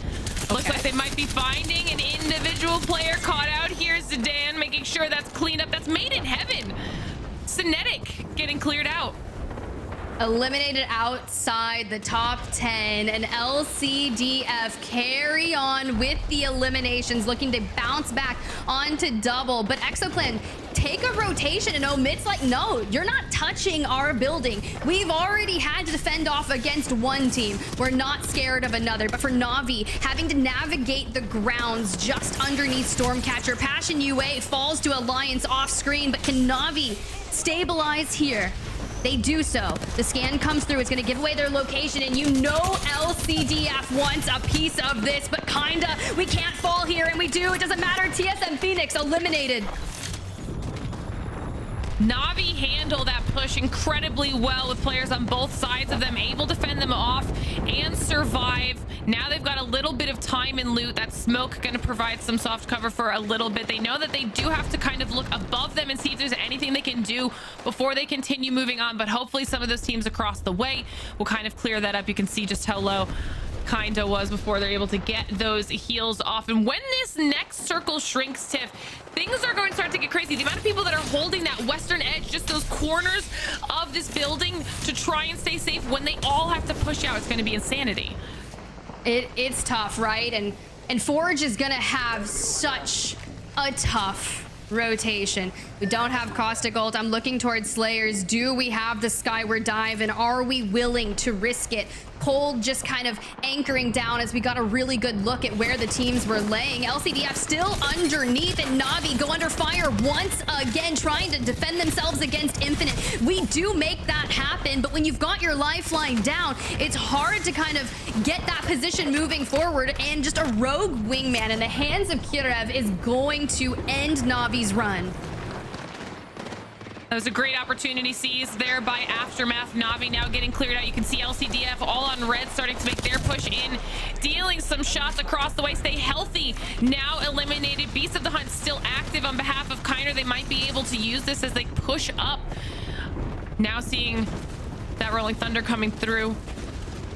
Looks like they might be finding an individual player caught out here. Zidane making sure that's cleaned up. That's made in heaven. Cinetic getting cleared out. Eliminated outside the top 10, and LCDF carry on with the eliminations, looking to bounce back onto double. But ExoClan take a rotation, and Omit's like, no, you're not touching our building. We've already had to defend off against one team. We're not scared of another. But for Na'Vi, having to navigate the grounds just underneath Stormcatcher, Passion UA falls to Alliance off screen, but can Na'Vi stabilize here? They do so. The scan comes through. It's going to give away their location, and you know LCDF wants a piece of this, but kinda, we can't fall here, and we do. It doesn't matter. TSM Phoenix eliminated. Na'Vi handle that push incredibly well with players on both sides of them, able to fend them off and survive. Now they've got a little bit of time and loot. That smoke going to provide some soft cover for a little bit. They know that they do have to kind of look above them and see if there's anything they can do before they continue moving on. But hopefully some of those teams across the way will kind of clear that up. You can see just how low Kinda was before they're able to get those heals off. And when this next circle shrinks, Tiff, things are going to start to get crazy. The amount of people that are holding that western edge, just those corners of this building to try and stay safe when they all have to push out, it's going to be insanity. It's tough, right? And Forge is gonna have such a tough rotation. We don't have Caustic ult. I'm looking towards Slayers. Do we have the Skyward Dive, and are we willing to risk it? Cold just kind of anchoring down as we got a really good look at where the teams were laying. LCDF still underneath, and Na'Vi go under fire once again, trying to defend themselves against Infinite. We do make that happen, but when you've got your lifeline down, it's hard to kind of get that position moving forward, and just a rogue wingman in the hands of Kirev is going to end Na'Vi's run. That was a great opportunity seized there by Aftermath. Na'Vi now getting cleared out. You can see LCDF all on red, starting to make their push in, dealing some shots across the way. Stay healthy. Now eliminated. Beast of the Hunt still active on behalf of Kiner. They might be able to use this as they push up. Now seeing that Rolling Thunder coming through.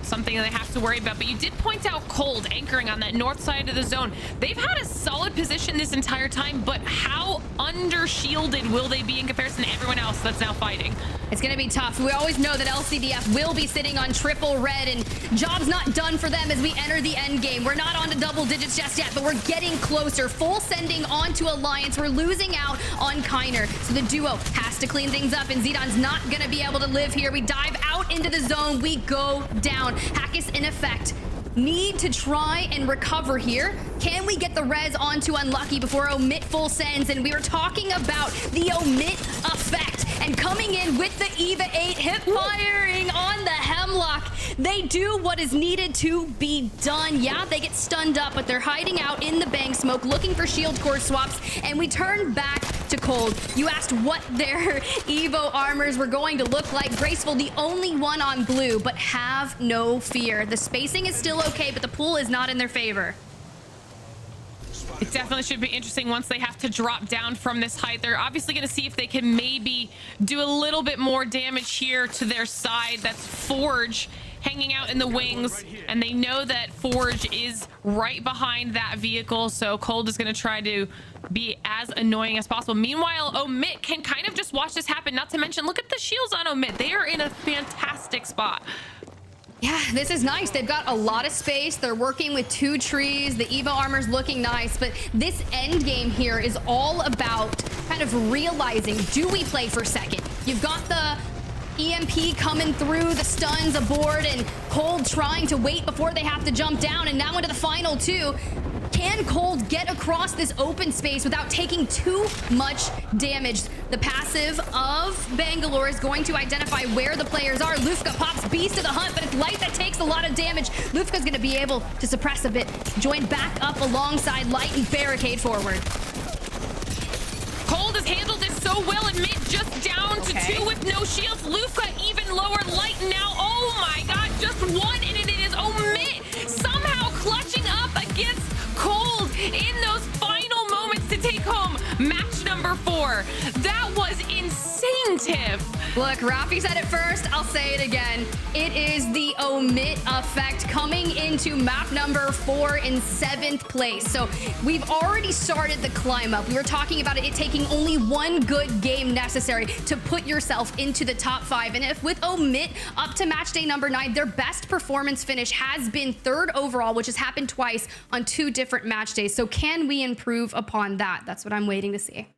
Something that they have to worry about. But you did point out Cold anchoring on that north side of the zone. They've had a solid position this entire time, but how under-shielded will they be in comparison to everyone else that's now fighting? It's going to be tough. We always know that LCDF will be sitting on triple red, and job's not done for them as we enter the end game. We're not on to double digits just yet, but we're getting closer. Full sending onto Alliance. We're losing out on Kiner. So the duo has to clean things up, and Zidane's not going to be able to live here. We dive out into the zone. We go down. Hack is in effect. Need to try and recover here. Can we get the res onto Unlucky before Omit full sends? And we were talking about the Omit effect and And coming in with the EVA 8, hip firing on the Hemlock. They do what is needed to be done. Yeah, they get stunned up, but they're hiding out in the bang smoke, looking for shield core swaps. And we turn back to Cold. You asked what their Evo armors were going to look like. Graceful, the only one on blue, but have no fear. The spacing is still okay, but the pool is not in their favor. It definitely should be interesting once they have to drop down from this height. They're obviously going to see if they can maybe do a little bit more damage here to their side. That's Forge hanging out in the wings, and they know that Forge is right behind that vehicle, so Cold is going to try to be as annoying as possible. Meanwhile, Omit can kind of just watch this happen. Not to mention, look at the shields on Omit. They are in a fantastic spot. Yeah, this is nice. They've got a lot of space. They're working with 2 trees. The Evo armor's looking nice, but this end game here is all about kind of realizing, do we play for second? You've got the EMP coming through, the stuns aboard, and Cold trying to wait before they have to jump down, and now into the final 2. Can Cold get across this open space without taking too much damage? The passive of Bangalore is going to identify where the players are. Lufka pops Beast to the hunt, but it's Light that takes a lot of damage. Lufka's going to be able to suppress a bit, join back up alongside Light and barricade forward. Cold has handled this so well, and Mid just down to 2 with no shields. Lufka even lower. Light now, oh my god, just 1, and it is Omit somehow clutching up against Cold in those final moments to take home match number 4. That was insane, Tiff. Look, Rafi said it first, I'll say it again. It is the Omit effect coming into map number 4 in 7th place. So we've already started the climb up. We were talking about it taking only 1 good game necessary to put yourself into the top 5. And if with Omit up to match day number 9, their best performance finish has been 3rd overall, which has happened twice on 2 different match days. So can we improve upon that? That's what I'm waiting to see.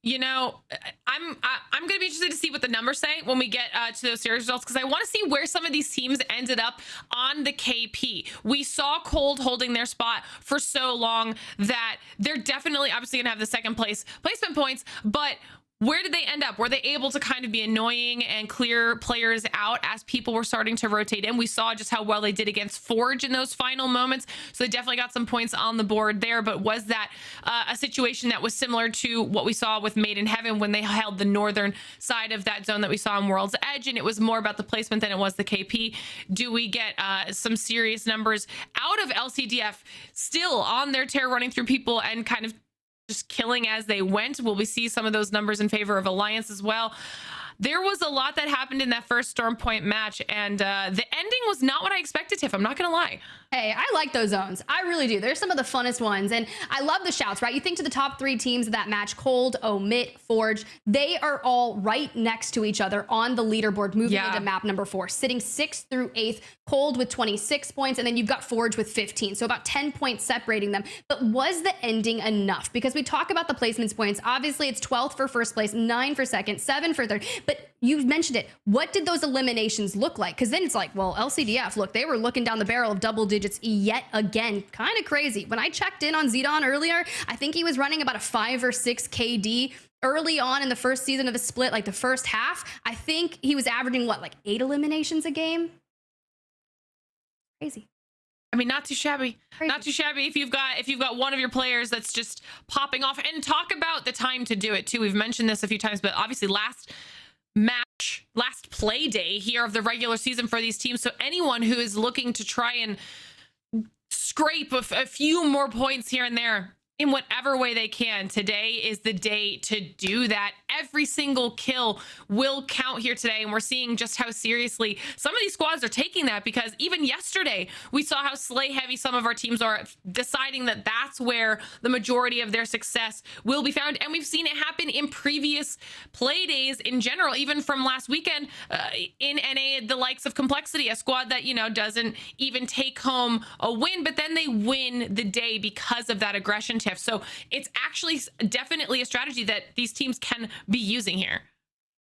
You know, I'm going to be interested to see what the numbers say when we get to those series results, because I want to see where some of these teams ended up on the KP. We saw Cold holding their spot for so long that they're definitely obviously going to have the 2nd place placement points, but where did they end up? Were they able to kind of be annoying and clear players out as people were starting to rotate in? We saw just how well they did against Forge in those final moments. So they definitely got some points on the board there. But was that a situation that was similar to what we saw with Made in Heaven when they held the northern side of that zone that we saw in World's Edge? And it was more about the placement than it was the KP. Do we get some serious numbers out of LCDF still on their tear, running through people and kind of just killing as they went? Will we see some of those numbers in favor of Alliance as well? There was a lot that happened in that first Storm Point match, and the ending was not what I expected, Tiff. I'm not gonna lie. Hey, I like those zones. I really do. They're some of the funnest ones, and I love the shouts, right? You think to the top 3 teams of that match, Cold, Omit, Forge, they are all right next to each other on the leaderboard, moving into map number 4, sitting 6th through 8th, Cold with 26 points, and then you've got Forge with 15, so about 10 points separating them. But was the ending enough? Because we talk about the placements points. Obviously, it's 12th for first place, 9 for second, 7 for third, but you mentioned it. What did those eliminations look like? Because then it's like, well, LCDF, look, they were looking down the barrel of double digits yet again. Kind of crazy. When I checked in on Zidon earlier, I think he was running about a 5 or 6 KD early on in the first season of the split, like the first half. I think he was averaging, what, like 8 eliminations a game? Crazy. I mean, not too shabby. Crazy. Not too shabby if you've got one of your players that's just popping off. And talk about the time to do it too. We've mentioned this a few times, but obviously last play day here of the regular season for these teams. So anyone who is looking to try and scrape a few more points here and there in whatever way they can, today is the day to do that. Every single kill will count here today, and we're seeing just how seriously some of these squads are taking that, because even yesterday we saw how slay heavy some of our teams are, deciding that that's where the majority of their success will be found. And we've seen it happen in previous play days in general, even from last weekend in NA, the likes of Complexity, a squad that, you know, doesn't even take home a win, but then they win the day because of that aggression. So it's actually definitely a strategy that these teams can be using here.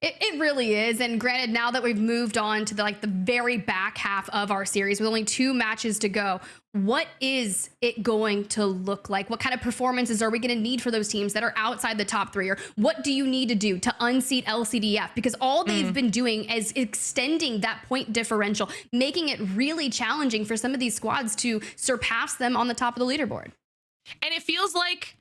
It really is. And granted, now that we've moved on to the very back half of our series with only 2 matches to go, what is it going to look like? What kind of performances are we going to need for those teams that are outside the top 3? Or what do you need to do to unseat LCDF? Because all they've been doing is extending that point differential, making it really challenging for some of these squads to surpass them on the top of the leaderboard. And it feels like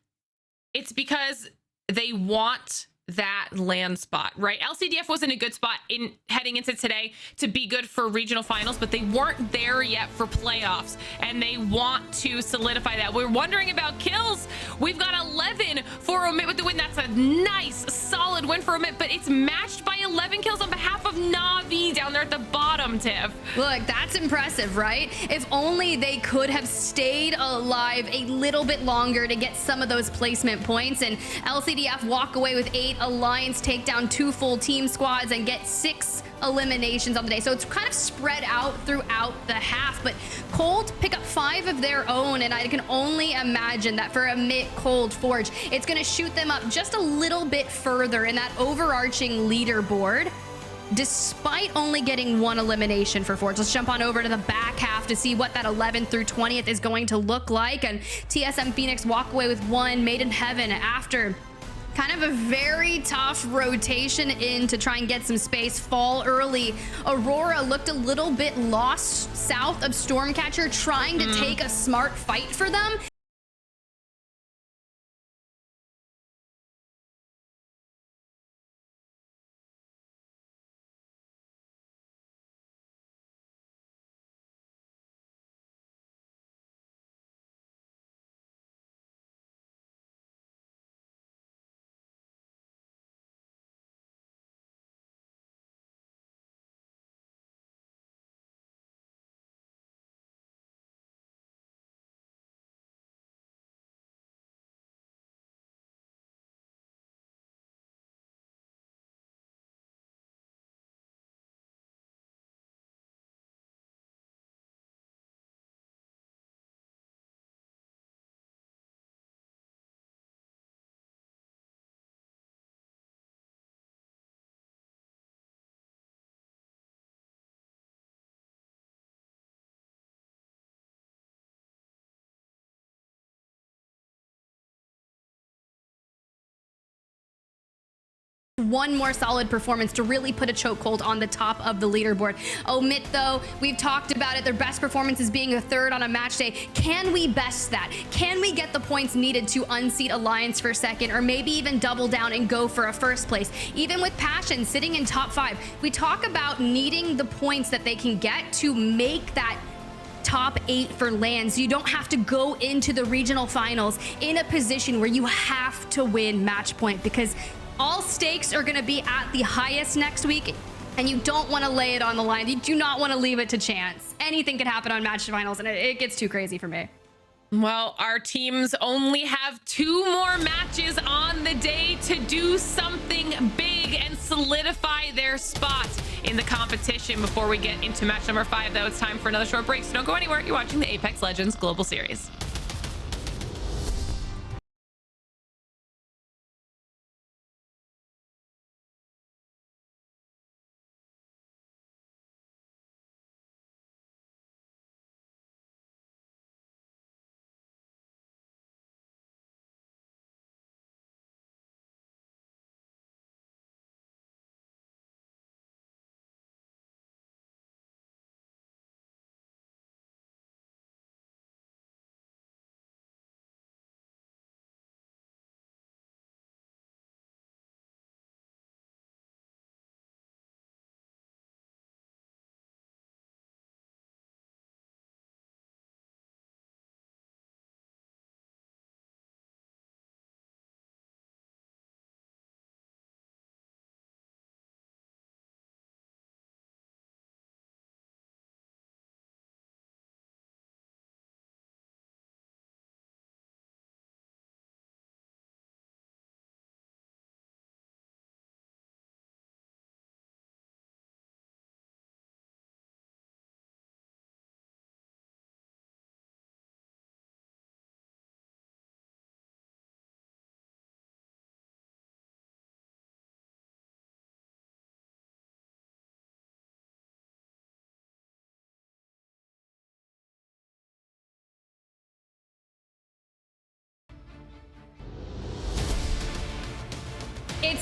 it's because they want that land spot, right? LCDF was in a good spot in heading into today to be good for regional finals, but they weren't there yet for playoffs, and they want to solidify that. We're wondering about kills. We've got 11 for Omit with the win. That's a nice, solid win for Omit, but it's matched by 11 kills on behalf of Na'Vi down there at the bottom, Tiff. Look, that's impressive, right? If only they could have stayed alive a little bit longer to get some of those placement points, and LCDF walk away with 8. Alliance take down 2 full team squads and get 6 eliminations on the day. So it's kind of spread out throughout the half, but Cold pick up 5 of their own, and I can only imagine that for Emit, Cold, Forge, it's going to shoot them up just a little bit further in that overarching leaderboard, despite only getting 1 elimination for Forge. Let's jump on over to the back half to see what that 11th through 20th is going to look like. And TSM Phoenix walk away with 1 made in heaven after kind of a very tough rotation in to try and get some space, fall early. Aurora looked a little bit lost south of Stormcatcher, trying to take a smart fight for them. One more solid performance to really put a chokehold on the top of the leaderboard. Omit, though, we've talked about it. Their best performance is being a 3rd on a match day. Can we best that? Can we get the points needed to unseat Alliance for 2nd, or maybe even double down and go for a 1st place? Even with Passion sitting in top 5, we talk about needing the points that they can get to make that top 8 for lands. You don't have to go into the regional finals in a position where you have to win match point, because all stakes are going to be at the highest next week, and you don't want to lay it on the line. You do not want to leave it to chance. Anything could happen on match finals, and it gets too crazy for me. Well, our teams only have 2 more matches on the day to do something big and solidify their spot in the competition. Before we get into match number 5, though, it's time for another short break, so don't go anywhere. You're watching the Apex Legends Global Series.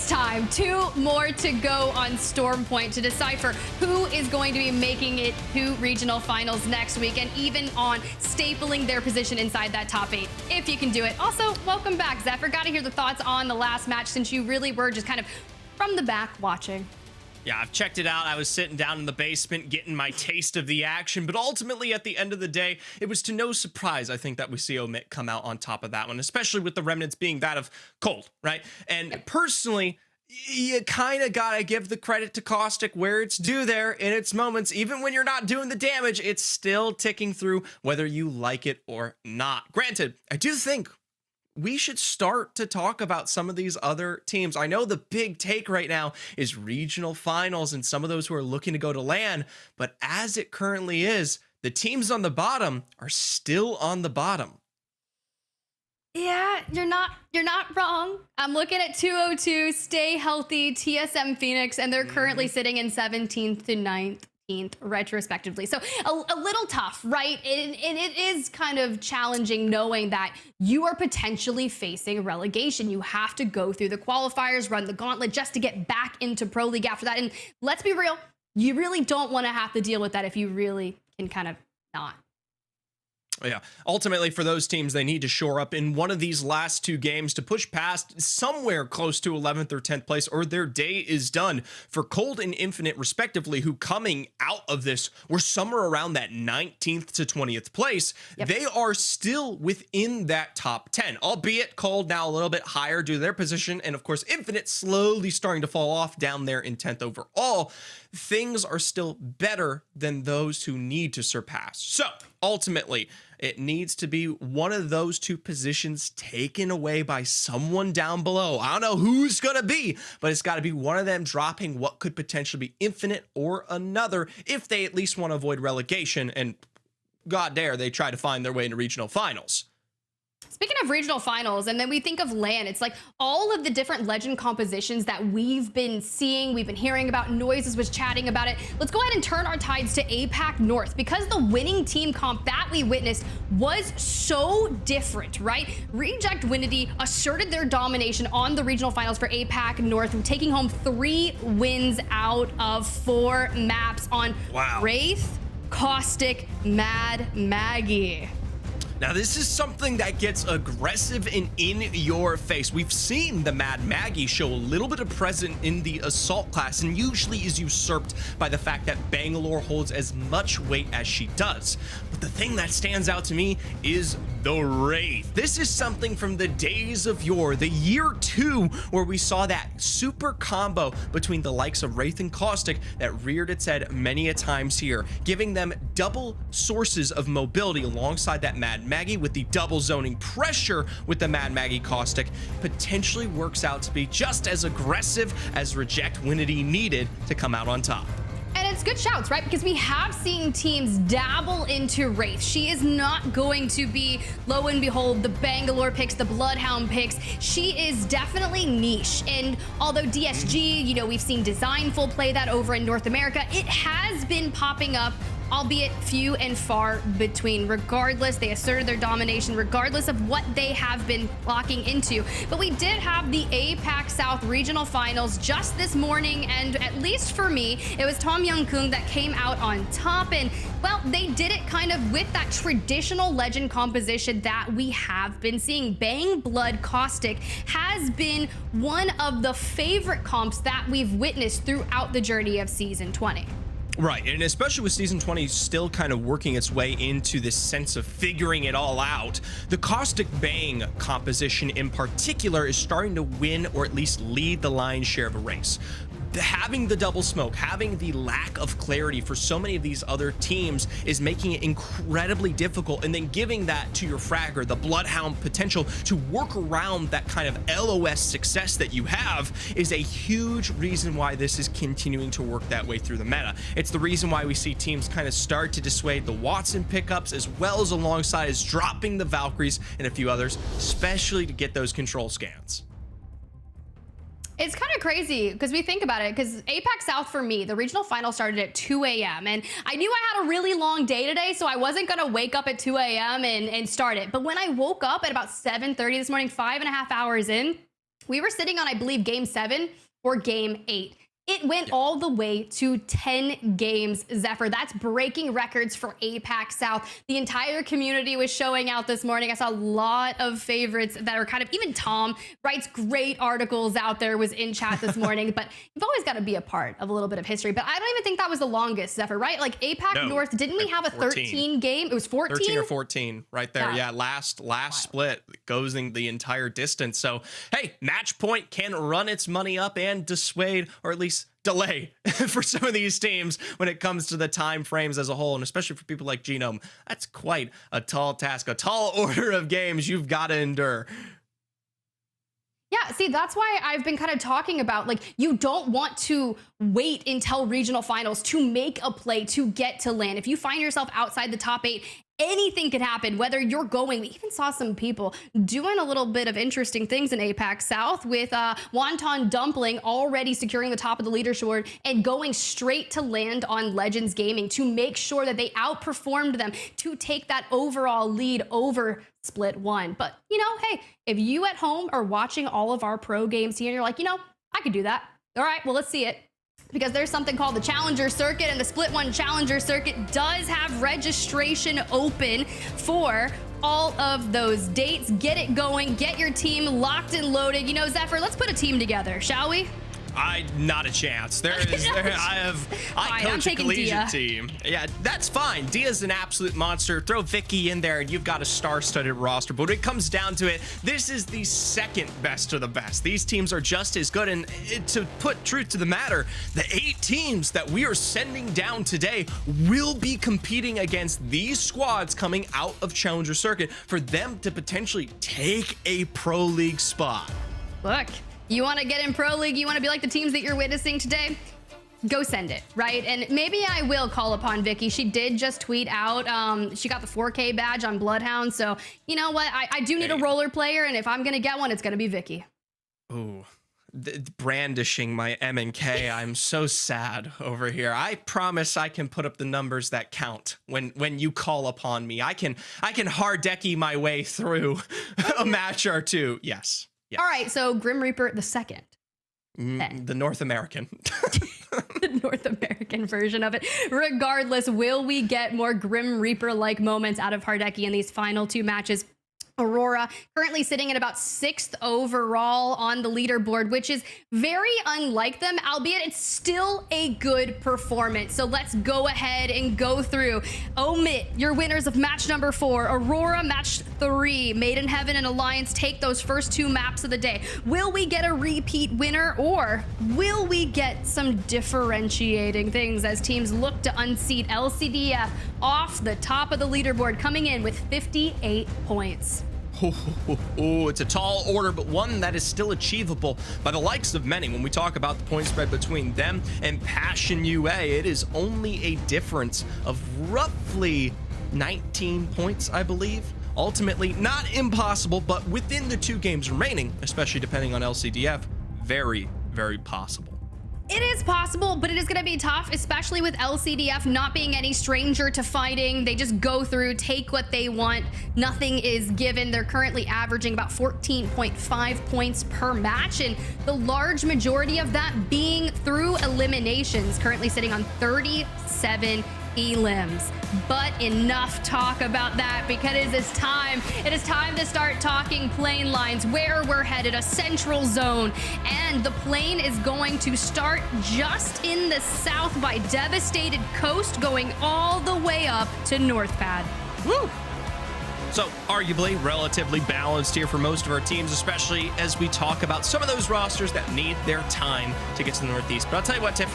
time. 2 more to go on Storm Point to decipher who is going to be making it to regional finals next week and even on stapling their position inside that top 8, if you can do it. Also, welcome back, Zephyr. Got to hear the thoughts on the last match since you really were just kind of from the back watching. Yeah, I've checked it out. I was sitting down in the basement getting my taste of the action, but ultimately at the end of the day, it was to no surprise, I think, that we see Omit come out on top of that one, especially with the remnants being that of Cold, right? And personally, you kind of gotta give the credit to Caustic where it's due there in its moments. Even when you're not doing the damage, it's still ticking through whether you like it or not. Granted, I do think we should start to talk about some of these other teams. I know the big take right now is regional finals and some of those who are looking to go to LAN, but as it currently is, the teams on the bottom are still on the bottom. Yeah, you're not wrong. I'm looking at 202, Stay Healthy, TSM Phoenix, and they're currently sitting in 17th to 19th retrospectively. So a little tough, right? And it is kind of challenging knowing that you are potentially facing relegation. You have to go through the qualifiers, run the gauntlet just to get back into Pro League after that. And let's be real, you really don't want to have to deal with that if you really can kind of not. Yeah, ultimately for those teams, they need to shore up in one of these last 2 games to push past somewhere close to 11th or 10th place, or their day is done. For Cold and Infinite, respectively, who coming out of this were somewhere around that 19th to 20th place, they are still within that top 10, albeit Cold now a little bit higher due to their position, and of course Infinite slowly starting to fall off down there in 10th overall. Things are still better than those who need to surpass. So ultimately, it needs to be one of those 2 positions taken away by someone down below. I don't know who's going to be, but it's got to be one of them dropping what could potentially be Infinite or another if they at least want to avoid relegation. And god dare they try to find their way into regional finals. Speaking of regional finals, and then we think of LAN, it's like all of the different legend compositions that we've been seeing, we've been hearing about. Noises was chatting about it. Let's go ahead and turn our tides to APAC North, because the winning team comp that we witnessed was so different, right? Reject Winity asserted their domination on the regional finals for APAC North, taking home 3 wins out of 4 maps on Wraith, Caustic, Mad Maggie. Now, this is something that gets aggressive and in your face. We've seen the Mad Maggie show a little bit of presence in the Assault class and usually is usurped by the fact that Bangalore holds as much weight as she does. But the thing that stands out to me is the Wraith. This is something from the days of yore, the year 2, where we saw that super combo between the likes of Wraith and Caustic that reared its head many a times here, giving them double sources of mobility alongside that Mad Maggie with the double zoning pressure with the Mad Maggie Caustic. Potentially works out to be just as aggressive as Reject Winity needed to come out on top. And it's good shouts, right? Because we have seen teams dabble into Wraith. She is not going to be, lo and behold, the Bangalore picks, the Bloodhound picks. She is definitely niche. And although DSG, you know, we've seen Designful play that over in North America, it has been popping up, albeit few and far between. Regardless, they asserted their domination regardless of what they have been locking into. But we did have the APAC South Regional Finals just this morning, and at least for me, it was Tom Young-Kung that came out on top. And well, they did it kind of with that traditional legend composition that we have been seeing. Bang Blood Caustic has been one of the favorite comps that we've witnessed throughout the journey of Season 20. Right, and especially with Season 20 still kind of working its way into this sense of figuring it all out, the Caustic Bang composition in particular is starting to win or at least lead the lion's share of a race. Having the double smoke, having the lack of clarity for so many of these other teams is making it incredibly difficult, and then giving that to your fragger, the Bloodhound potential to work around that kind of LOS success that you have is a huge reason why this is continuing to work that way through the meta. It's the reason why we see teams kind of start to dissuade the Watson pickups as well as alongside as dropping the Valkyries and a few others, especially to get those control scans. It's kind of crazy because we think about it, because APAC South for me, the regional final started at 2 a.m. and I knew I had a really long day today, so I wasn't going to wake up at 2 a.m. and start it. But when I woke up at about 7:30 this morning, 5.5 hours in, We were sitting on, I believe, game 7 or game 8. It went all the way to 10 games, Zephyr. That's breaking records for APAC South. The entire community was showing out this morning. I saw a lot of favorites that are kind of, even Tom writes great articles out there, was in chat this morning. But you've always got to be a part of a little bit of history. But I don't even think that was the longest, Zephyr, right? Like APAC North, didn't we have a 13 game? It was 14? 13 or 14 right there. Yeah, last split goes in the entire distance. So, hey, Match Point can run its money up and dissuade, or at least delay for some of these teams when it comes to the time frames as a whole, and especially for people like Genome. That's quite a tall task, a tall order of games you've got to endure. Yeah, see, that's why I've been kind of talking about, like, you don't want to wait until regional finals to make a play to get to LAN. If you find yourself outside the top 8, anything could happen, whether you're going. We even saw some people doing a little bit of interesting things in APAC South with Wonton Dumpling already securing the top of the leaderboard and going straight to land on Legends Gaming to make sure that they outperformed them to take that overall lead over Split 1. But, you know, hey, if you at home are watching all of our pro games here and you're like, you know, I could do that. All right, well, let's see it. Because there's something called the Challenger Circuit, and the Split 1 Challenger Circuit does have registration open for all of those dates. Get it going, get your team locked and loaded. You know, Zephyr, let's put a team together, shall we? Not a chance. I coach a collegiate team. Yeah, that's fine. Dia's an absolute monster. Throw Vicky in there and you've got a star-studded roster. But when it comes down to it, this is the second best of the best. These teams are just as good. And to put truth to the matter, the 8 teams that we are sending down today will be competing against these squads coming out of Challenger Circuit for them to potentially take a Pro League spot. Look, you want to get in Pro League, you want to be like the teams that you're witnessing today, go send it, right? And maybe I will call upon Vicky. She did just tweet out, she got the 4K badge on Bloodhound. So, you know what? I do need a roller player, and if I'm going to get one, it's going to be Vicky. Ooh. Brandishing my M&K. I'm so sad over here. I promise I can put up the numbers that count when you call upon me. I can hard decky my way through a match or two. Yes. All right, so Grim Reaper the second. The North American. The North American version of it. Regardless, will we get more Grim Reaper-like moments out of Hardeki in these final 2 matches? Aurora currently sitting at about 6th overall on the leaderboard, which is very unlike them, albeit it's still a good performance. So let's go ahead and go through. Omit, your winners of match number 4. Aurora, match 3. Made in Heaven and Alliance take those first 2 maps of the day. Will we get a repeat winner, or will we get some differentiating things as teams look to unseat LCDF off the top of the leaderboard, coming in with 58 points? Oh, it's a tall order, but one that is still achievable by the likes of many. When we talk about the point spread between them and Passion UA, it is only a difference of roughly 19 points, I believe. Ultimately, not impossible, but within the 2 games remaining, especially depending on LCDF, very, very possible. It is possible, but it is going to be tough, especially with LCDF not being any stranger to fighting. They just go through, take what they want. Nothing is given. They're currently averaging about 14.5 points per match, and the large majority of that being through eliminations, currently sitting on 37 elims. But enough talk about that, because it is time to start talking plane lines, where we're headed, a central zone, and the plane is going to start just in the south by Devastated Coast, going all the way up to North Pad. Woo! So arguably relatively balanced here for most of our teams, especially as we talk about some of those rosters that need their time to get to the Northeast. But I'll tell you what, Tiff,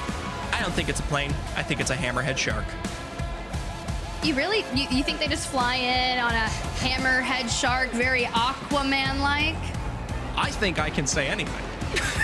I don't think it's a plane. I think it's a hammerhead shark. You really, you think they just fly in on a hammerhead shark, very Aquaman-like? I think I can say anything.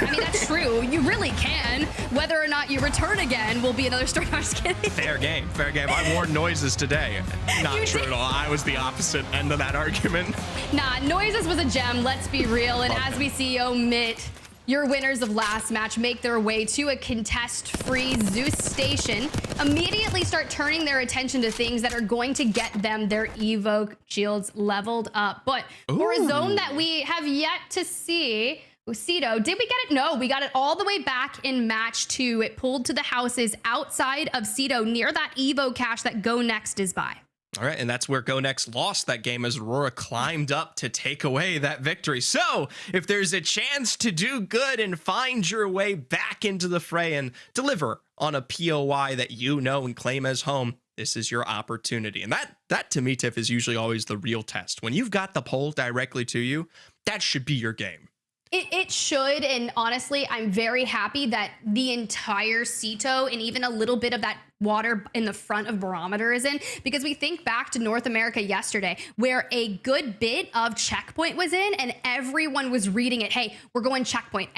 I mean, that's true. You really can. Whether or not you return again will be another story. I'm just kidding. Fair game, fair game. I wore noises today. Not true at all. I was the opposite end of that argument. Nah, noises was a gem, let's be real. And as we see Omit, your winners of last match, make their way to a contest-free Zeus station, immediately start turning their attention to things that are going to get them their Evoke shields leveled up. But for a zone that we have yet to see, Cito, did we get it? No, we got it all the way back in match 2. It pulled to the houses outside of Cito near that Evo cache that Go Next is by. All right, and that's where Go Next lost that game as Aurora climbed up to take away that victory. So if there's a chance to do good and find your way back into the fray and deliver on a POI that you know and claim as home, this is your opportunity. And that to me, Tiff, is usually always the real test. When you've got the poll directly to you, that should be your game. It should, and honestly, I'm very happy that the entire Cito and even a little bit of that water in the front of Barometer is in, because we think back to North America yesterday, where a good bit of Checkpoint was in, and everyone was reading it. Hey, we're going Checkpoint.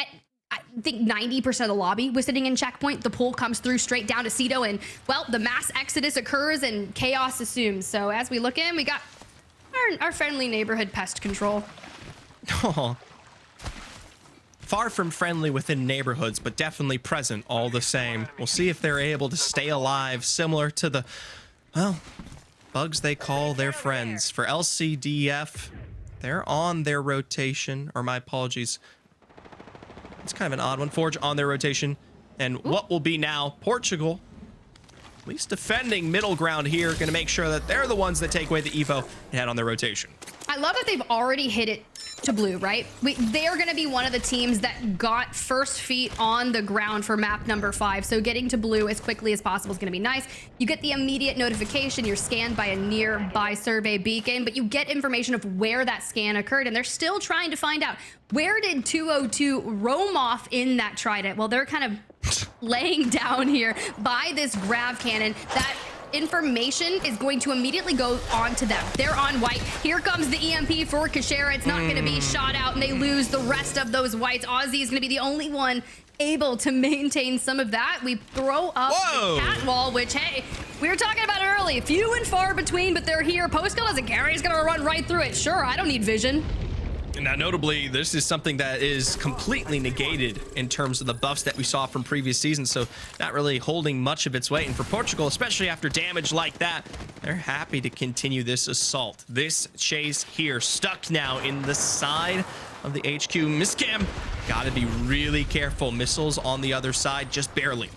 I think 90% of the lobby was sitting in Checkpoint. The pool comes through straight down to Cito, and, well, the mass exodus occurs and chaos assumes. So as we look in, we got our friendly neighborhood pest control. Oh. Far from friendly within neighborhoods, but definitely present all the same. We'll see if they're able to stay alive, similar to the, well, bugs they call their friends. For LCDF, they're on their rotation, or my apologies. It's kind of an odd one. Forge on their rotation. And what will be now Portugal, at least defending middle ground here, going to make sure that they're the ones that take away the Evo and head on their rotation. I love that they've already hit it to blue, right? They're going to be one of the teams that got first feet on the ground for map number 5. So getting to blue as quickly as possible is going to be nice. You get the immediate notification. You're scanned by a nearby survey beacon, but you get information of where that scan occurred. And they're still trying to find out, where did 202 roam off in that trident? Well, they're kind of laying down here by this grav cannon. That information is going to immediately go on to them. They're on white. Here comes the EMP for Kashera. It's not going to be shot out, and they lose the rest of those whites. Aussie is going to be the only one able to maintain some of that. We throw up the cat wall, which, hey, we were talking about early. Few and far between, but they're here. Postkill doesn't care. He's going to run right through it. Sure, I don't need vision. Now, notably, this is something that is completely negated in terms of the buffs that we saw from previous seasons, so not really holding much of its weight. And for Portugal, especially after damage like that, they're happy to continue this assault. This chase here, stuck now in the side of the HQ. Miscam, gotta be really careful. Missiles on the other side, just barely.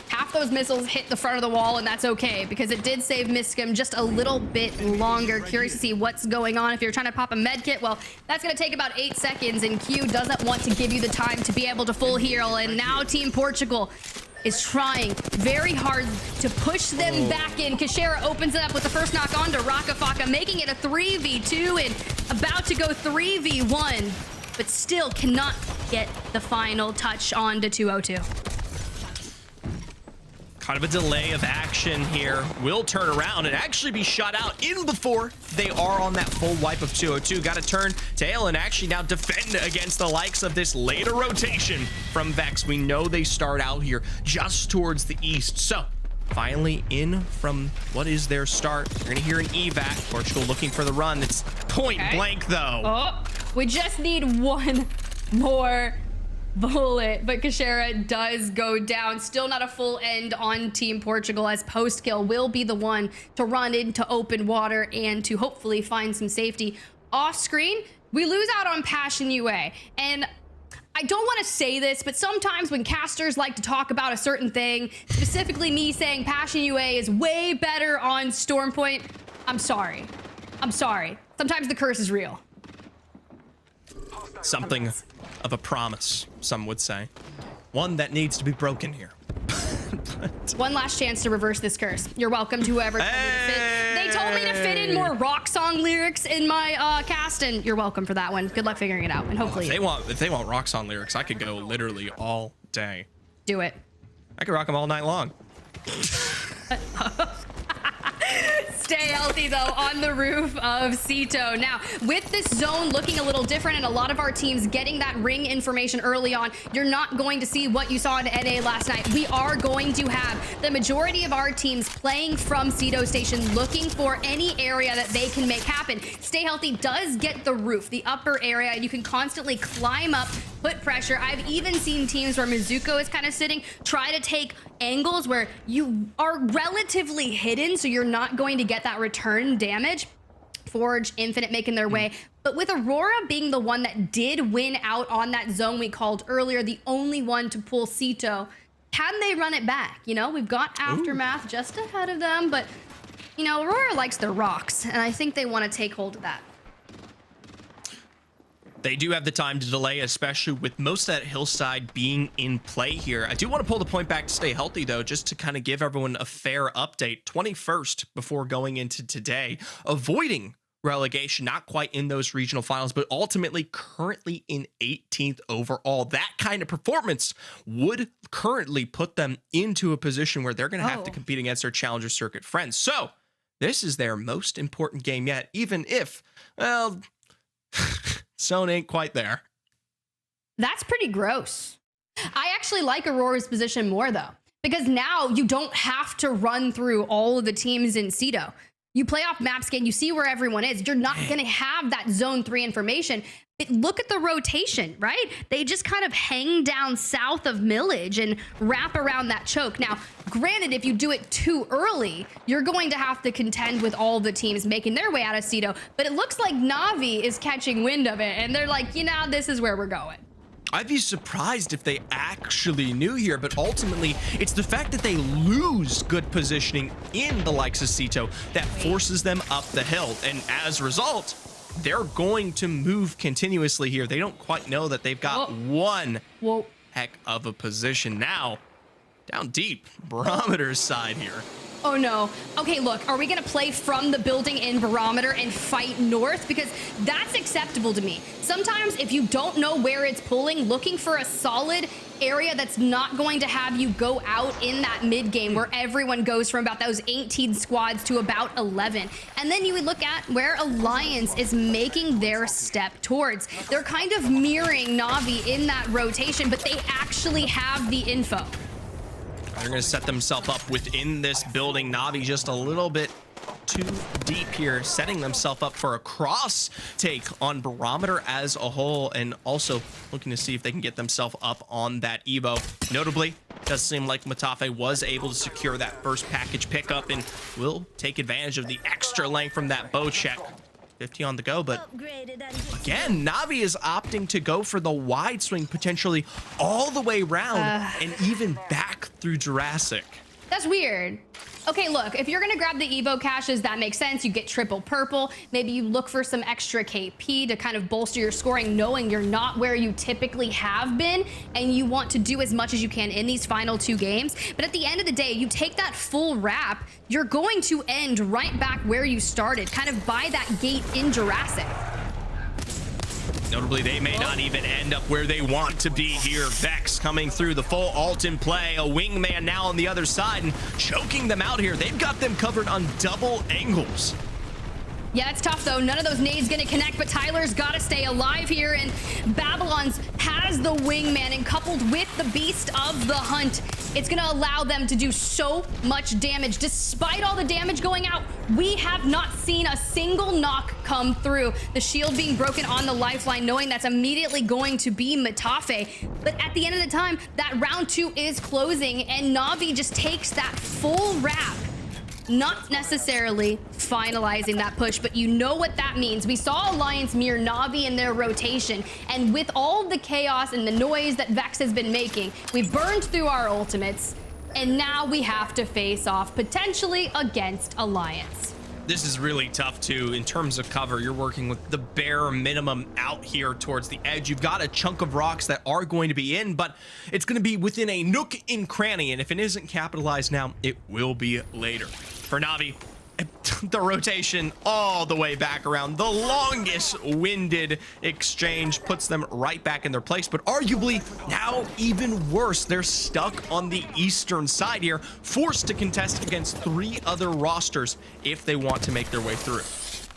Half those missiles hit the front of the wall, and that's okay, because it did save Miscam just a little bit longer. Curious to see what's going on. If you're trying to pop a med kit, well, that's going to take about 8 seconds, and Q doesn't want to give you the time to be able to full heal. And now Team Portugal is trying very hard to push them back in. Kashera opens it up with the first knock on to Rakafaka, making it a 3v2 and about to go 3v1, but still cannot get the final touch on to 202. Kind of a delay of action here. Will turn around and actually be shot out in before they are on that full wipe of 202. Got to turn tail and actually now defend against the likes of this later rotation from Vex. We know they start out here just towards the east. So finally in from what is their start. You're going to hear an evac. Portugal looking for the run. It's point blank though. Oh, we just need one more bullet, but Kashera does go down. Still not a full end on Team Portugal, as Postkill will be the one to run into open water and to hopefully find some safety. Off screen, we lose out on Passion UA, and I don't want to say this, but sometimes when casters like to talk about a certain thing, specifically me saying Passion UA is way better on Stormpoint, I'm sorry. Sometimes the curse is real. Something of a promise, some would say. One that needs to be broken here. One last chance to reverse this curse. You're welcome to whoever told me to fit. They told me to fit in more rock song lyrics in my cast, and you're welcome for that one. Good luck figuring it out, and hopefully if they want rock song lyrics, I could go literally all day. do it. I could rock them all night long. Stay healthy, though, on the roof of Cito. Now, with this zone looking a little different and a lot of our teams getting that ring information early on, you're not going to see what you saw in NA last night. We are going to have the majority of our teams playing from Cito Station, looking for any area that they can make happen. Stay Healthy does get the roof, the upper area, and you can constantly climb up, put pressure. I've even seen teams where Mizuko is kind of sitting, try to take angles where you are relatively hidden, so you're not going to get that return damage. Forge, Infinite making their way But with Aurora being the one that did win out on that zone we called earlier, the only one to pull Cito, can they run it back? You know, we've got Aftermath just ahead of them, but, you know, Aurora likes their rocks, and I think they want to take hold of that. They do have the time to delay, especially with most of that hillside being in play here. I do want to pull the point back to stay healthy, though, just to kind of give everyone a fair update. 21st before going into today, avoiding relegation, not quite in those regional finals, but ultimately currently in 18th overall. That kind of performance would currently put them into a position where they're going to have to compete against their Challenger Circuit friends. So this is their most important game yet, even if, well, Zone ain't quite there. That's pretty gross. I actually like Aurora's position more, though, because now you don't have to run through all of the teams in Cito. You play off map scan, you see where everyone is. You're not going to have that zone 3 information. But look at the rotation, right? They just kind of hang down south of Millage and wrap around that choke. Now, granted, if you do it too early, you're going to have to contend with all the teams making their way out of Cito. But it looks like Na'Vi is catching wind of it, and they're like, you know, this is where we're going. I'd be surprised if they actually knew here, but ultimately it's the fact that they lose good positioning in the likes of Cito that forces them up the hill. And as a result, they're going to move continuously here. They don't quite know that they've got one heck of a position now. Down deep, Barometer's side here. Oh no. Okay, look, are we gonna play from the building in Barometer and fight north? Because that's acceptable to me. Sometimes if you don't know where it's pulling, looking for a solid area that's not going to have you go out in that mid game where everyone goes from about those 18 squads to about 11. And then you would look at where Alliance is making their step towards. They're kind of mirroring Na'Vi in that rotation, but they actually have the info. They're going to set themselves up within this building. Na'Vi just a little bit too deep here, setting themselves up for a cross take on Barometer as a whole, and also looking to see if they can get themselves up on that Evo. Notably, does seem like Matafe was able to secure that first package pickup and will take advantage of the extra length from that bow check. 50 on the go, but again, Na'Vi is opting to go for the wide swing, potentially all the way around and even back through Jurassic. That's weird. Okay, look, if you're gonna grab the Evo caches, that makes sense. You get triple purple. Maybe you look for some extra KP to kind of bolster your scoring, knowing you're not where you typically have been, and you want to do as much as you can in these final 2 games. But at the end of the day, you take that full wrap, you're going to end right back where you started, kind of by that gate in Jurassic. Notably, they may not even end up where they want to be here. Vex coming through, the full ult in play, a wingman now on the other side and choking them out here. They've got them covered on double angles. Yeah, it's tough though. None of those nades gonna connect, but Tyler's gotta stay alive here, and Babylon's has the wingman, and coupled with the beast of the hunt, it's gonna allow them to do so much damage. Despite all the damage going out, we have not seen a single knock come through. The shield being broken on the lifeline, knowing that's immediately going to be Matafe. But at the end of the time, that round 2 is closing, and Na'Vi just takes that full wrap. Not necessarily finalizing that push, but you know what that means. We saw Alliance mirror Na'Vi in their rotation, and with all the chaos and the noise that Vex has been making, we've burned through our ultimates, and now we have to face off potentially against Alliance. This is really tough too in terms of cover. You're working with the bare minimum out here towards the edge. You've got a chunk of rocks that are going to be in, but it's going to be within a nook and cranny, and if it isn't capitalized now, it will be later. For Na'Vi, the rotation all the way back around, the longest winded exchange puts them right back in their place, but arguably now even worse, they're stuck on the eastern side here, forced to contest against 3 other rosters if they want to make their way through.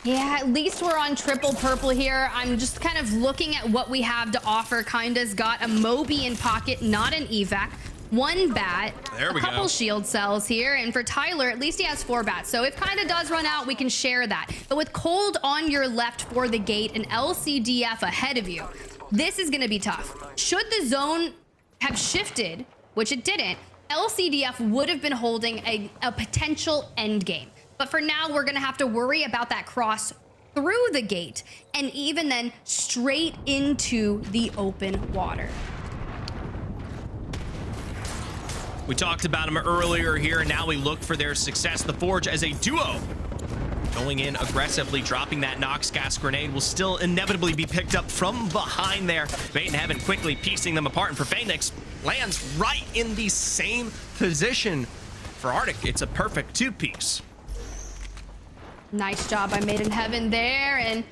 Yeah, at least we're on triple purple here. I'm just kind of looking at what we have to offer. Kinda's got a Moby in pocket, not an evac. 1 bat, there we a couple go. shield cells here, and for Tyler, at least he has 4 bats. So if Kinda does run out, we can share that. But with Cold on your left for the gate and LCDF ahead of you, this is gonna be tough. Should the zone have shifted, which it didn't, LCDF would have been holding a potential end game. But for now, we're gonna have to worry about that cross through the gate, and even then straight into the open water. We talked about them earlier here, and now we look for their success. The Forge as a duo going in aggressively, dropping that Nox gas grenade will still inevitably be picked up from behind there. Fate in Heaven quickly piecing them apart, and for Phoenix lands right in the same position. For Arctic, it's a perfect two-piece. Nice job by Made in Heaven there, and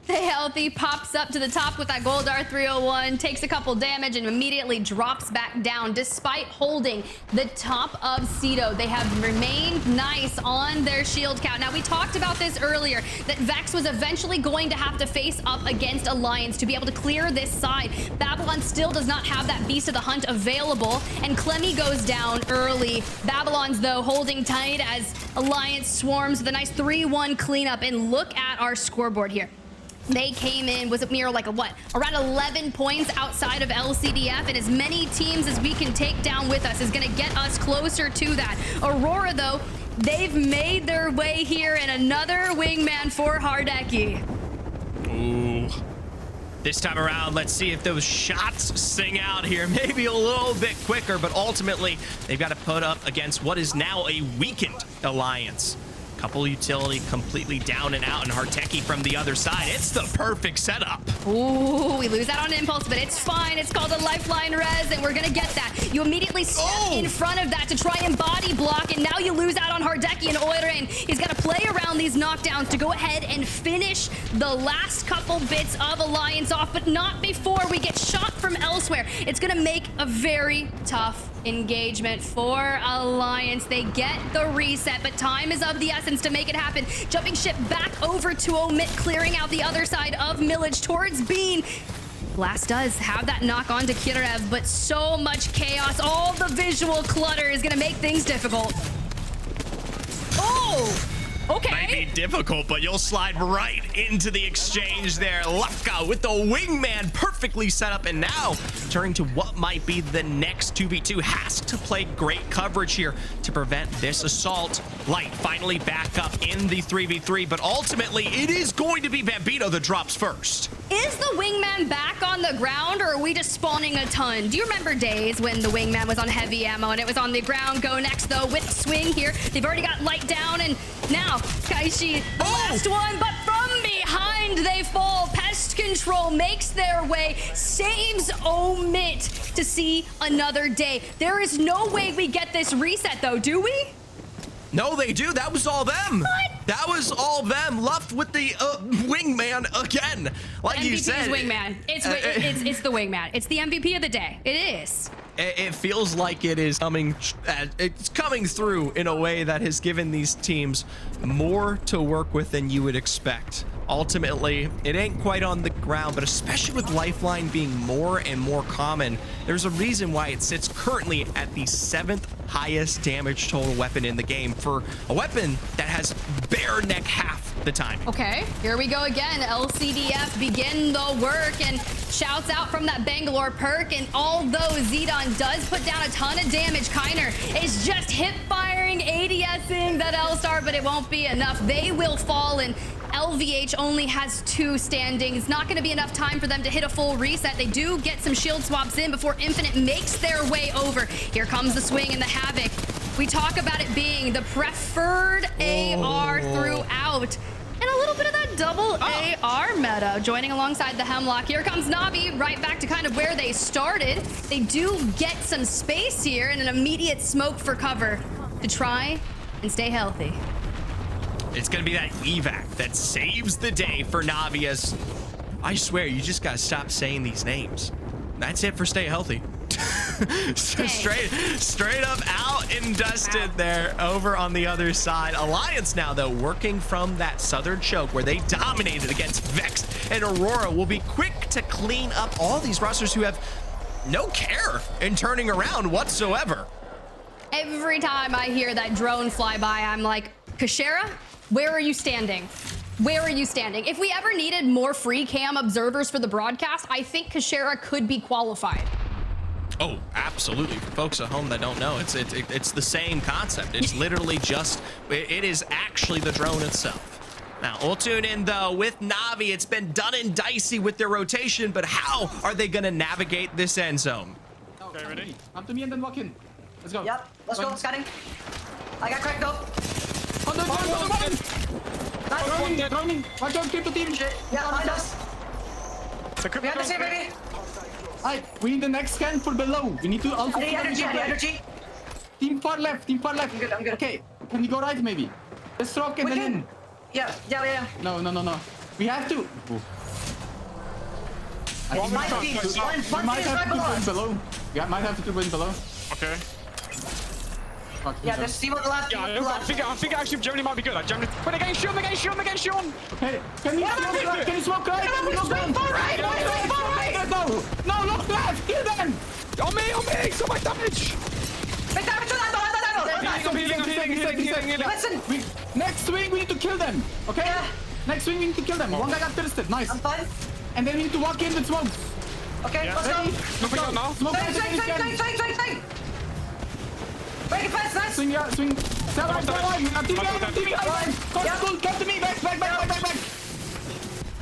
Stay Healthy pops up to the top with that Goldar 301, takes a couple damage and immediately drops back down despite holding the top of Cedo. They have remained nice on their shield count. Now, we talked about this earlier, that Vex was eventually going to have to face up against Alliance to be able to clear this side. Babylon still does not have that Beast of the Hunt available, and Clemmy goes down early. Babylon's, though, holding tight as Alliance swarms with a nice 3-1 cleanup. And look at our scoreboard here. They came in, was it near like a what? Around 11 points outside of LCDF, and as many teams as we can take down with us is gonna get us closer to that. Aurora, though, they've made their way here, and another wingman for Hardeki. Ooh. This time around, let's see if those shots sing out here. Maybe a little bit quicker, but ultimately, they've got to put up against what is now a weakened Alliance. Couple utility completely down and out, and Hardeki from the other side. It's the perfect setup. Ooh, we lose out on Impulse, but it's fine. It's called a Lifeline Res, and we're gonna get that. You immediately step in front of that to try and body block, and now you lose out on Hardeki and Oirein. He's got to play around these knockdowns to go ahead and finish the last couple bits of Alliance off, but not before we get shot from elsewhere. It's gonna make a very tough engagement for Alliance. They get the reset, but time is of the essence to make it happen. Jumping ship back over to Omit, clearing out the other side of Millage towards Bean. Blast does have that knock on to Kirev, but so much chaos. All the visual clutter is gonna make things difficult. Oh! Okay. Might be difficult, but you'll slide right into the exchange there. Lafka with the wingman perfectly set up, and now turning to what might be the next 2v2. Has to play great coverage here to prevent this assault. Light finally back up in the 3v3, but ultimately it is going to be Bambino that drops first. Is the wingman back on the ground, or are we just spawning a ton? Do you remember days when the wingman was on heavy ammo and it was on the ground? Go next, though, with swing here. They've already got Light down, and now Kaishi, the last one, but from behind they fall. Pest Control makes their way, saves Omit to see another day. There is no way we get this reset, though, do we? No, they do. That was all them. What? That was all them. Luft with the wingman again. Like MVP you said. is wingman. It's the wingman. It's the MVP of the day. It is. It feels like it is coming. It's coming through in a way that has given these teams more to work with than you would expect. Ultimately, it ain't quite on the ground, but especially with Lifeline being more and more common, there's a reason why it sits currently at the 7th highest damage total weapon in the game for a weapon that has bare neck half the time. Okay, here we go again. LCDF begin the work, and shouts out from that Bangalore perk. And although Zidane does put down a ton of damage, Kiner is just hip firing, ADSing that L-Star, but it won't be enough. They will fall, and LVH only has 2 standing. It's not going to be enough time for them to hit a full reset. They do get some shield swaps in before Infinite makes their way over. Here comes the swing and the Havoc. We talk about it being the preferred AR throughout. And a little bit of that double AR meta joining alongside the Hemlock. Here comes Navi, right back to kind of where they started. They do get some space here and an immediate smoke for cover to try and stay healthy. It's going to be that evac that saves the day for Navi. As I swear, you just got to stop saying these names. That's it for Stay Healthy. So straight up out and dusted there over on the other side. Alliance now, though, working from that southern choke where they dominated against Vex and Aurora, will be quick to clean up all these rosters who have no care in turning around whatsoever. Every time I hear that drone fly by, I'm like, Kashera, where are you standing? Where are you standing? If we ever needed more free cam observers for the broadcast, I think Kashera could be qualified. Oh, absolutely. For folks at home that don't know, it's the same concept. It's literally just, it is actually the drone itself. Now, we'll tune in, though, with Na'Vi. It's been done and dicey with their rotation, but how are they going to navigate this end zone? Okay, ready? Come to me and then walk in. Let's go. Yep, let's go, scanning. I got cracked up. Drowning. Watch out, keep the team. Yeah, behind us. We have the same, baby. Alright, we need the next scan for below. We need to also... I need energy. Team far left. I'm good. Okay, can we go right maybe? Let's rock and then in. Yeah. No. We have to. My team. We might have to win below. Yeah, might have to win below. Okay. Yeah, there's team on the left. Yeah, I think actually Germany might be good. Like Germany. But again, Sean. Okay. Can you smoke right? No, look left. Kill them. On me. So much damage. Make damage to that. I'm healing. Listen. Next swing, we need to kill them. Okay? Yeah. Next swing, we need to kill them. One guy got thirsted. Nice. I'm fine. And then we need to walk in with smokes. Okay, let's go. Let's go. now. Smoke. Swing. Break it fast, nice. Swing. Stay alive. TV. Come to me. Back.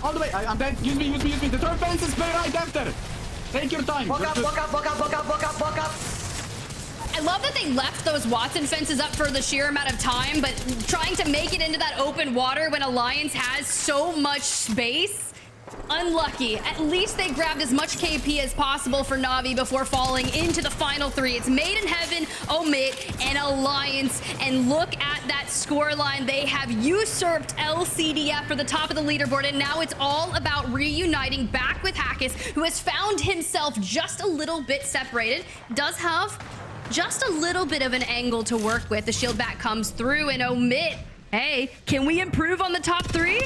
All the way. I'm dead. Use me. The third fence is right after. Take your time. Walk up. I love that they left those Watson fences up for the sheer amount of time, but trying to make it into that open water when Alliance has so much space, unlucky. At least they grabbed as much KP as possible for Na'Vi before falling into the final three. It's Made in Heaven, Omit, and Alliance. And look at that scoreline. They have usurped LCDF for the top of the leaderboard, and now it's all about reuniting back with Hackis, who has found himself just a little bit separated. Does have just a little bit of an angle to work with. The shield back comes through, and Omit, hey, can we improve on the top three?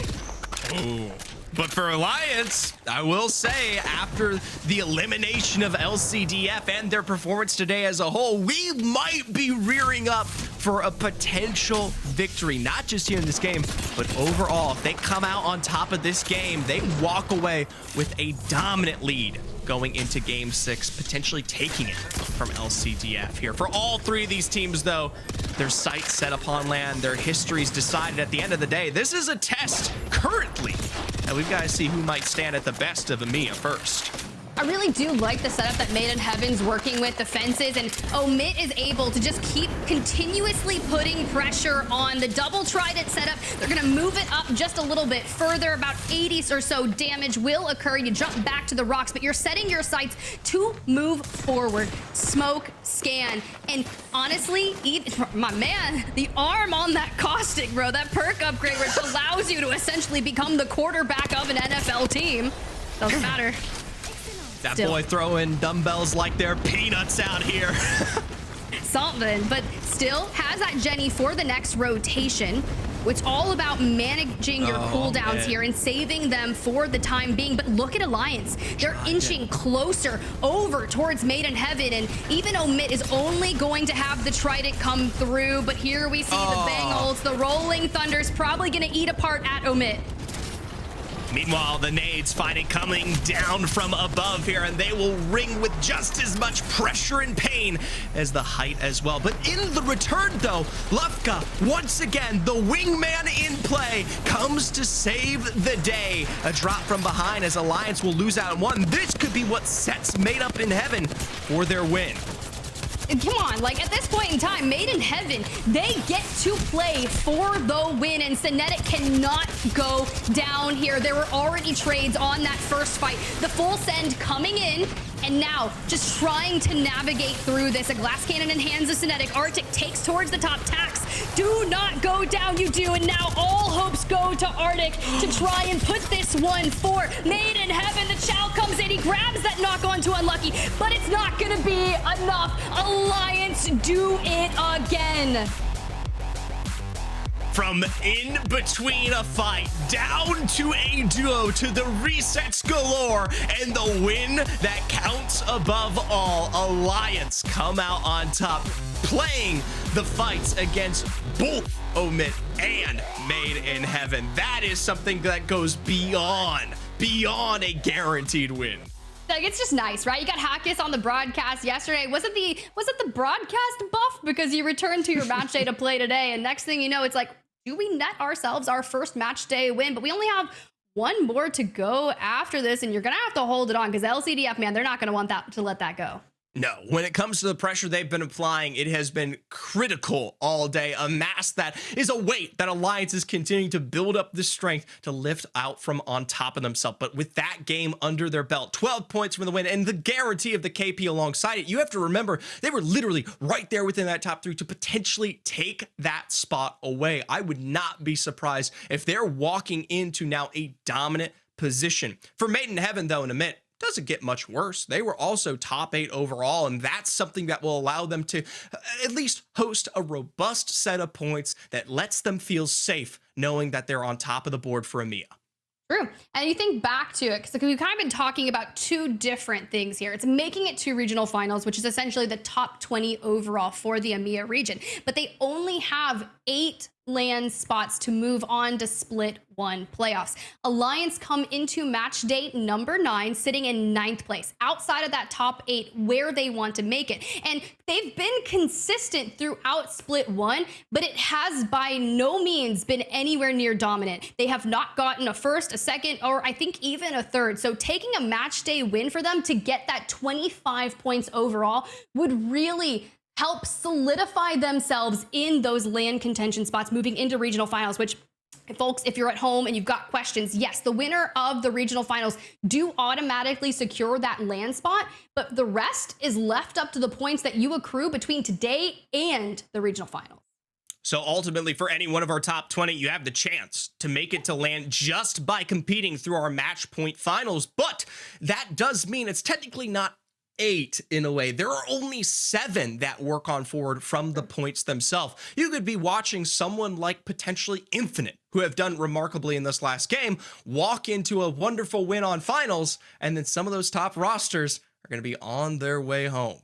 Ooh. But for Alliance, I will say, after the elimination of LCDF and their performance today as a whole, we might be rearing up for a potential victory, not just here in this game, but overall. If they come out on top of this game, they walk away with a dominant lead going into Game 6, potentially taking it from LCDF here. For all three of these teams, though, their sights set upon land, their histories decided at the end of the day. This is a test currently, and we've got to see who might stand at the best of EMEA first. I really do like the setup that Made in Heaven's working with the fences, and Omit is able to just keep continuously putting pressure on the double trident setup. They're going to move it up just a little bit further. About 80 or so damage will occur. You jump back to the rocks, but you're setting your sights to move forward. Smoke, scan, and honestly, my man, the arm on that caustic, bro, that perk upgrade which allows you to essentially become the quarterback of an NFL team. Doesn't matter. That boy throwing dumbbells like they're peanuts out here. Something, but still has that Jenny for the next rotation. It's all about managing your cooldowns here and saving them for the time being. But look at Alliance. They're inching closer over towards Made in Heaven, and even Omit is only going to have the Trident come through. But here we see the Bang ults. The Rolling Thunder's probably going to eat apart at Omit. Meanwhile, the nades find it coming down from above here, and they will ring with just as much pressure and pain as the height as well. But in the return, though, Lufka, once again, the wingman in play, comes to save the day. A drop from behind as Alliance will lose out on one. This could be what sets Made Up in Heaven for their win. Come on, like at this point in time, Made in Heaven, they get to play for the win, and Synetic cannot go down here. There were already trades on that first fight. The full send coming in, and now just trying to navigate through this. A glass cannon in hands of Synetic. Arctic takes towards the top. Tax, do not go down, you do, and now all hopes go to Arctic to try and put this one for Made in Heaven. The Chow comes in, he grabs that knock on to Unlucky, but it's not gonna be enough. Alliance do it again. From in between a fight, down to a duo, to the resets galore, and the win that counts above all. Alliance come out on top, playing the fights against both Omit and Made in Heaven. That is something that goes beyond a guaranteed win. Like, it's just nice, right? You got Hackis on the broadcast yesterday. Was it the broadcast buff? Because you returned to your match day to play today, and next thing you know, it's like, do we net ourselves our first match day win? But we only have one more to go after this, and you're going to have to hold it on because LCDF, man, they're not going to want that to let that go. No, when it comes to the pressure they've been applying, it has been critical all day. A mass that is a weight that Alliance is continuing to build up the strength to lift out from on top of themselves. But with that game under their belt, 12 points from the win and the guarantee of the KP alongside it, you have to remember they were literally right there within that top 3 to potentially take that spot away. I would not be surprised if they're walking into now a dominant position. For Made in Heaven, though, in a minute, doesn't get much worse. They were also top 8 overall, and that's something that will allow them to at least host a robust set of points that lets them feel safe knowing that they're on top of the board for EMEA. True. And you think back to it, because we've kind of been talking about two different things here. It's making it to regional finals, which is essentially the top 20 overall for the EMEA region. But they only have 8 LAN spots to move on to Split 1 playoffs. Alliance come into match day number 9, sitting in 9th place, outside of that top 8 where they want to make it. And they've been consistent throughout Split 1, but it has by no means been anywhere near dominant. They have not gotten a first, a second, or I think even a third. So taking a match day win for them to get that 25 points overall would really help solidify themselves in those LAN contention spots moving into regional finals, which, folks, if you're at home and you've got questions, yes, the winner of the regional finals do automatically secure that LAN spot, but the rest is left up to the points that you accrue between today and the regional finals. So ultimately, for any one of our top 20, you have the chance to make it to LAN just by competing through our match point finals. But that does mean it's technically not 8 in a way. There are only 7 that work on forward from the points themselves. You could be watching someone like potentially Infinite, who have done remarkably in this last game, walk into a wonderful win on finals, and then some of those top rosters are going to be on their way home.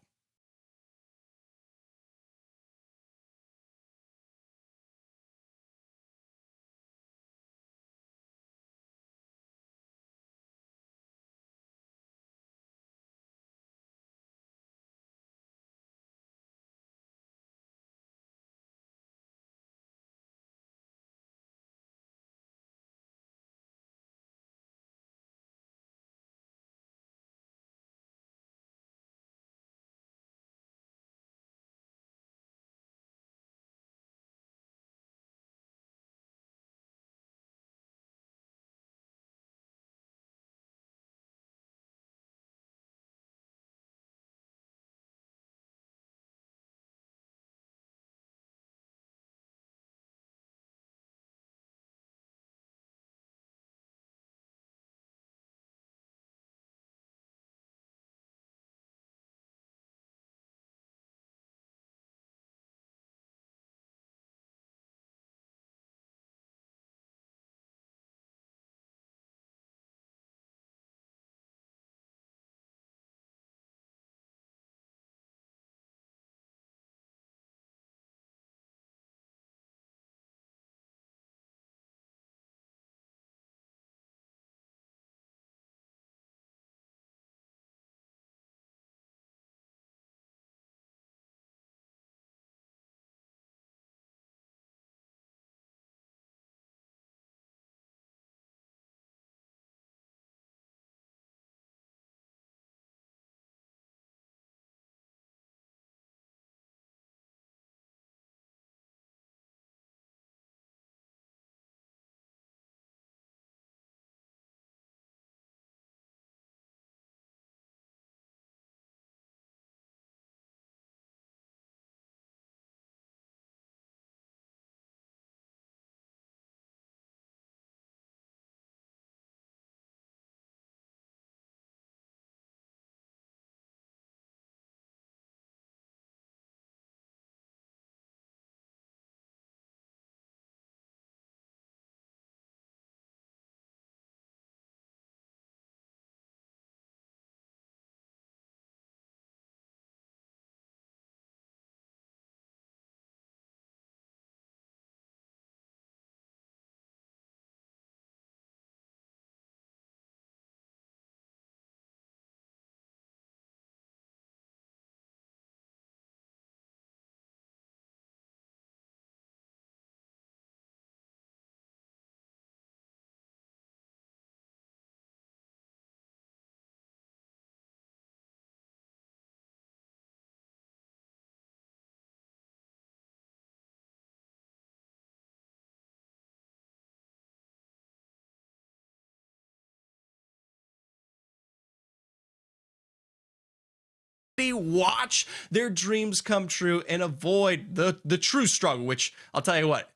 happy, watch their dreams come true, and avoid the true struggle, which I'll tell you what,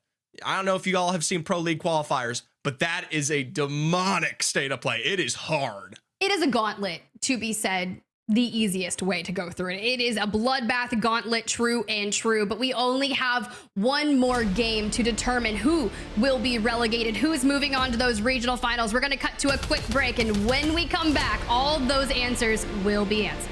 I don't know if you all have seen Pro League qualifiers, but that is a demonic state of play. It is hard. It is a gauntlet, to be said, the easiest way to go through it. It is a bloodbath gauntlet, true and true, but we only have one more game to determine who will be relegated, who is moving on to those regional finals. We're going to cut to a quick break, and when we come back, all those answers will be answered.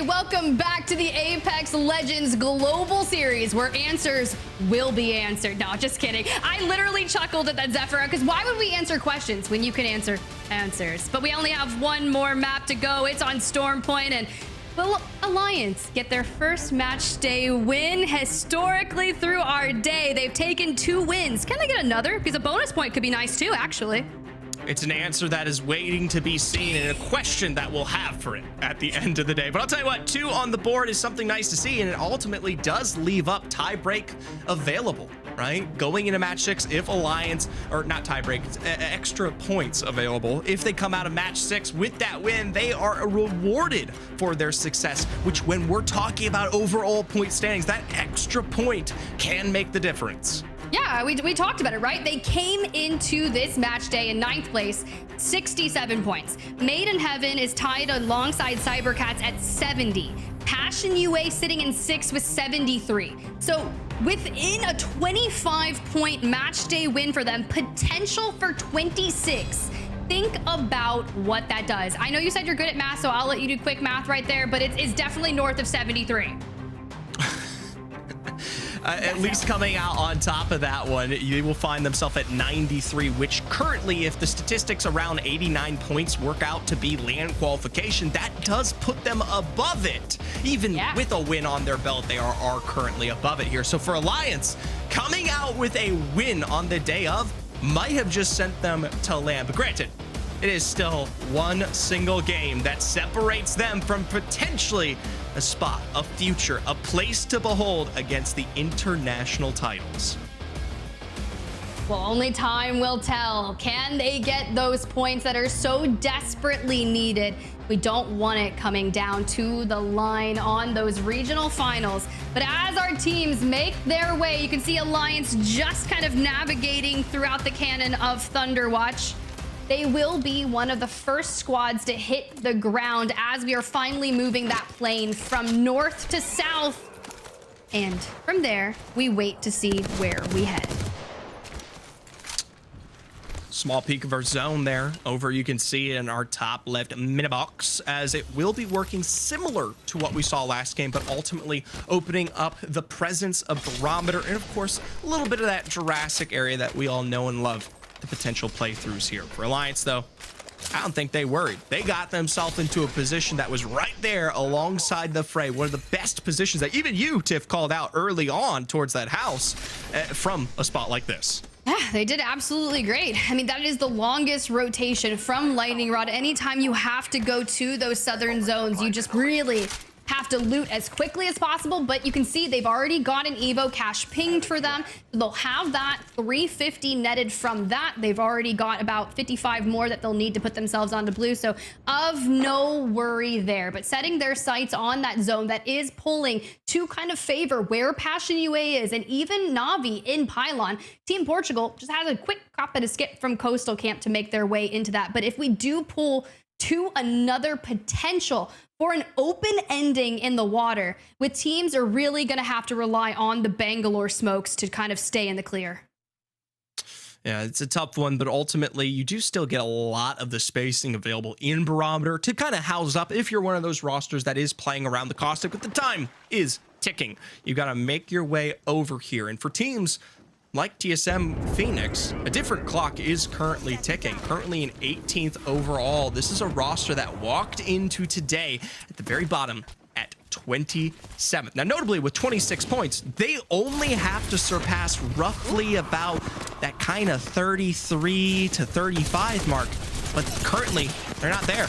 Welcome back to the Apex Legends Global Series, where answers will be answered. No, just kidding. I literally chuckled at that, Zephyra, because why would we answer questions when you can answer answers? But we only have one more map to go. It's on Storm Point, and will Alliance get their first match day win historically through our day? They've taken 2 wins. Can they get another? Because a bonus point could be nice too, actually. It's an answer that is waiting to be seen and a question that we'll have for it at the end of the day. But I'll tell you what, 2 on the board is something nice to see, and it ultimately does leave up tiebreak available, right? Going into match 6, if Alliance, or not tiebreak, extra points available. If they come out of match 6 with that win, they are rewarded for their success, which when we're talking about overall point standings, that extra point can make the difference. Yeah, we talked about it, right? They came into this match day in 9th place, 67 points. Made in Heaven is tied alongside Cybercats at 70. Passion UA sitting in 6th with 73. So within a 25-point match day win for them, potential for 26. Think about what that does. I know you said you're good at math, so I'll let you do quick math right there, but it's definitely north of 73. At least coming out on top of that one, you will find themselves at 93, which currently, if the statistics around 89 points work out to be LAN qualification, that does put them above it. Even with a win on their belt, they are currently above it here. So for Alliance, coming out with a win on the day of might have just sent them to LAN. But granted, it is still one single game that separates them from potentially a spot, a future, a place to behold against the international titles. Well, only time will tell. Can they get those points that are so desperately needed? We don't want it coming down to the line on those regional finals. But as our teams make their way, you can see Alliance just kind of navigating throughout the cannon of Thunderwatch. They will be one of the first squads to hit the ground as we are finally moving that plane from north to south. And from there, we wait to see where we head. Small peek of our zone there. Over, you can see in our top left mini box, as it will be working similar to what we saw last game, but ultimately opening up the presence of Barometer and, of course, a little bit of that Jurassic area that we all know and love. The potential playthroughs here. For Alliance, though, I don't think they worried. They got themselves into a position that was right there alongside the fray. One of the best positions that even you, Tiff, called out early on towards that house from a spot like this. Yeah, they did absolutely great. I mean, that is the longest rotation from Lightning Rod. Anytime you have to go to those southern zones, you just really have to loot as quickly as possible. But you can see they've already got an Evo cache pinged for them. They'll have that 350 netted from that. They've already got about 55 more that they'll need to put themselves onto blue. So of no worry there. But setting their sights on that zone that is pulling to kind of favor where Passion UA is, and even Navi in Pylon. Team Portugal just has a quick cop and a skip from Coastal Camp to make their way into that. But if we do pull to another potential for an open ending in the water, with teams are really going to have to rely on the Bangalore smokes to kind of stay in the clear. Yeah, it's a tough one, but ultimately you do still get a lot of the spacing available in Barometer to kind of house up if you're one of those rosters that is playing around the caustic, but the time is ticking. You got to make your way over here. And for teams like TSM Phoenix, a different clock is currently ticking, currently in 18th overall. This is a roster that walked into today at the very bottom at 27th. Now, notably with 26 points, they only have to surpass roughly about that kind of 33 to 35 mark, but currently they're not there.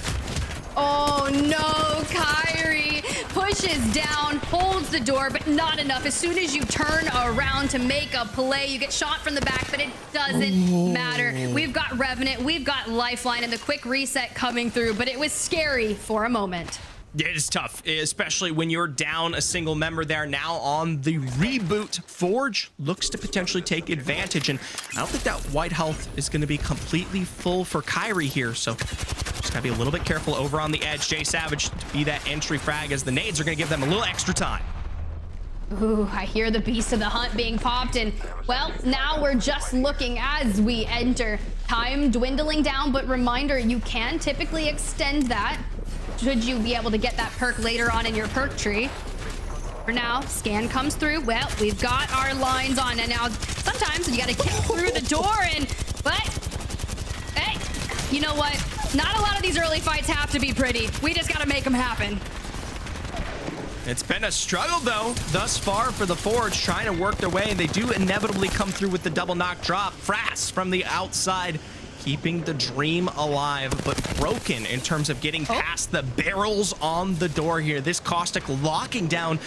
Oh no, Kyrie pushes down, holds the door, but not enough. As soon as you turn around to make a play, you get shot from the back, but it doesn't matter. We've got Revenant, we've got Lifeline, and the quick reset coming through, but it was scary for a moment. It is tough, especially when you're down a single member there. Now on the reboot, Forge looks to potentially take advantage, and I don't think that white health is going to be completely full for Kyrie here, so just gotta be a little bit careful over on the edge. Jay Savage to be that entry frag, as the nades are going to give them a little extra time. Ooh, I hear the beast of the hunt being popped, and well, now we're just looking as we enter. Time dwindling down, but reminder, you can typically extend that should you be able to get that perk later on in your perk tree. For now, scan comes through. Well, we've got our lines on, and now sometimes you got to kick through the door, but hey, you know what? Not a lot of these early fights have to be pretty. We just got to make them happen. It's been a struggle, though, thus far for the Forge, trying to work their way, and they do inevitably come through with the double knock drop. Frass from the outside, keeping the dream alive, but broken in terms of getting past the barrels on the door here. This Caustic locking down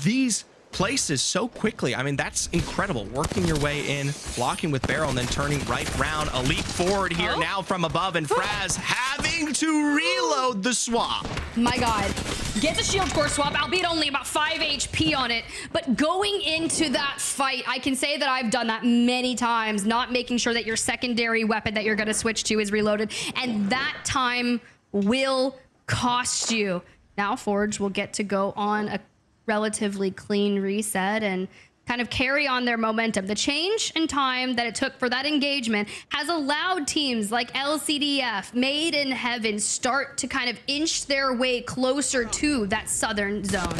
these places so quickly. I mean, that's incredible. Working your way in, blocking with barrel, and then turning right round. A leap forward here now from above, and Fraz having to reload the swap. My God. Gets a shield core swap, albeit only about 5 HP on it. But going into that fight, I can say that I've done that many times, not making sure that your secondary weapon that you're going to switch to is reloaded. And that time will cost you. Now Forge will get to go on a relatively clean reset and kind of carry on their momentum. The change in time that it took for that engagement has allowed teams like LCDF, Made in Heaven, start to kind of inch their way closer to that southern zone.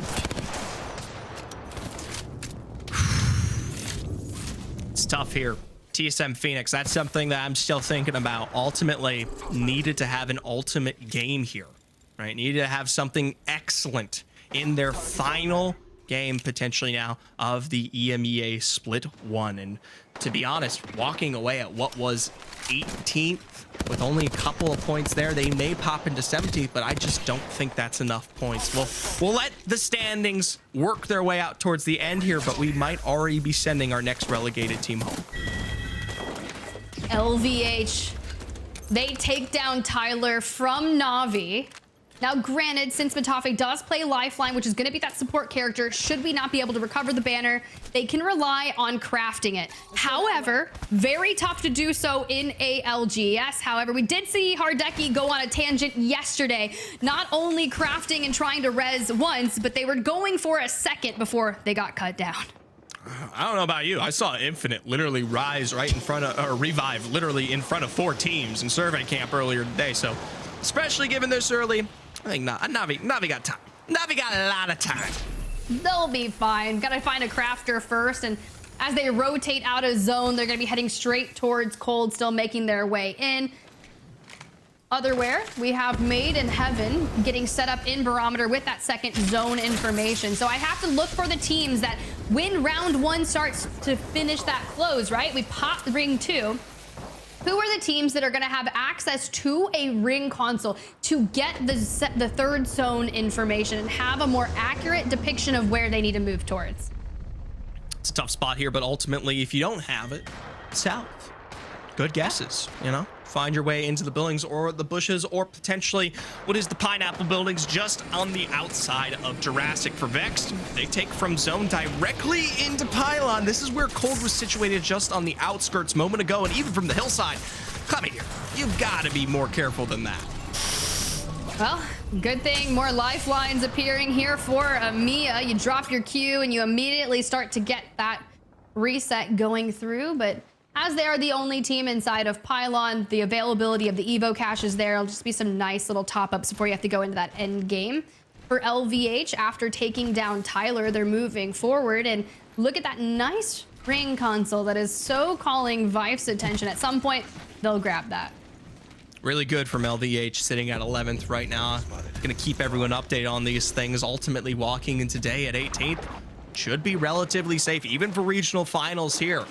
It's tough here. TSM Phoenix, that's something that I'm still thinking about. Ultimately, needed to have an ultimate game here, right? Needed to have something excellent in their final game, potentially now, of the EMEA Split 1. And to be honest, walking away at what was 18th with only a couple of points there, they may pop into 17th, but I just don't think that's enough points. We'll let the standings work their way out towards the end here, but we might already be sending our next relegated team home. LVH, they take down Tyler from Navi. Now, granted, since Matafe does play Lifeline, which is going to be that support character, should we not be able to recover the banner, they can rely on crafting it. However, very tough to do so in ALGS. However, we did see Hardeki go on a tangent yesterday, not only crafting and trying to res once, but they were going for a second before they got cut down. I don't know about you. I saw Infinite literally rise right in front of, or revive literally in front of 4 teams in survey camp earlier today. So, especially given this early, I think Navi got time. Navi got a lot of time. They'll be fine. Gotta find a crafter first, and as they rotate out of zone, they're gonna be heading straight towards Cold, still making their way in. Otherwhere, we have Made in Heaven getting set up in Barometer with that second zone information. So I have to look for the teams that when round 1 starts to finish that close, right? We pop ring 2. Who are the teams that are going to have access to a ring console to get the third zone information and have a more accurate depiction of where they need to move towards? It's a tough spot here, but ultimately, if you don't have it, south. Good guesses, you know? Find your way into the buildings or the bushes or potentially what is the pineapple buildings just on the outside of Jurassic. For Vexed, they take from zone directly into Pylon. This is where Cold was situated just on the outskirts a moment ago, and even from the hillside. Come here. You've got to be more careful than that. Well, good thing more lifelines appearing here for EMEA. You drop your Q and you immediately start to get that reset going through, but as they are the only team inside of Pylon, the availability of the Evo cache is there. It'll just be some nice little top-ups before you have to go into that end game. For LVH, after taking down Tyler, they're moving forward, and look at that nice ring console that is so calling Vife's attention. At some point, they'll grab that. Really good from LVH, sitting at 11th right now. Gonna keep everyone updated on these things. Ultimately walking in today at 18th. Should be relatively safe, even for regional finals here.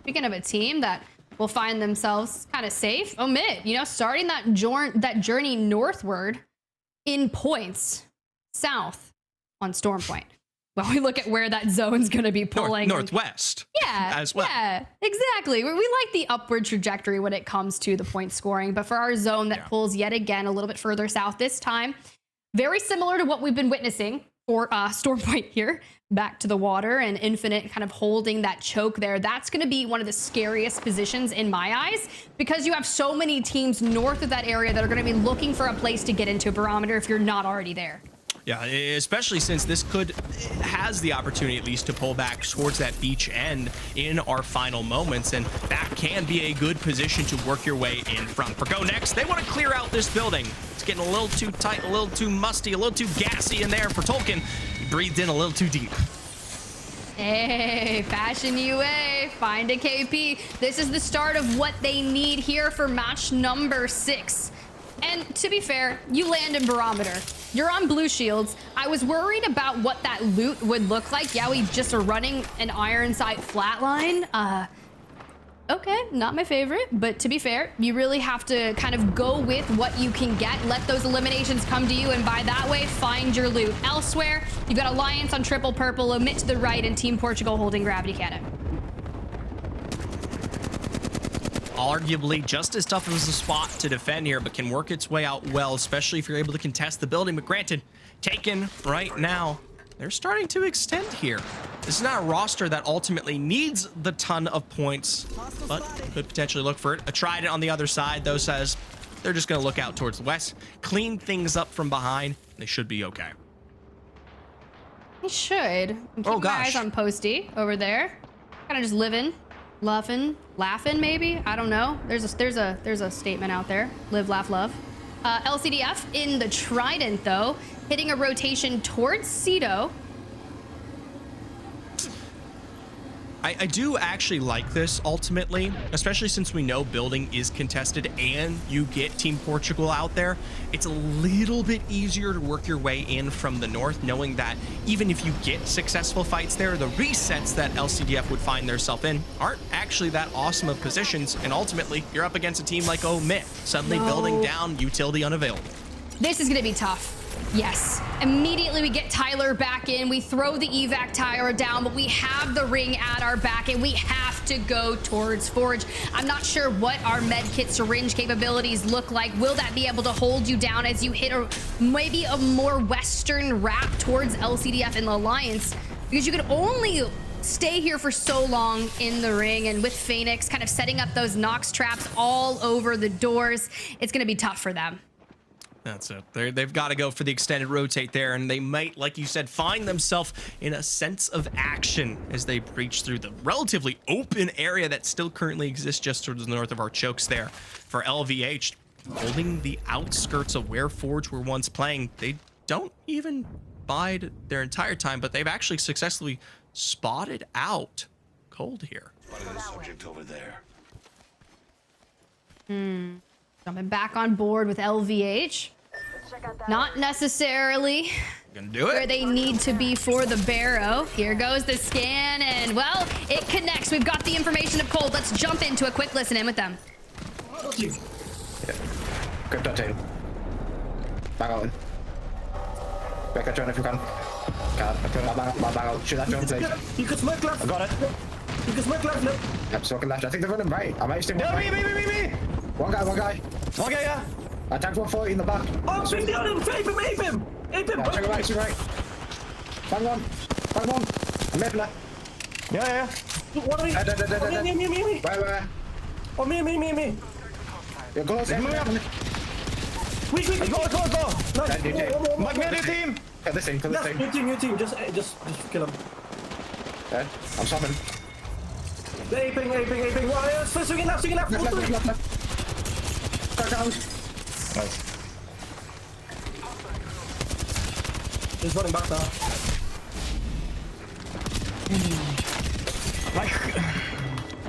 Speaking of a team that will find themselves kind of safe, Omit, you know, starting that journey northward in points south on Storm Point. Well, we look at where that zone's going to be pulling. Northwest. Yeah, as well. Yeah, exactly. We like the upward trajectory when it comes to the point scoring, but for our zone that pulls yet again a little bit further south this time, very similar to what we've been witnessing for Storm Point here, back to the water and Infinite kind of holding that choke there. That's going to be one of the scariest positions in my eyes because you have so many teams north of that area that are going to be looking for a place to get into Barometer if you're not already there. Yeah, especially since this has the opportunity at least to pull back towards that beach end in our final moments, and that can be a good position to work your way in from. For Go Next, they want to clear out this building. It's getting a little too tight, a little too musty, a little too gassy in there for Tolkien. He breathed in a little too deep. Hey, Fashion UA, find a KP. This is the start of what they need here for match number 6. And to be fair, you land in Barometer. You're on blue shields. I was worried about what that loot would look like. Yeah, we just are running an iron sight flatline. Okay, not my favorite, but to be fair, you really have to kind of go with what you can get. Let those eliminations come to you, and by that way, find your loot. Elsewhere, you've got Alliance on triple purple, Omit to the right, and Team Portugal holding Gravity Cannon. Arguably just as tough as a spot to defend here, but can work its way out well, especially if you're able to contest the building. But granted, taken right now, they're starting to extend here. This is not a roster that ultimately needs the ton of points, but could potentially look for it. A Trident on the other side, though, says they're just going to look out towards the west, clean things up from behind. They should be okay. He should. I'm keeping my eyes on Posty over there. Kind of just living. Laughing, maybe? I don't know. There's a statement out there. Live, laugh, love. LCDF in the Trident, though, hitting a rotation towards Cedo. I do actually like this ultimately, especially since we know building is contested and you get Team Portugal out there. It's a little bit easier to work your way in from the north, knowing that even if you get successful fights there, the resets that LCDF would find themselves in aren't actually that awesome of positions, and ultimately you're up against a team like Omit, suddenly building down, utility unavailable. This is going to be tough. Yes. Immediately we get Tyler back in. We throw the evac tower down, but we have the ring at our back and we have to go towards Forge. I'm not sure what our medkit syringe capabilities look like. Will that be able to hold you down as you hit maybe a more western wrap towards LCDF and the Alliance? Because you could only stay here for so long in the ring, and with Phoenix kind of setting up those Nox traps all over the doors, it's going to be tough for them. That's it. They've got to go for the extended rotate there, and they might, like you said, find themselves in a sense of action as they breach through the relatively open area that still currently exists just towards the north of our chokes there. For LVH, holding the outskirts of where Forge were once playing, they don't even bide their entire time, but they've actually successfully spotted out Cold here. Spotted a subject over there. Jumping back on board with LVH. Not necessarily Gonna do where it. they need to be for the Barrow. Here goes the scan, and well, it connects. We've got the information of Cold. Let's jump into a quick listen in with them. Yeah. Grip that tail. Back out in. Back at drone if you can. Back out. Shoot that drone, please. You can smoke left. I got it. You can smoke left. Look. Yep, smoking left. I think they're running right. I might stay one Yeah, right. me. One guy. Okay, yeah. I tagged 140 in the back. Oh, bring down him. Ape him. Yeah, check it right, check it right. Bang one. I'm making that. Yeah. What are we? Me. Where? Oh, me. Yeah, go. Wait. Go. Nice. Mike, me and your team. Kill this thing. New team. Just kill him. Yeah, I'm stopping. Aping. Wow, yeah, swing it left. Left. Start down. Nice. He's running back now.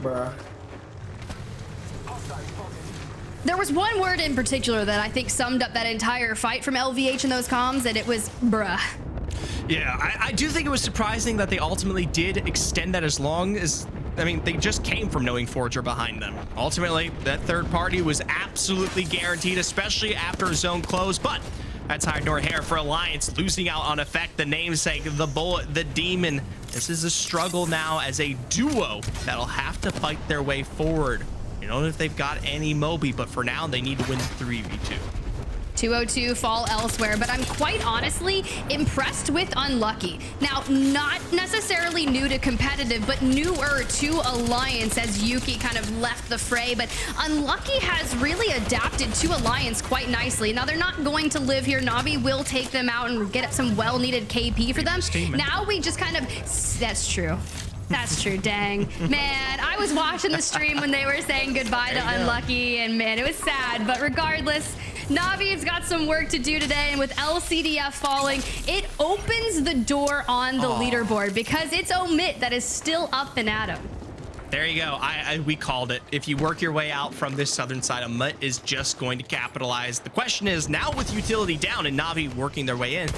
Bruh. There was one word in particular that I think summed up that entire fight from LVH in those comms, and it was bruh. Yeah, I do think it was surprising that they ultimately did extend that as long as, I mean, they just came from knowing Forger behind them. Ultimately, that third party was absolutely guaranteed, especially after zone close, but that's hide nor hair for Alliance, losing out on Effect, the namesake, the Bullet, the Demon. This is a struggle now as a duo that'll have to fight their way forward. You don't know if they've got any Moby, but for now, they need to win 3v2. 202 fall elsewhere, but I'm quite honestly impressed with Unlucky. Now, not necessarily new to competitive, but newer to Alliance as Yuki kind of left the fray, but Unlucky has really adapted to Alliance quite nicely. Now, they're not going to live here. Navi will take them out and get some well-needed KP for them. Now we just kind of, that's true. That's true, dang. Man, I was watching the stream when they were saying goodbye to Unlucky, and man, it was sad. But regardless, Navi's got some work to do today, and with LCDF falling, it opens the door on the leaderboard because it's Omit that is still up and at him. There you go. We called it. If you work your way out from this southern side, Omit is just going to capitalize. The question is, now with utility down and Navi working their way in,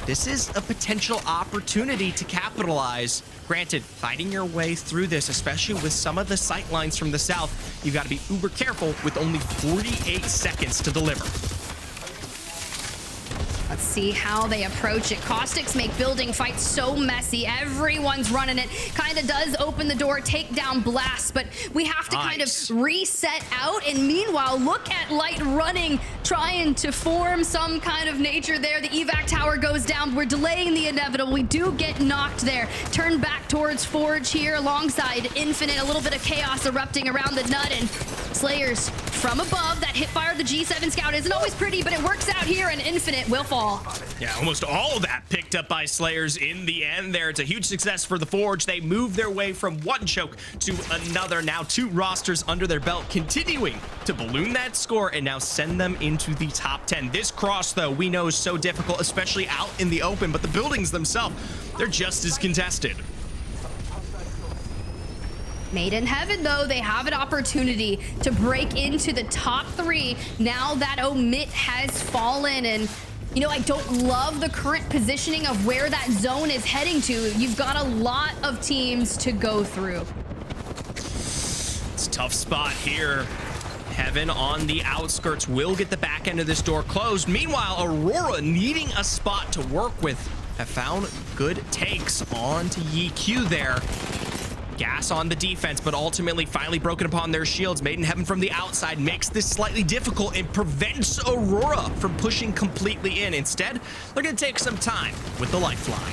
this is a potential opportunity to capitalize. Granted, fighting your way through this, especially with some of the sight lines from the south, you've got to be uber careful with only 48 seconds to deliver. Let's see how they approach it. Caustics make building fights so messy. Everyone's running it. Kind of does open the door, take down Blast, but we have to kind of reset out. And meanwhile, look at Light running, trying to form some kind of nature there. The evac tower goes down. We're delaying the inevitable. We do get knocked there. Turn back towards Forge here alongside Infinite. A little bit of chaos erupting around the nut, and Slayers from above. That hipfire, the G7 Scout isn't always pretty, but it works out here, and Infinite will fall. Yeah, almost all of that picked up by Slayers in the end there. It's a huge success for the Forge. They move their way from one choke to another. Now 2 rosters under their belt, continuing to balloon that score and now send them into the top 10. This cross, though, we know is so difficult, especially out in the open, but the buildings themselves, they're just as contested. Made in Heaven, though, they have an opportunity to break into the top 3 now that Omit has fallen. And you know, I don't love the current positioning of where that zone is heading to. You've got a lot of teams to go through. It's a tough spot here. Heaven on the outskirts will get the back end of this door closed. Meanwhile, Aurora, needing a spot to work with, have found good takes on to YQ there. Gas on the defense, but ultimately finally broken upon their shields. Made in Heaven from the outside makes this slightly difficult and prevents Aurora from pushing completely in. Instead, they're going to take some time with the lifeline.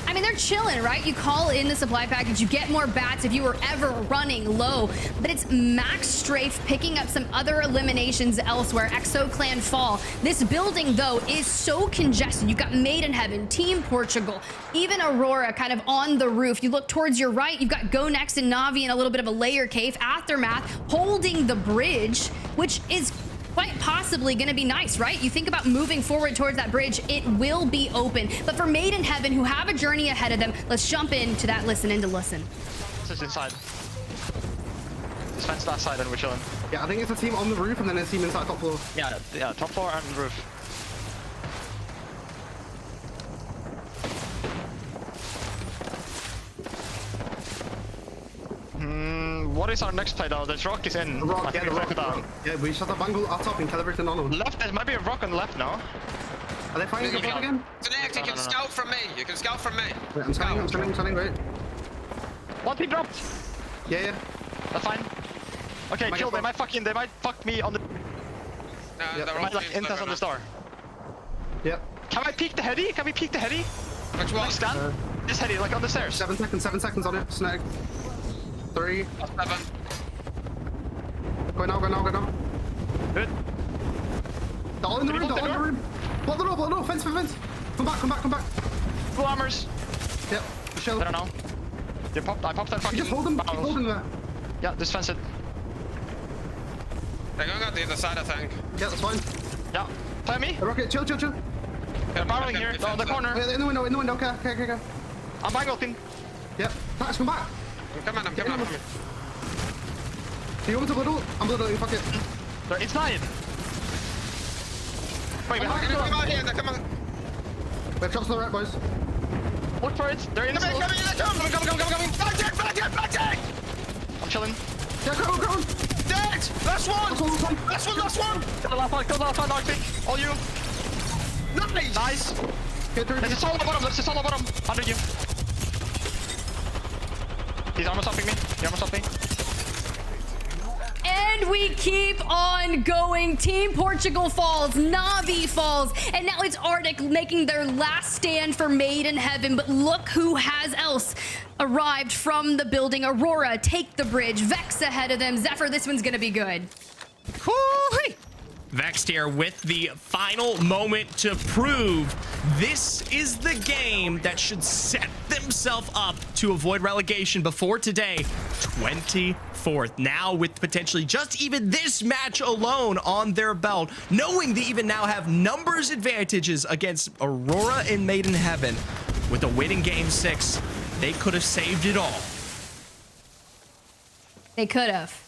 I mean, they're chilling, right? You call in the supply package, you get more bats if you were ever running low, but it's Max Strafe picking up some other eliminations elsewhere. Exo Clan fall. This building, though, is so congested. You've got Made in Heaven, Team Portugal, even Aurora kind of on the roof. You look towards your right, you've got Go Next and Navi in a little bit of a layer cave. Aftermath holding the bridge, which is quite possibly going to be nice, right? You think about moving forward towards that bridge, it will be open. But for Made in Heaven, who have a journey ahead of them, let's jump into that listen. This is inside. just fence that side and we're chilling. Yeah, I think it's a team on the roof and then a team inside top floor. Yeah, yeah, top floor and roof. What is our next play though? This rock is in. The rock, yeah, the rock. Yeah, we shut up angle up top and kill everything on them. Left, there might be a rock on the left now. Are they fighting above again? Connect, you can scout from me. You can scout from me. Wait, I'm scanning, wait. One team dropped. Yeah. That's fine. Okay, chill. They might fuck me on the. No, they might like instance on the star. Yep. Can I peek the heady? Can we peek the heady? Which one? Like stand. This heady, like on the stairs. 7 seconds on it. Snag. 3. 7. Go now. Good. They're all in the room, Block the door, fence. Come back. Full armors. Yep, shell. I don't know. I popped that fucking. Just hold them, keep holding that. Yeah, just fence it. They're going on the other side, I think. Yeah, that's fine. Yeah. Play me. The rocket, chill. They're barreling here, on the corner. Yeah, in the window, okay. I'm bang ulting. Yep, Tax, come back. I'm coming. Do you want me to blood ult? I'm blood ulting, fuck it. They're inside. Wait, they're gonna come out here, they're coming. We have shots to the right, boys. Look for it. They're in. Coming. Back it! I'm chilling. Yeah, go. Dead! Last one! Last one! Kill the last one, dog pick. All you. Nice! There's a soul on the bottom. Under you. He's armor stopping me. And we keep on going. Team Portugal falls, Navi falls, and now it's Arctic making their last stand for Made in Heaven. But look who has else arrived from the building. Aurora take the bridge, Vex ahead of them. Zephyr, this one's gonna be good. Hoo-hee! Vexed here with the final moment to prove this is the game that should set themselves up to avoid relegation before today, 24th. Now with potentially just even this match alone on their belt, knowing they even now have numbers advantages against Aurora and Made in Heaven. With a win in Game 6, they could have saved it all. They could have.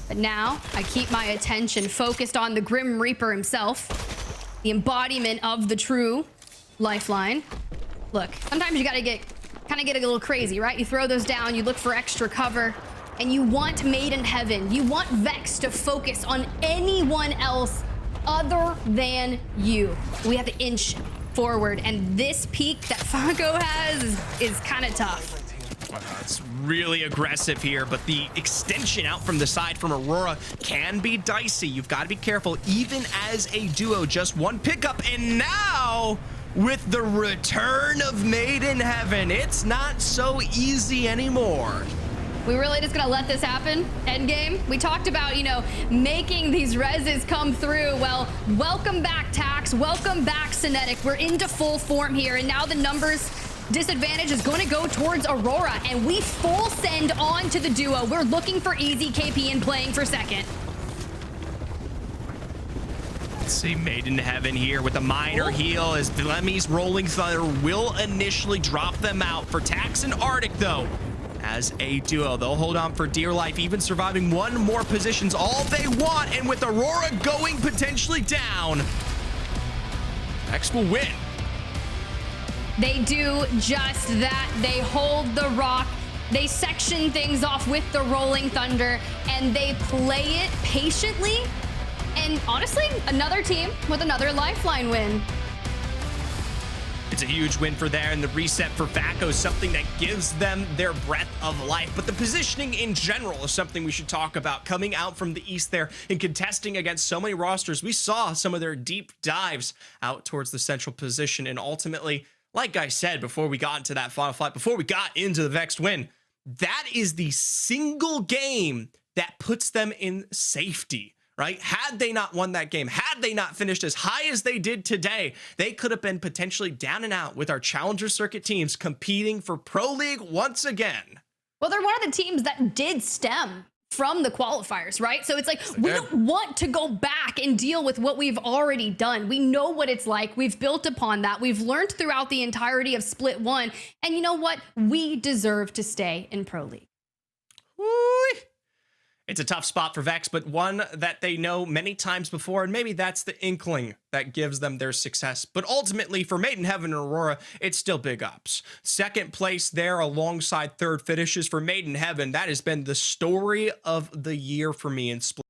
But now I keep my attention focused on the Grim Reaper himself, the embodiment of the true lifeline. Look, sometimes you gotta kind of get a little crazy, right? You throw those down, you look for extra cover, and you want Made in Heaven. You want Vex to focus on anyone else other than you. We have to inch forward, and this peak that Funko has is kind of tough. It's really aggressive here, but the extension out from the side from Aurora can be dicey. You've got to be careful, even as a duo. Just one pickup, and now with the return of Made in Heaven, it's not so easy anymore. We really just gonna let this happen? Endgame? We talked about, making these reses come through. Well, welcome back, Tax. Welcome back, Cinetic. We're into full form here, and now the numbers disadvantage is going to go towards Aurora, and we full send on to the duo. We're looking for easy KP and playing for second. Let's see, Made in Heaven here with a minor heal as Lemmy's Rolling Thunder will initially drop them out. For Tax and Arctic, though, as a duo, they'll hold on for dear life, even surviving one more position's all they want, and with Aurora going potentially down, X will win. They do just that. They hold the rock, they section things off with the Rolling Thunder, and they play it patiently. And honestly, another team with another lifeline win. It's a huge win for there, and the reset for Vaco is something that gives them their breath of life. But the positioning in general is something we should talk about. Coming out from the east there and contesting against so many rosters, we saw some of their deep dives out towards the central position, and ultimately, like I said before we got into that final fight, before we got into the Vexed win, that is the single game that puts them in safety, right? Had they not won that game, had they not finished as high as they did today, they could have been potentially down and out with our Challenger Circuit teams competing for Pro League once again. Well, they're one of the teams that did stem from the qualifiers, right? So it's like, we don't want to go back and deal with what we've already done. We know what it's like. We've built upon that. We've learned throughout the entirety of Split 1. And you know what? We deserve to stay in Pro League. It's a tough spot for Vex, but one that they know many times before, and maybe that's the inkling that gives them their success. But ultimately, for Made in Heaven and Aurora, it's still big ups. Second place there alongside third finishes for Made in Heaven. That has been the story of the year for me in Split.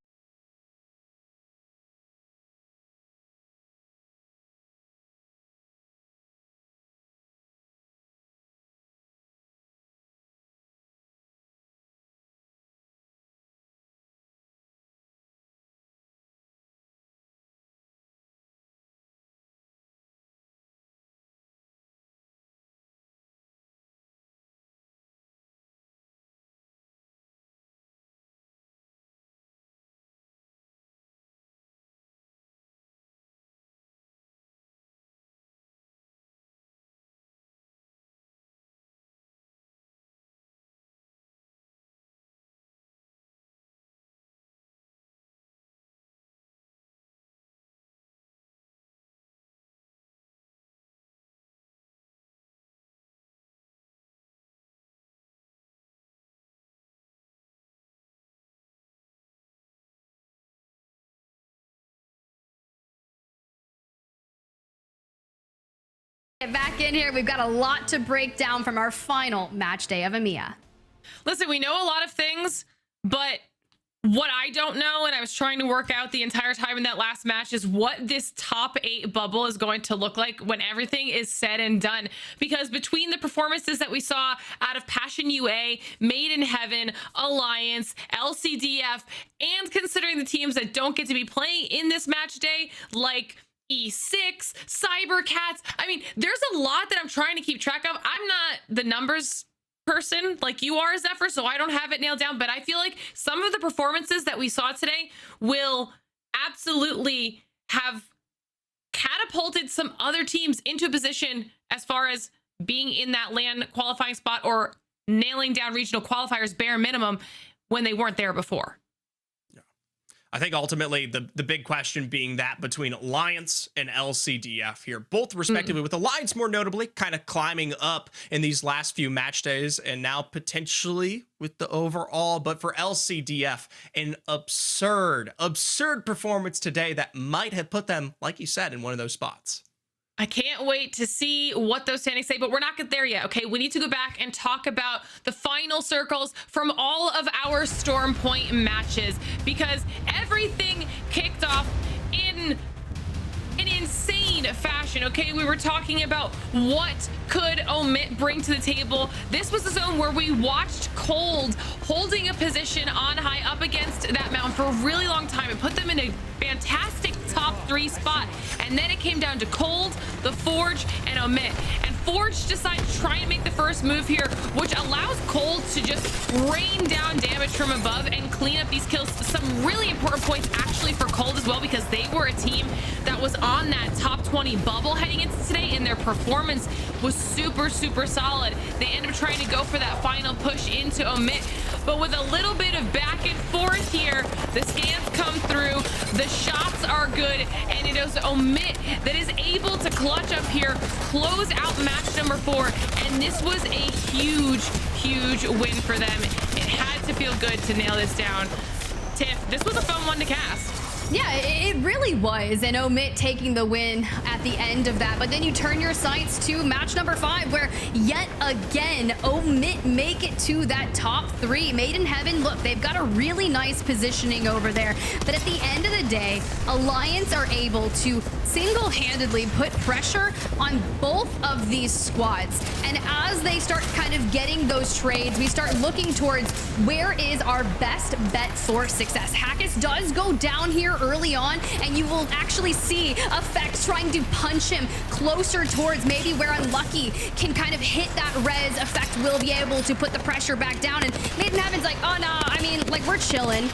Get back in here. We've got a lot to break down from our final match day of EMEA. Listen, we know a lot of things, but what I don't know, and I was trying to work out the entire time in that last match, is what this top 8 bubble is going to look like when everything is said and done. Because between the performances that we saw out of Passion UA, Made in Heaven, Alliance, LCDF, and considering the teams that don't get to be playing in this match day, like E6, Cybercats, I mean, there's a lot that I'm trying to keep track of. I'm not the numbers person like you are, Zephyr, so I don't have it nailed down, but I feel like some of the performances that we saw today will absolutely have catapulted some other teams into a position as far as being in that LAN qualifying spot or nailing down regional qualifiers bare minimum when they weren't there before. I think ultimately the big question being that between Alliance and LCDF here, both respectively, with Alliance more notably kind of climbing up in these last few match days and now potentially with the overall, but for LCDF, an absurd performance today that might have put them, like you said, in one of those spots. I can't wait to see what those standings say, but we're not there yet, okay? We need to go back and talk about the final circles from all of our Storm Point matches, because everything kicked off in an insane fashion, okay? We were talking about what could Omit bring to the table. This was the zone where we watched Cold holding a position on high up against that mountain for a really long time and put them in a fantastic top 3 spot. And then it came down to Cold, the Forge, and Omit. And Forge decided to try and make the first move here, which allows Cold to just rain down damage from above and clean up these kills. Some really important points actually for Cold as well, because they were a team that was on that top 20 bubble heading into today, and their performance was super solid. They ended up trying to go for that final push into Omit, but with a little bit of back and forth here, the scans come through, the shots are good, and it is Omit that is able to clutch up here, close out match number 4, and this was a huge win for them. It had to feel good to nail this down. Tiff, this was a fun one to cast. Yeah, it really was, and Omit taking the win at the end of that. But then you turn your sights to match number 5, where yet again Omit make it to that top 3. Made in Heaven, look, they've got a really nice positioning over there, but at the end of the day, Alliance are able to single-handedly put pressure on both of these squads. And as they start kind of getting those trades, we start looking towards where is our best bet for success. Hackett does go down here early on, and you will actually see Effect trying to punch him closer towards maybe where Unlucky can kind of hit that res. Effect will be able to put the pressure back down, and Made in Heaven's like, oh no, I mean, like, we're chilling.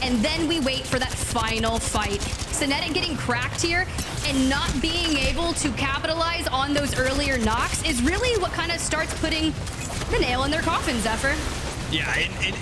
And then we wait for that final fight. Synetic getting cracked here and not being able to capitalize on those earlier knocks is really what kind of starts putting the nail in their coffin, Zephyr. Yeah,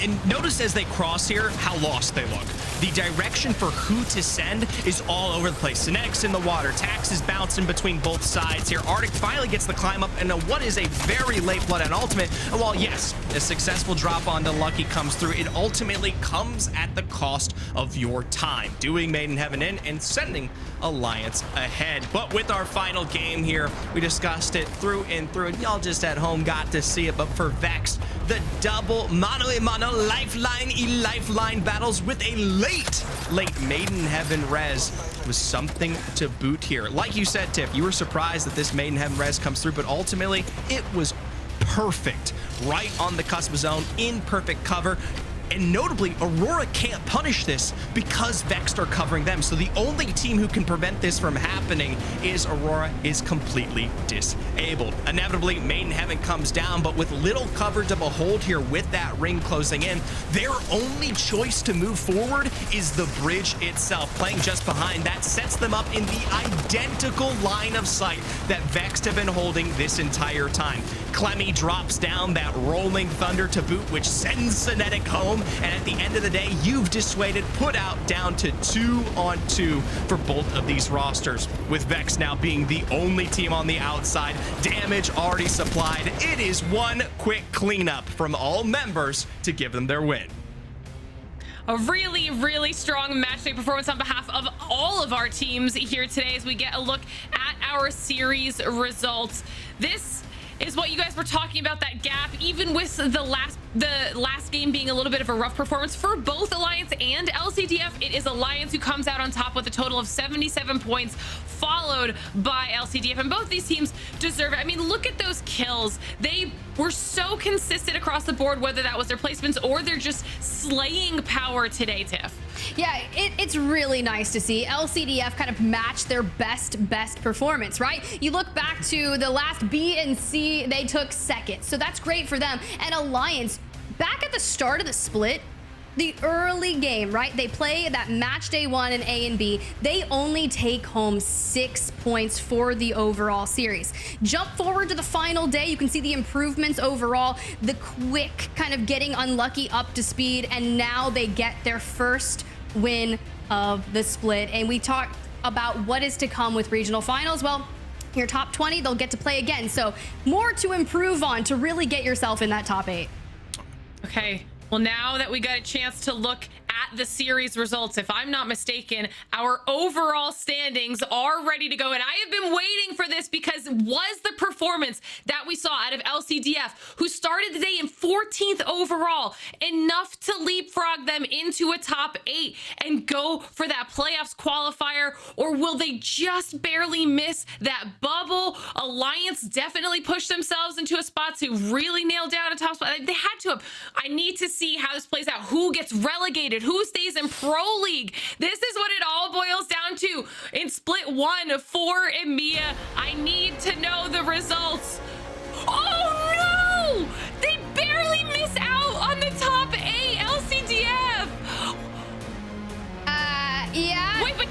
and notice as they cross here how lost they look. The direction for who to send is all over the place. Synetic's in the water. Tax is bouncing between both sides here. Arctic finally gets the climb up, and what is a very late blood and ultimate. And while, yes, a successful drop onto Lucky comes through, it ultimately comes at the cost of your time, doing Made in Heaven in and sending Alliance ahead. But with our final game here, we discussed it through and through, and y'all just at home got to see it. But for Vex, the double mano-a-mano lifeline battles with a late Made in Heaven res was something to boot here. Like you said, Tiff, you were surprised that this Made in Heaven res comes through, but ultimately it was perfect, right on the cusp zone, in perfect cover. And notably, Aurora can't punish this because Vex are covering them. So the only team who can prevent this from happening is Aurora is completely disabled. Inevitably, Made in Heaven comes down, but with little cover to behold here with that ring closing in, their only choice to move forward is the bridge itself. Playing just behind, that sets them up in the identical line of sight that Vex have been holding this entire time. Clemmy drops down that rolling thunder to boot, which sends Cinetic home. And at the end of the day, you've dissuaded put out down to 2-on-2 for both of these rosters. With Vex now being the only team on the outside, damage already supplied. It is one quick cleanup from all members to give them their win. A really strong match day performance on behalf of all of our teams here today as we get a look at our series results. This is what you guys were talking about, that gap, even with the last game being a little bit of a rough performance for both Alliance and LCDF. It is Alliance who comes out on top with a total of 77 points, followed by LCDF, and both these teams deserve it. I mean, look at those kills. They were so consistent across the board, whether that was their placements or their just slaying power today, Tiff. Yeah, it's really nice to see LCDF kind of match their best performance, right? You look back to the last B and C, they took second, so that's great for them. And Alliance, back at the start of the split, the early game, right? They play that match day 1 in A and B. They only take home 6 points for the overall series. Jump forward to the final day, you can see the improvements overall, the quick kind of getting Unlucky up to speed, and now they get their first win of the split. And we talked about what is to come with regional finals. Well, your top 20, they'll get to play again. So more to improve on to really get yourself in that top 8. Okay. Well, now that we got a chance to look at the series results, if I'm not mistaken, our overall standings are ready to go. And I have been waiting for this because was the performance that we saw out of LCDF, who started the day in 14th overall, enough to leapfrog them into a top 8 and go for that playoffs qualifier? Or will they just barely miss that bubble? Alliance definitely pushed themselves into a spot to really nail down a top spot. They had to have. I need to see how this plays out. Who gets relegated? Who stays in Pro League? This is what it all boils down to in Split 1 for EMEA. I need to know the results. Oh no! They barely miss out on the top 8, LCDF. Yeah. Wait, but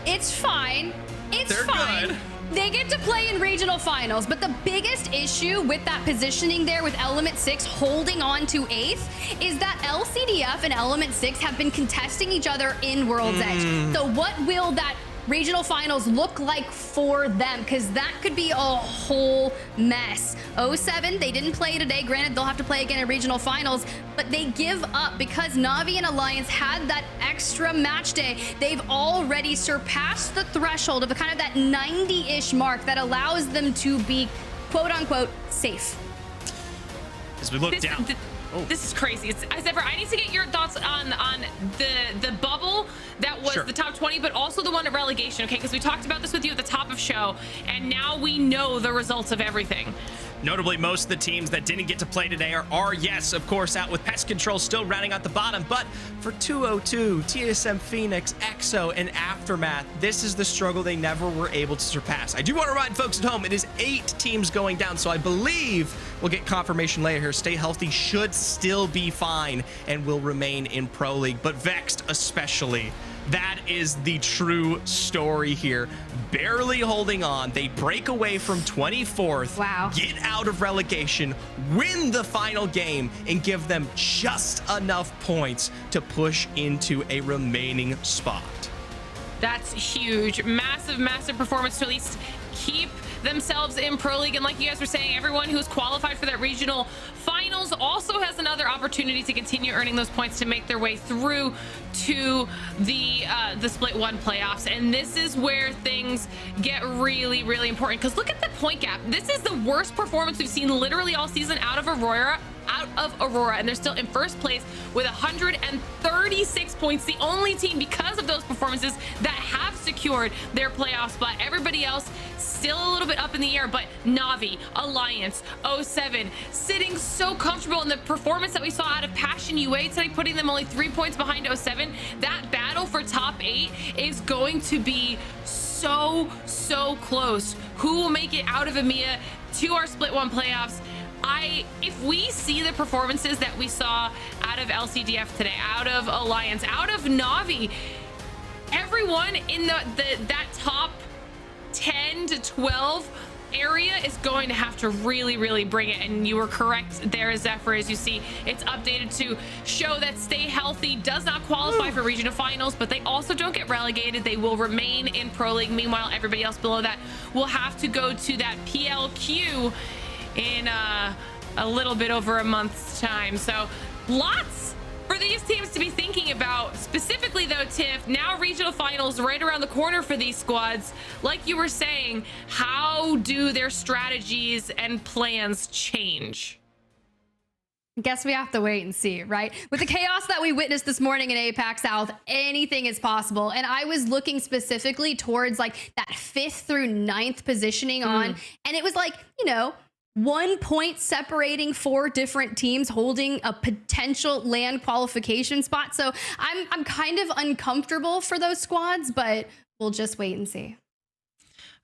it's fine. They're fine. Good. They get to play in regional finals, but the biggest issue with that positioning there with Element 6 holding on to 8th is that LCDF and Element 6 have been contesting each other in World's Edge. So what will that regional finals look like for them? Because that could be a whole mess. 07, they didn't play today. Granted, they'll have to play again in regional finals, but they give up because Na'Vi and Alliance had that extra match day. They've already surpassed the threshold of kind of that 90-ish mark that allows them to be quote unquote safe. As we look down. This is crazy. Zephyr, I need to get your thoughts on the bubble that was the top 20, but also the one at relegation, okay? Because we talked about this with you at the top of show, and now we know the results of everything. Notably, most of the teams that didn't get to play today are yes, of course, out with Pest Control still rounding out the bottom. But for 202, TSM Phoenix, EXO, and Aftermath, this is the struggle they never were able to surpass. I do want to remind folks at home, it is 8 teams going down, so I believe we'll get confirmation later here. Stay Healthy should still be fine and will remain in Pro League, but Vexed especially. That is the true story here. Barely holding on. They break away from 24th. Wow. Get out of relegation, win the final game, and give them just enough points to push into a remaining spot. That's huge. Massive performance to at least keep themselves in Pro League. And like you guys were saying, everyone who's qualified for that regional final Finals also has another opportunity to continue earning those points to make their way through to the Split 1 playoffs. And this is where things get really, really important, because look at the point gap. This is the worst performance we've seen literally all season out of Aurora, and they're still in first place with 136 points, the only team because of those performances that have secured their playoff spot. Everybody else still a little bit up in the air, but Na'Vi, Alliance, 07 sitting so comfortable in the performance that we saw out of Passion UA today, putting them only 3 points behind 07. That battle for top 8 is going to be so close. Who will make it out of EMEA to our Split 1 playoffs? If we see the performances that we saw out of LCDF today, out of Alliance, out of Na'Vi, everyone in that top 10 to 12 area is going to have to really bring it. And you were correct there, Zephyr. As you see, it's updated to show that Stay Healthy does not qualify for regional finals, but they also don't get relegated. They will remain in Pro League. Meanwhile, everybody else below that will have to go to that PLQ in a little bit over a month's time. So lots for these teams to be thinking about. Specifically though, Tiff, now regional finals right around the corner for these squads. Like you were saying, how do their strategies and plans change? I guess we have to wait and see, right? With the chaos that we witnessed this morning in APAC South, anything is possible. And I was looking specifically towards like that 5th through 9th positioning on, and it was like, you know, 1 point separating 4 different teams holding a potential land qualification spot. So I'm kind of uncomfortable for those squads, but we'll just wait and see.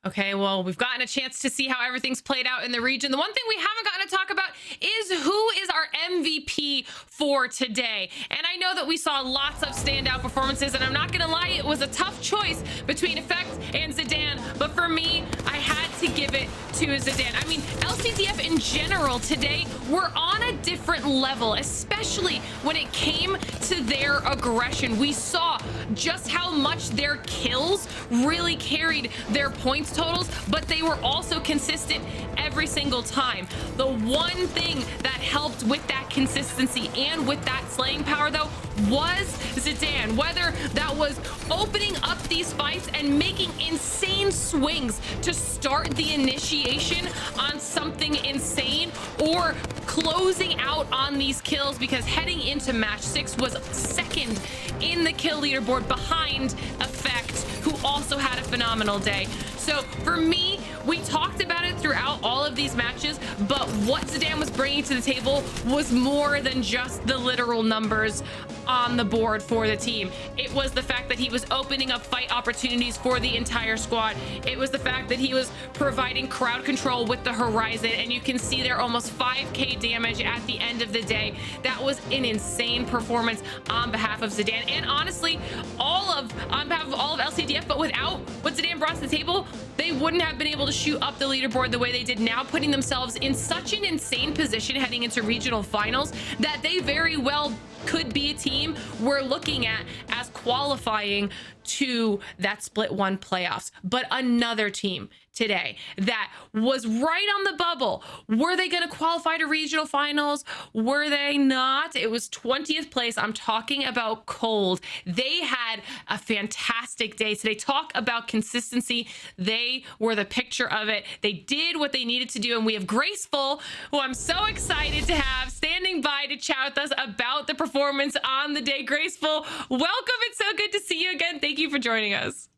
Okay, well, we've gotten a chance to see how everything's played out in the region. The one thing we haven't gotten to talk about is who is our MVP for today. And I know that we saw lots of standout performances, and I'm not gonna lie, it was a tough choice between Effect and Zidane, but for me, I had to give it to Zidane. I mean, LCDF in general today were on a different level, especially when it came to their aggression. We saw just how much their kills really carried their points totals, but they were also consistent every single time. The one thing that helped with that consistency and with that slaying power though was Zidane. Whether that was opening up these fights and making insane swings to start the initiation on something insane, or closing out on these kills, because heading into match 6 was second in the kill leaderboard behind Effect, who also had a phenomenal day. So for me, we talked about it throughout all of these matches, but what Zidane was bringing to the table was more than just the literal numbers on the board for the team. It was the fact that he was opening up fight opportunities for the entire squad. It was the fact that he was providing crowd control with the Horizon, and you can see there almost 5k damage at the end of the day. That was an insane performance on behalf of Zidane, and honestly, on behalf of all of LCDF. But without what Zidane brought to the table, they wouldn't have been able to shoot up the leaderboard the way they did now, putting themselves in such an insane position heading into regional finals that they very well could be a team we're looking at as qualifying to that Split 1 playoffs. But another team today that was right on the bubble. Were they going to qualify to regional finals? Were they not? It was 20th place. I'm talking about Cold. They had a fantastic day today. Talk about consistency. They were the picture of it. They did what they needed to do. And we have Graceful, who I'm so excited to have standing by to chat with us about the performance on the day. Graceful, welcome. It's so good to see you again. Thank you for joining us.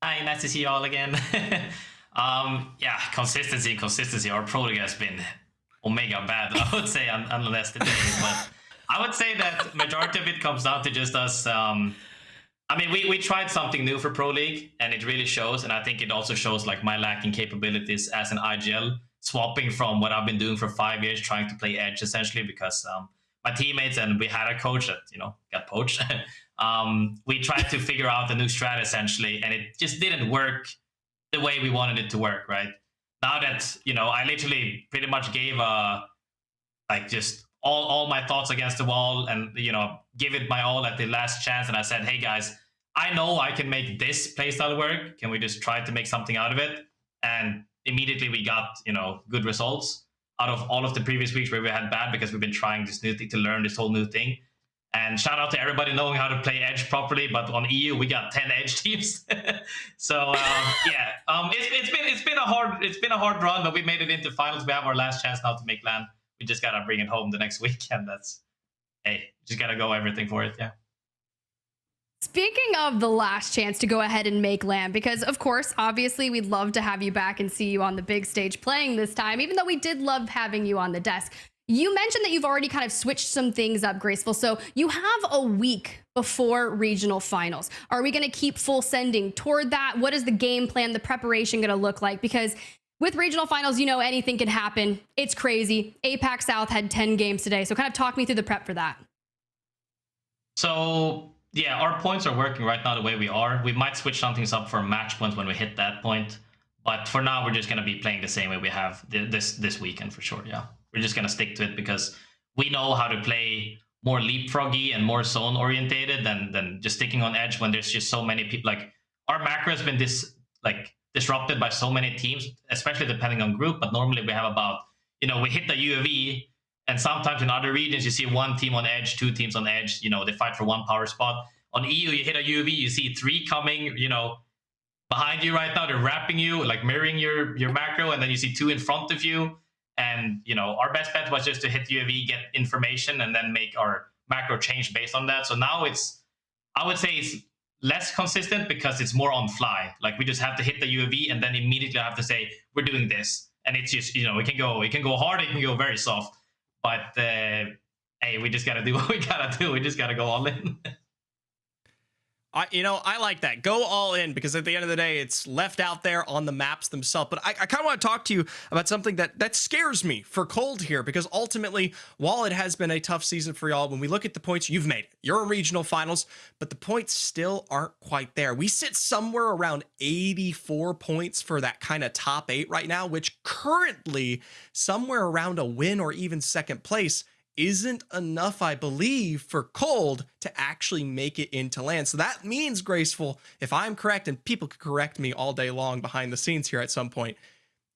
Hi, nice to see you all again. Yeah, consistency. Our pro league has been omega bad, I would say, unless the days. But I would say that majority of it comes down to just us. I mean, we tried something new for pro league, and it really shows. And I think it also shows like my lacking capabilities as an IGL, swapping from what I've been doing for 5 years, trying to play edge essentially, because my teammates and we had a coach that got poached. We tried to figure out a new strat essentially, and it just didn't work the way we wanted it to work. Right now that I literally pretty much gave just all my thoughts against the wall, and give it my all at the last chance. And I said, hey guys, I know I can make this playstyle work. Can we just try to make something out of it? And immediately we got good results. out of all of the previous weeks where we had bad, because we've been trying this new thing to learn this whole new thing. And shout out to everybody knowing how to play Edge properly. But on EU, we got 10 Edge teams. So it's been a hard run, but we made it into finals. We have our last chance now to make LAN. We just gotta bring it home the next week, and just gotta go everything for it. Yeah. Speaking of the last chance to go ahead and make LAN, because of course, obviously, we'd love to have you back and see you on the big stage playing this time, even though we did love having you on the desk. You mentioned that you've already kind of switched some things up, Graceful. So you have a week before regional finals. Are we going to keep full sending toward that? What is the game plan, the preparation going to look like? Because with regional finals, you know, anything can happen. It's crazy. APAC South had 10 games today. So kind of talk me through the prep for that. So yeah, our points are working right now the way we are. We might switch some things up for match points when we hit that point. But for now, we're just going to be playing the same way we have this weekend for sure. Yeah. We're just going to stick to it because we know how to play more leapfroggy and more zone orientated than just sticking on Edge when there's just so many people. Like, our macro has been disrupted by so many teams, especially depending on group. But normally we have about, we hit the UAV, and sometimes in other regions you see one team on Edge, two teams on Edge. They fight for one power spot. On EU, you hit a UAV, you see three coming, behind you right now. They're wrapping you, like mirroring your macro, and then you see two in front of you. And, our best bet was just to hit UAV, get information, and then make our macro change based on that. So now I would say it's less consistent because it's more on fly. Like, we just have to hit the UAV and then immediately have to say, we're doing this. And it's just, it can go hard, it can go very soft. But, hey, we just got to do what we got to do. We just got to go all in. I like that. Go all in, because at the end of the day, it's left out there on the maps themselves. But I kind of want to talk to you about something that scares me for Cold here, because ultimately, while it has been a tough season for y'all, when we look at the points, you've made it. You're in regional finals, but the points still aren't quite there. We sit somewhere around 84 points for that kind of top 8 right now, which currently somewhere around a win or even second place isn't enough, I believe, for Cold to actually make it into LAN. So that means, Graceful, if I'm correct, and people could correct me all day long behind the scenes here at some point,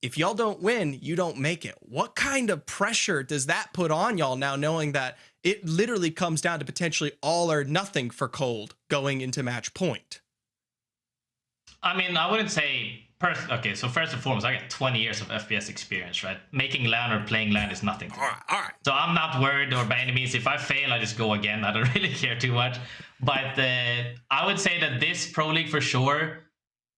if y'all don't win, you don't make it. What kind of pressure does that put on y'all now, knowing that it literally comes down to potentially all or nothing for Cold going into match point? I mean, I wouldn't say... Okay, so first and foremost, I got 20 years of FPS experience, right? Making LAN or playing LAN is nothing. All right. So I'm not worried, or by any means. If I fail, I just go again. I don't really care too much. But I would say that this Pro League for sure,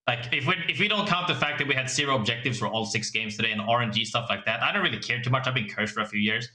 like if we don't count the fact that we had 0 objectives for all 6 games today and RNG stuff like that, I don't really care too much. I've been cursed for a few years.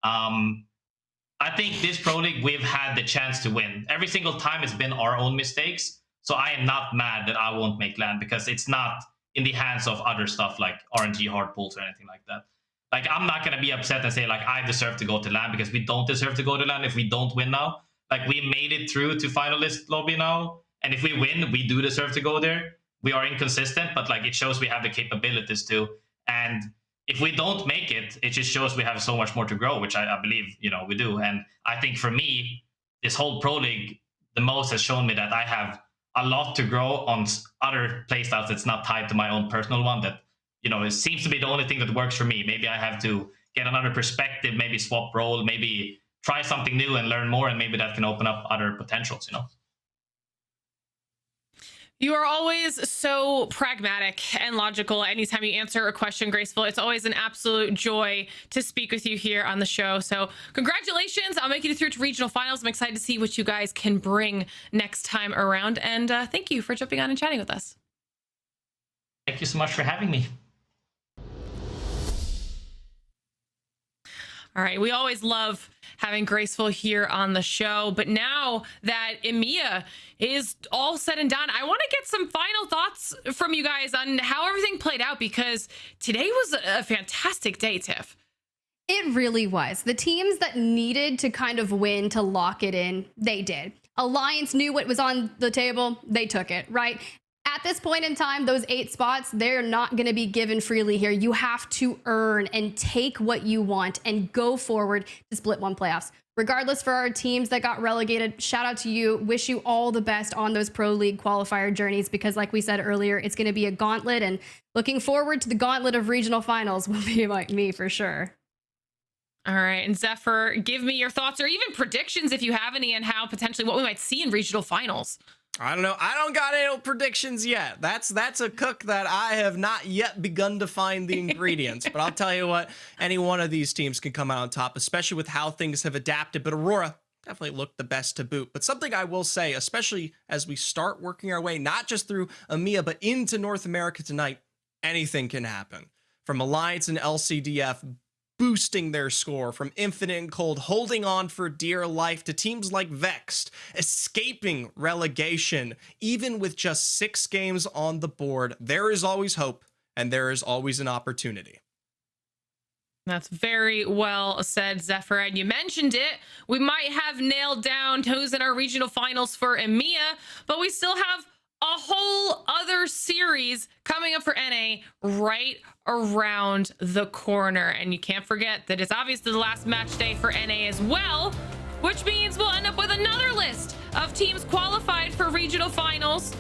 I think this Pro League, we've had the chance to win. Every single time it's been our own mistakes. So I am not mad that I won't make LAN, because it's not in the hands of other stuff like RNG hard pulls or anything like that. Like, I'm not going to be upset and say, like, I deserve to go to LAN, because we don't deserve to go to LAN if we don't win now. Like, we made it through to finalist lobby now, and if we win, we do deserve to go there. We are inconsistent, but, like, it shows we have the capabilities to. And if we don't make it, it just shows we have so much more to grow, which I believe, we do. And I think for me, this whole Pro League, the most has shown me that I have a lot to grow on other playstyles that's not tied to my own personal one, that, it seems to be the only thing that works for me. Maybe I have to get another perspective, maybe swap role, maybe try something new and learn more, and maybe that can open up other potentials, You are always so pragmatic and logical. Anytime you answer a question, Graceful, it's always an absolute joy to speak with you here on the show. So congratulations on making it through to regional finals. I'm excited to see what you guys can bring next time around. And thank you for jumping on and chatting with us. Thank you so much for having me. All right. We always love having Graceful here on the show. But now that EMEA is all said and done, I want to get some final thoughts from you guys on how everything played out, because today was a fantastic day, Tiff. It really was. The teams that needed to kind of win to lock it in, they did. Alliance knew what was on the table. They took it, right? At this point in time, those 8 spots, they're not going to be given freely here. You have to earn and take what you want and go forward to Split 1 playoffs. Regardless, for our teams that got relegated, shout out to you. Wish you all the best on those Pro League qualifier journeys, because like we said earlier, it's going to be a gauntlet, and looking forward to the gauntlet of regional finals will be like me for sure. All right, and Zephyr, give me your thoughts or even predictions if you have any, and how potentially what we might see in regional finals. I don't know. I don't got any predictions yet. That's a cook that I have not yet begun to find the ingredients. But I'll tell you what, any one of these teams can come out on top, especially with how things have adapted. But Aurora definitely looked the best to boot. But something I will say, especially as we start working our way, not just through EMEA, but into North America tonight, anything can happen. From Alliance and LCDF boosting their score, from Infinite and Cold holding on for dear life, to teams like Vexed escaping relegation. Even with just 6 games on the board, there is always hope and there is always an opportunity. That's very well said, Zephyr. And you mentioned it. We might have nailed down who's in our regional finals for EMEA, but we still have a whole other series coming up for NA right around the corner. And you can't forget that it's obviously the last match day for NA as well, which means we'll end up with another list of teams qualified for regional finals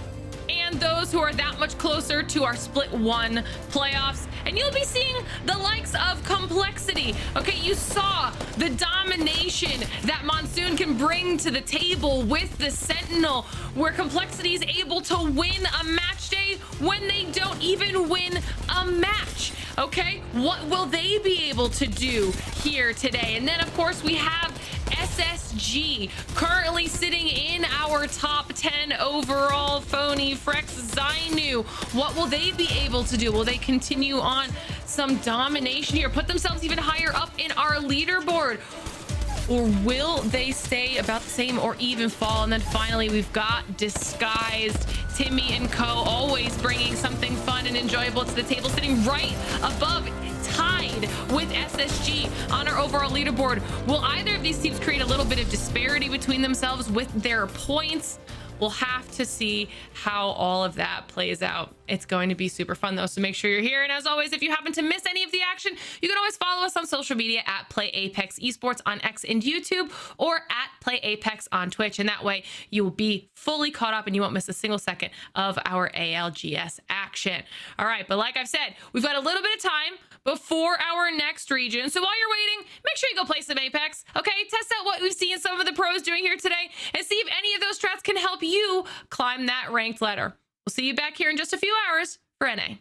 and those who are that much closer to our Split 1 playoffs. And you'll be seeing the likes of Complexity. Okay, you saw the domination that Monsoon can bring to the table with the Sentinel, where Complexity is able to win a match day when they don't even win a match. Okay, what will they be able to do here today? And then, of course, we have SSG currently sitting in our top 10 overall. Phony, Frex, Zainu. What will they be able to do? Will they continue on some domination here, put themselves even higher up in our leaderboard? Or will they stay about the same or even fall? And then finally, we've got Disguised, Timmy and Co. always bringing something fun and enjoyable to the table, sitting right above, tied with SSG on our overall leaderboard. Will either of these teams create a little bit of disparity between themselves with their points? We'll have to see how all of that plays out. It's going to be super fun though, so make sure you're here. And as always, if you happen to miss any of the action, you can always follow us on social media at Play Apex Esports on X and YouTube, or at Play Apex on Twitch. And that way you will be fully caught up and you won't miss a single second of our ALGS action. All right, but like I've said, we've got a little bit of time before our next region. So while you're waiting, make sure you go play some Apex, okay? Test out what we've seen some of the pros doing here today and see if any of those strats can help you climb that ranked ladder. We'll see you back here in just a few hours for NA.